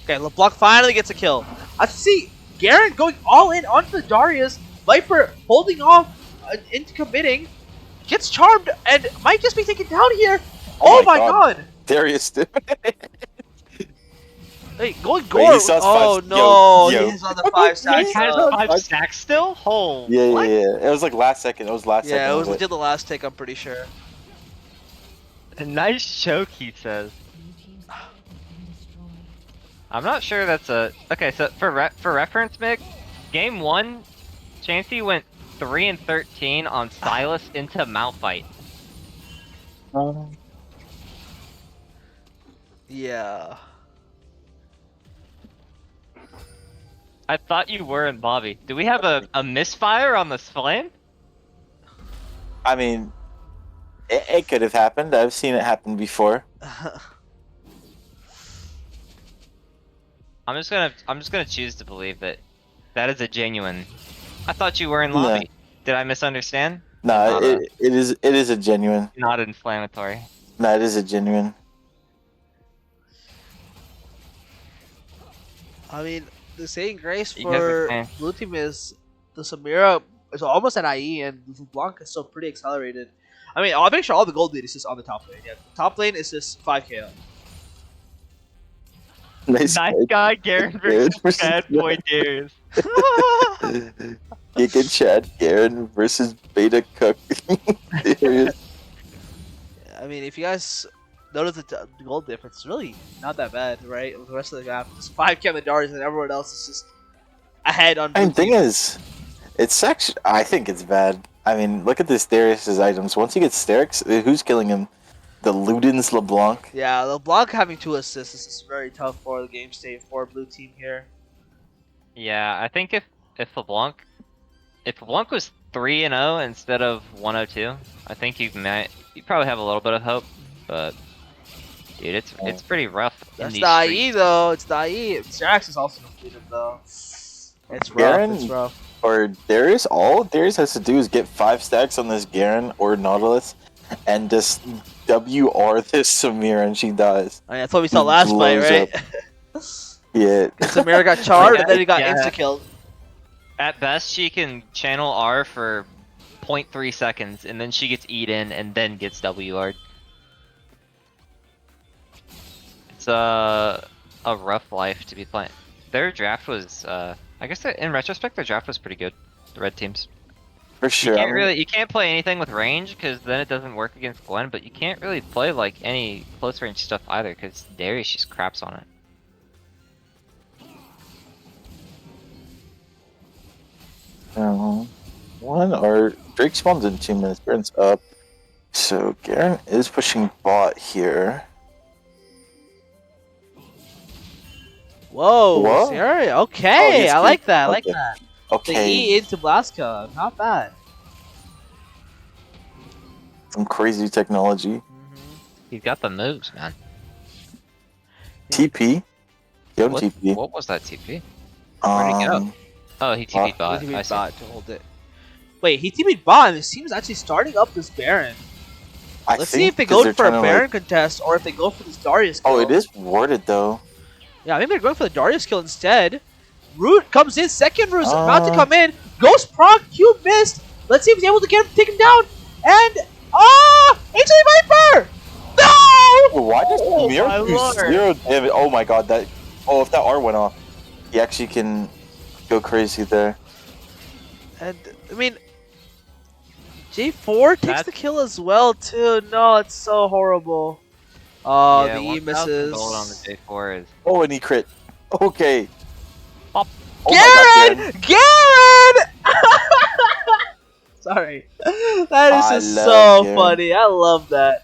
Okay, LeBlanc finally gets a kill. I see Garen going all in onto the Darius. Viper holding off into committing. Gets charmed and might just be taken down here. Oh, my god. Darius did. Hey, going Wait, Gore. he saw Oh five- no, yo. he's on the 5 He stacks. has Oh, 5 stacks still? Holy. Yeah. It was like last second. It was last second. Yeah, it was of legit the last take, I'm pretty sure. A nice choke, he says. I'm not sure that's a... Okay, so for reference, Mick, game 1, Chansey went 3 and 13 on Silas into Malphite. Yeah. I thought you were in lobby. Do we have a misfire on this flame? I mean, it could have happened. I've seen it happen before. I'm just gonna choose to believe that that is a genuine. I thought you were in No. lobby. Did I misunderstand? No, Not a- it is a genuine. Not inflammatory. No, it is a genuine. I mean, the saving grace You guys are for saying- blue team is the Samira is almost at IE and Blanc is still pretty accelerated. I mean, I'll make sure all the gold lead is just on the top lane. Yeah, top lane is just 5k up. Nice Guy Garen versus Bad Boy Darius. Giga Chad Garen versus Beta Cook. Serious. I mean, if you guys notice the gold difference, it's really not that bad, right? With the rest of the map, just 5k on the Darius and everyone else is just ahead on blue And thing team. is, it's actually I think it's bad. I mean, look at this Darius's items. Once he gets Sterix, who's killing him? The Ludens LeBlanc. Yeah, LeBlanc having 2 assists is very tough for the game state for blue team here. Yeah, I think if LeBlanc was 3 and 0 instead of 102, I think you probably have a little bit of hope. But dude, it's pretty rough. That's in the these IE streets. though. It's the IE. Jax is also completed though. It's rough. Garen? It's rough. Or Darius, all Darius has to do is get 5 stacks on this Garen or Nautilus and just WR this Samir and she dies. I mean, that's what we saw He last fight, blows right? Yeah. Samira got charred and then he got Yeah. insta killed. At best, she can channel R for 0.3 seconds, and then she gets eaten, and then gets WR'd. It's a rough life to be playing. Their draft was, I guess in retrospect, their draft was pretty good. The red teams. For sure. You can't play anything with range because then it doesn't work against Gwen. But you can't really play like any close range stuff either because Darius just craps on it. One or Drake spawns in 2 minutes. Garen's up. So Garen is pushing bot here. Whoa, Whoa. Siri? Oh, Okay, yes, I like that. I okay. like that. The Okay. E into Blaska, not bad. Some crazy technology. He's got the moves, man. TP. Young What, TP. what was that TP? Where'd he go? Oh, he TP'd bot. He I TP'd see. bot to hold it. Wait, he TP'd bot and this team's actually starting up this Baron. Let's see if they go for a Baron contest or if they go for this Darius kill. Oh, it is warded though. Yeah, I think they're going for the Darius kill instead. Root comes in, second Root's about to come in. Ghost proc, Q missed. Let's see if he's able to take him down. And, HA Viper! No! Why does Oh, Samir my do lord. 0 damage? Oh my god, that. Oh, if that R went off, he actually can go crazy there. And, I mean, J4 takes That's- the kill as well, too. No, it's so horrible. Oh, Yeah, the E 1,000 misses. gold on the J4 is. Oh, and he crit. Okay. Pop. Oh my god, Garen! Sorry. That is I just love so Garen. funny. I love that.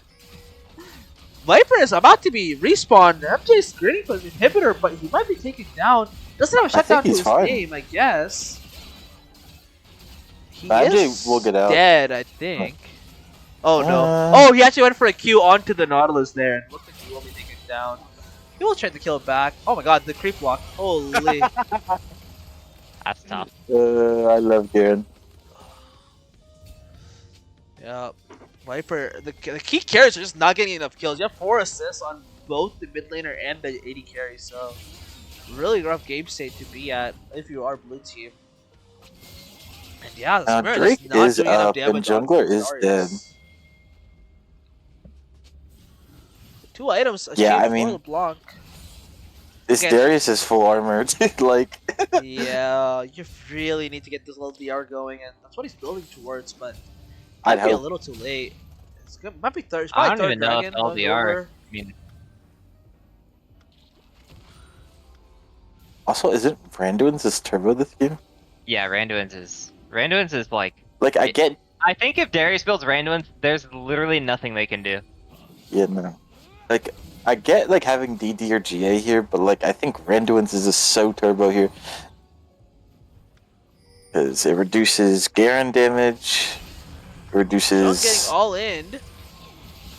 Viper is about to be respawned. MJ's screening for the inhibitor, but he might be taken down. Doesn't have a I think shutdown to he's his fine. name, I guess. He MJ is will get out. dead, I think. Oh no. Uh. Oh, he actually went for a Q onto the Nautilus there. And looks like he will be taken down. He will try to kill it back. Oh my god, the creep block. Holy. That's tough. I love Garen. Yeah, Viper. The key carries are just not getting enough kills. You have 4 assists on both the mid laner and the AD carry, so really rough game state to be at if you are blue team. And yeah, the Now, Samira Drake is not is doing enough up, and damage. on Jungler is Darius. 2 items. A Yeah, shade I for mean- LeBlanc. This Okay. Darius is full armored. Like, Yeah, you really need to get this little DR going, and that's what he's building towards. But I'd might be a hope. little too late. Might be third. I Probably don't third even know if dragon going LDR. over. I mean, Also, isn't Randuin's this turbo this game? yeah, Randuin's is Randuin's is like. Like I get, I think if Darius builds Randuin's, there's literally nothing they can do. yeah, no. Like I get like having DD or GA here, but like I think Randuin's is just so turbo here because it reduces Garen damage, Junk reduces. getting all in.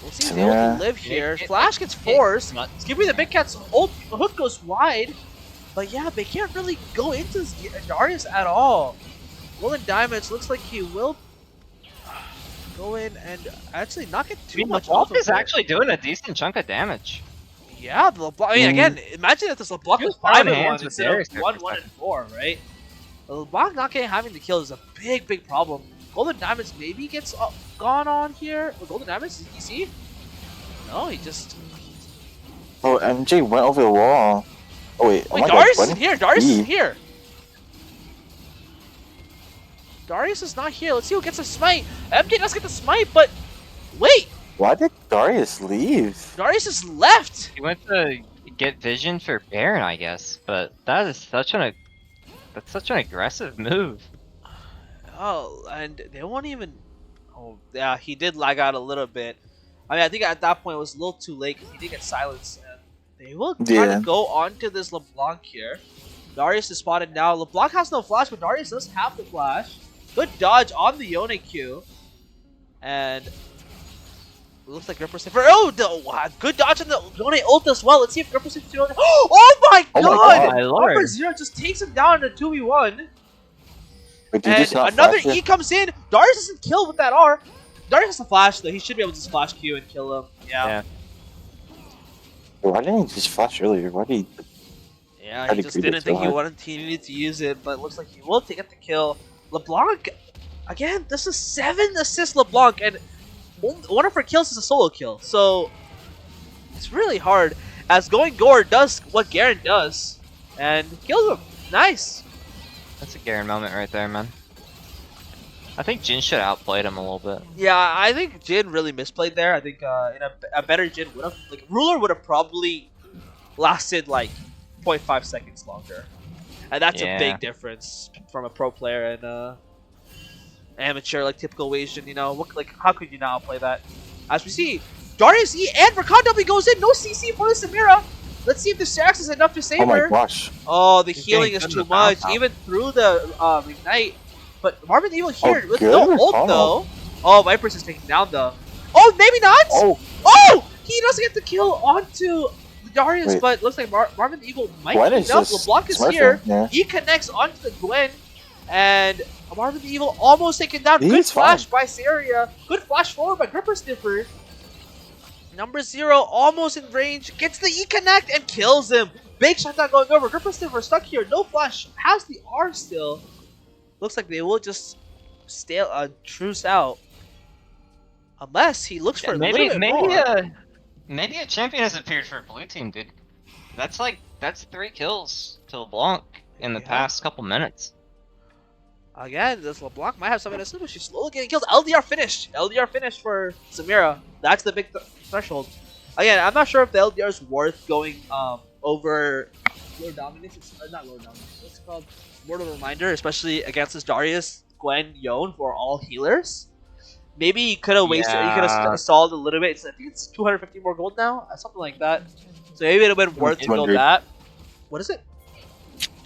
We'll see if they Yeah. can live here. Flash gets forced. Give me the Big Cat's ult. Hook goes wide. But yeah, they can't really go into this Darius at all. Golden Diamonds looks like he will go in and actually not get too much off LeBlanc of is it. actually doing a decent chunk of damage. Yeah, the LeBlanc. I mean, again, imagine if this LeBlanc was Just throwing 5-1 hands with instead Darius of there 1, for a 1, and second. 4, right? The LeBlanc not getting having the kill is a big problem. Golden Diamonds maybe gets gone on here. Or Golden Diamonds, did you see? No, he just. Oh, MJ went over the wall. Oh wait, oh Wait, my Darius God, isn't when- here. Darius he- isn't here. Darius is not here. Let's see who gets a smite. MJ does get the smite, but wait, Why did Darius leave? Darius is left. He went to get vision for Baron, I guess, but that is such an aggressive move. Oh, and they won't even. Oh, yeah, he did lag out a little bit. I mean, I think at that point it was a little too late because he did get silenced. And they will try Yeah. to go onto this LeBlanc here. Darius is spotted now. LeBlanc has no flash, but Darius does have the flash. Good dodge on the Yone Q. And it looks like Gripper Safer. Oh, wow, good dodge on the Yone ult as well. Let's see if Gripper Safer. Oh my Oh my god! my lord. Number 0 just takes him down in a 2v1. Wait, did you And just not another flash E it? comes in. Darius doesn't kill with that R. Darius has a flash though. He should be able to just flash Q and kill him. Yeah. Why didn't he just flash earlier? Why did he? Yeah, I'd he just agree didn't that's think so he hard. wanted. He needed to use it, but it looks like he will get the kill. LeBlanc, again, this is 7 assists LeBlanc, and one of her kills is a solo kill. So it's really hard. As Going Gore does what Garen does, and kills him. Nice. That's a Garen moment right there, man. I think Jin should have outplayed him a little bit. Yeah, I think Jin really misplayed there. I think in a better Jin would have, like, Ruler would have probably lasted like 0.5 seconds longer, and that's a Yeah. big difference from a pro player and amateur, like typical Asian. You know, like how could you not play that? As we see, Darius E and Rakan W goes in, no CC for the Samira. Let's see if the Shax is enough to save Oh my her. gosh! Oh, the He's healing getting is good in too the bounce much, out. even through the Ignite. But Marvin Evil here with good no ult Rakan. though. Oh, Viper's is taking down though. Oh, maybe not. Oh, Oh, he doesn't get the kill onto Darius, Wait. but looks like Marvin Evil might Gwen be is enough. just LeBlanc is smurfing, here. yeah. He connects onto the Gwen, and Marvin Evil almost taken down. Good He's flash fine. by Saria. Good flash forward by Gripper Sniffer. Number 0 almost in range, gets the E connect and kills him. Big shot not going over. Gripper Sniffer stuck here. No flash. Has the R still. Looks like they will just stay truce out. Unless he looks for a little bit more. Maybe a champion has appeared for blue team, dude. That's 3 kills to LeBlanc in the Yeah. past couple minutes. Again, this LeBlanc might have something to say, but she's slowly getting kills. LDR finished. LDR finished for Samira. That's the big threshold. Again, I'm not sure if the LDR is worth going over Lord Dominance. Not Lord Dominance. What's it called? Word of Reminder, especially against this Darius, Gwen, Yone, who are all healers. Maybe you could have wasted. You could Yeah. have stalled a little bit. I think it's 250 more gold now, something like that. So maybe it would have been worth to go 200. that. What is it?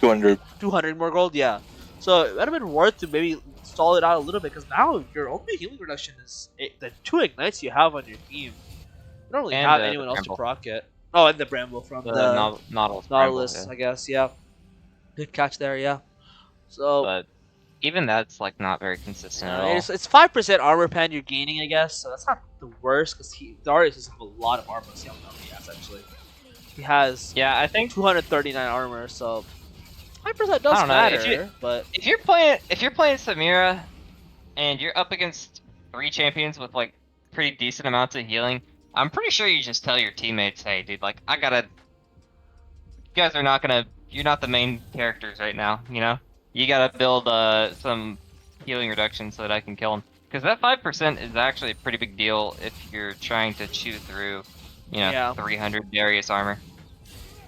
200. 200 more gold, yeah. So it would have been worth to maybe stall it out a little bit, because now your only healing reduction is the 2 ignites you have on your team. You don't really And have the anyone else to Bramble. proc it. Oh, and the Bramble from The the Nautilus. Nautilus, Bramble, I guess, yeah. Good catch there, yeah. So But even that's like not very consistent at all. it's 5% armor pen you're gaining, I guess. So that's not the worst, because Darius does have a lot of armor. See how many he has actually. He has Yeah, I think 239 armor, so 5% does I don't know, matter. if you- But if you're playing Samira and you're up against 3 champions with like pretty decent amounts of healing, I'm pretty sure you just tell your teammates, hey dude, like you guys are you're not the main characters right now, you know? You gotta build some healing reduction so that I can kill him. Because that 5% is actually a pretty big deal if you're trying to chew through, Yeah. 300 Darius armor.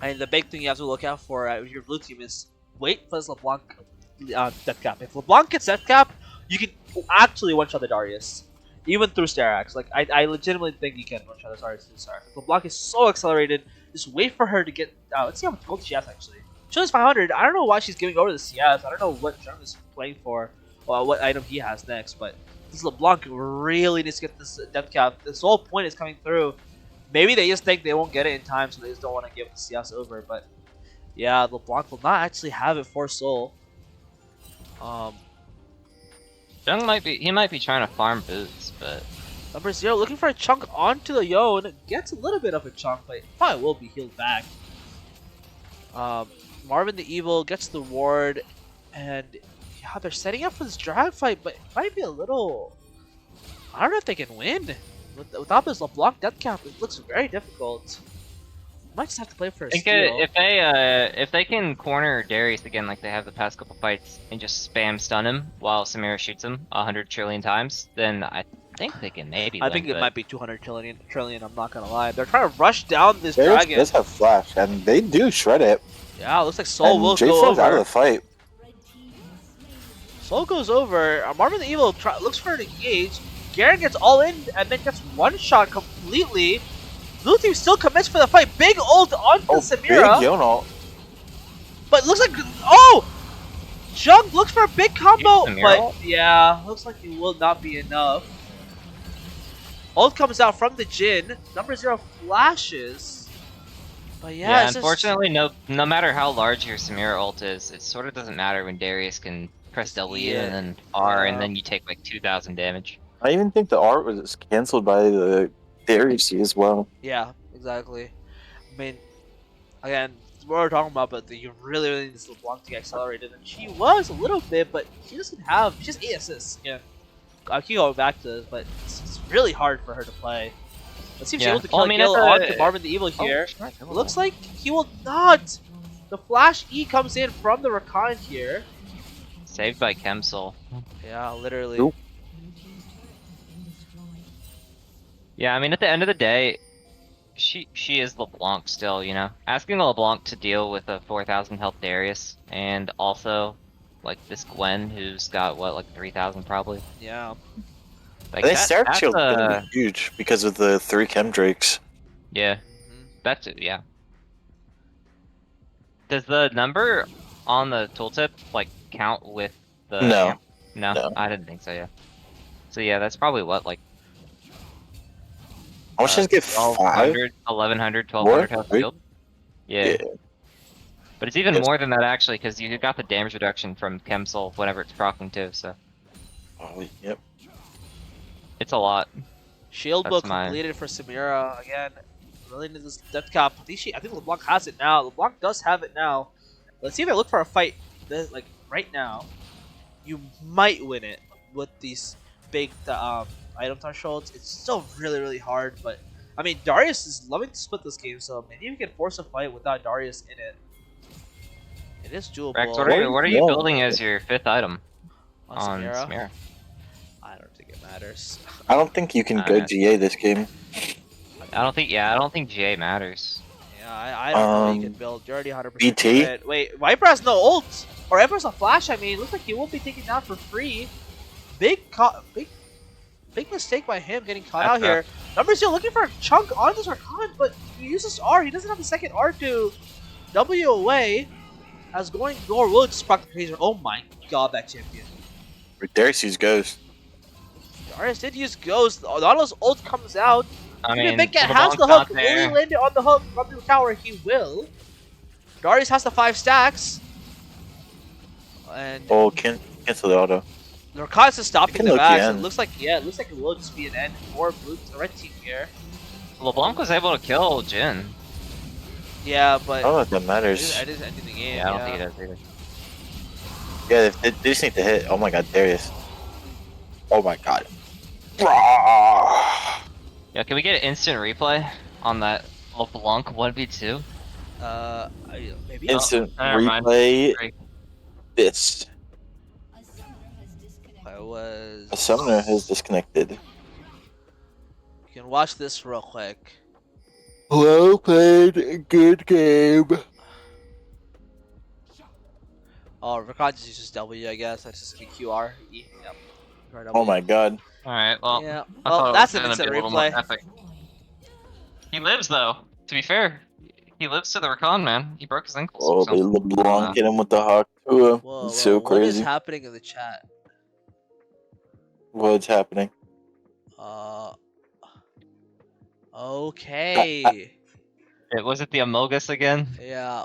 and the big thing you have to look out for with your blue team is wait for this LeBlanc death cap. If LeBlanc gets death cap, you can actually one shot the Darius, even through Starax. Like I legitimately think you can one shot the Darius through Starax. LeBlanc is so accelerated. Just wait for her to get. Let's see how much gold she has actually. She has 500. I don't know why she's giving over the CS. I don't know what Jung is playing for, or what item he has next. But this LeBlanc really needs to get this death cap. This whole point is coming through. Maybe they just think they won't get it in time, so they just don't want to give the CS over. But yeah, LeBlanc will not actually have it for Soul. Jung might be trying to farm boots, but Number 0 looking for a chunk onto the Yone. Gets a little bit of a chunk, but probably will be healed back. Marvin the Evil gets the ward, and yeah, they're setting up for this drag fight, but it might be a little. I don't know if they can win. Without this LeBlanc death cap, it looks very difficult. Might just have to play for a I think steal. if they can corner Darius again like they have the past couple fights and just spam stun him while Samira shoots him 100 trillion times, then I think they can maybe I win, think it but- might be 200 trillion, I'm not gonna lie. They're trying to rush down this Darius dragon. does have flash, and they do shred it. Yeah, looks like Soul And will J go Fro's out of over. the fight. Soul goes over. Marvin the Evil looks for an engage. Garen gets all in and then gets one shot completely. Blue team still commits for the fight. Big ult onto Oh, Samira. big Yonal. But looks like Jung looks for a big combo, Samira but ult? yeah, looks like it will not be enough. Ult comes out from the Jin. Number 0 flashes. But yeah, Yeah, it's just- unfortunately, no matter how large your Samira ult is, it sort of doesn't matter when Darius can press W Yeah. and then R, Yeah. and then you take like 2,000 damage. I even think the art was cancelled by the Darius as well. Yeah, exactly. I mean, again, what we're talking about, but you really need this LeBlanc to get accelerated, and she was a little bit, but she doesn't have. She has 8 assists. Yeah, I keep going back to this, but it's really hard for her to play. Let's see if she's Yeah. able to kill Well, I mean, Gil at the- onto Marvin the Evil here. Oh, sure. Looks like he will not. The Flash E comes in from the Rakan here. Saved by Chemsol. Yeah, literally. Nope. Yeah, I mean, at the end of the day, she is LeBlanc still, you know? Asking the LeBlanc to deal with a 4,000 health Darius, and also, like, this Gwen who's got, what, like 3,000 probably? Yeah. Like, They that, Starax that's, shield gonna be huge because of the 3 chem drakes. yeah, Mhm. that's it, yeah. Does the number on the tooltip, like, count with the... No. No? No. I didn't think so, yeah. So yeah, that's probably what, like, How much does it get? 5? 1,200, 1,100, 1,200 health Right? shield? Yeah. But it's even Yes. more than that actually, because you got the damage reduction from Chemsol whenever it's proccing too, so Oh, yep. Mm-hmm. it's a lot. Shield That's book mine. completed for Samira again. Really need this death cap. I think LeBlanc has it now. LeBlanc does have it now. Let's see if I look for a fight. Like right now, you might win it with these big item thresholds. It's still really hard, but I mean Darius is loving to split this game, so maybe we can force a fight without Darius in it. It is doable. Rex, what are you No. building as your 5th item on on Samira? Samira? I don't think it matters. I don't think you can go GA this game. I don't think GA matters. Yeah, I don't know what you can build. You're already 100% BT? dead. Wait, Viper has no ult! Or Viper has a flash, I mean. Looks like he will be taken down for free. Big mistake by him getting caught out That's here. Number 0 looking for a chunk on this Rakan, but he uses R. He doesn't have the second R to W away. As going Gore will just proc the Crazer. Oh my god, that champion. Darius used Ghost. Darius did use Ghost. Nautilus ult comes out. I Even mean, Big Cat has LeBlanc's the not hook. Will he there. land it on the hook from the tower? He will. Darius has the 5 stacks. And Oh, cancel the auto. Rakan is stopping can the look back. the So it end. looks like it will just be an end for the red team here. LeBlanc was able to kill Jin. Yeah, I but don't know if that matters. it is ending the game. Yeah, I don't think it does either. Yeah, they just need to hit. Oh my god, Darius. Oh my god. Rah! Yeah, can we get an instant replay on that LeBlanc 1v2? Maybe. Instant never mind. replay. Great. This. I was. A summoner has disconnected. You can watch this real quick. Well played, good game. Oh, Rakan just uses W, I guess. That's just QR. E. Yep. QR Oh W. my god. Alright, well, Yeah. I Well, thought it was that's an gonna be instant a little more replay. epic. He lives though. To be fair, he lives to the Rakan, man. He broke his ankles. Oh, they LeBlanc hit him with the Hakuya. Whoa, It's whoa. so What is crazy. happening in the chat? What's happening? Okay. Was it the Amogus again? Yeah.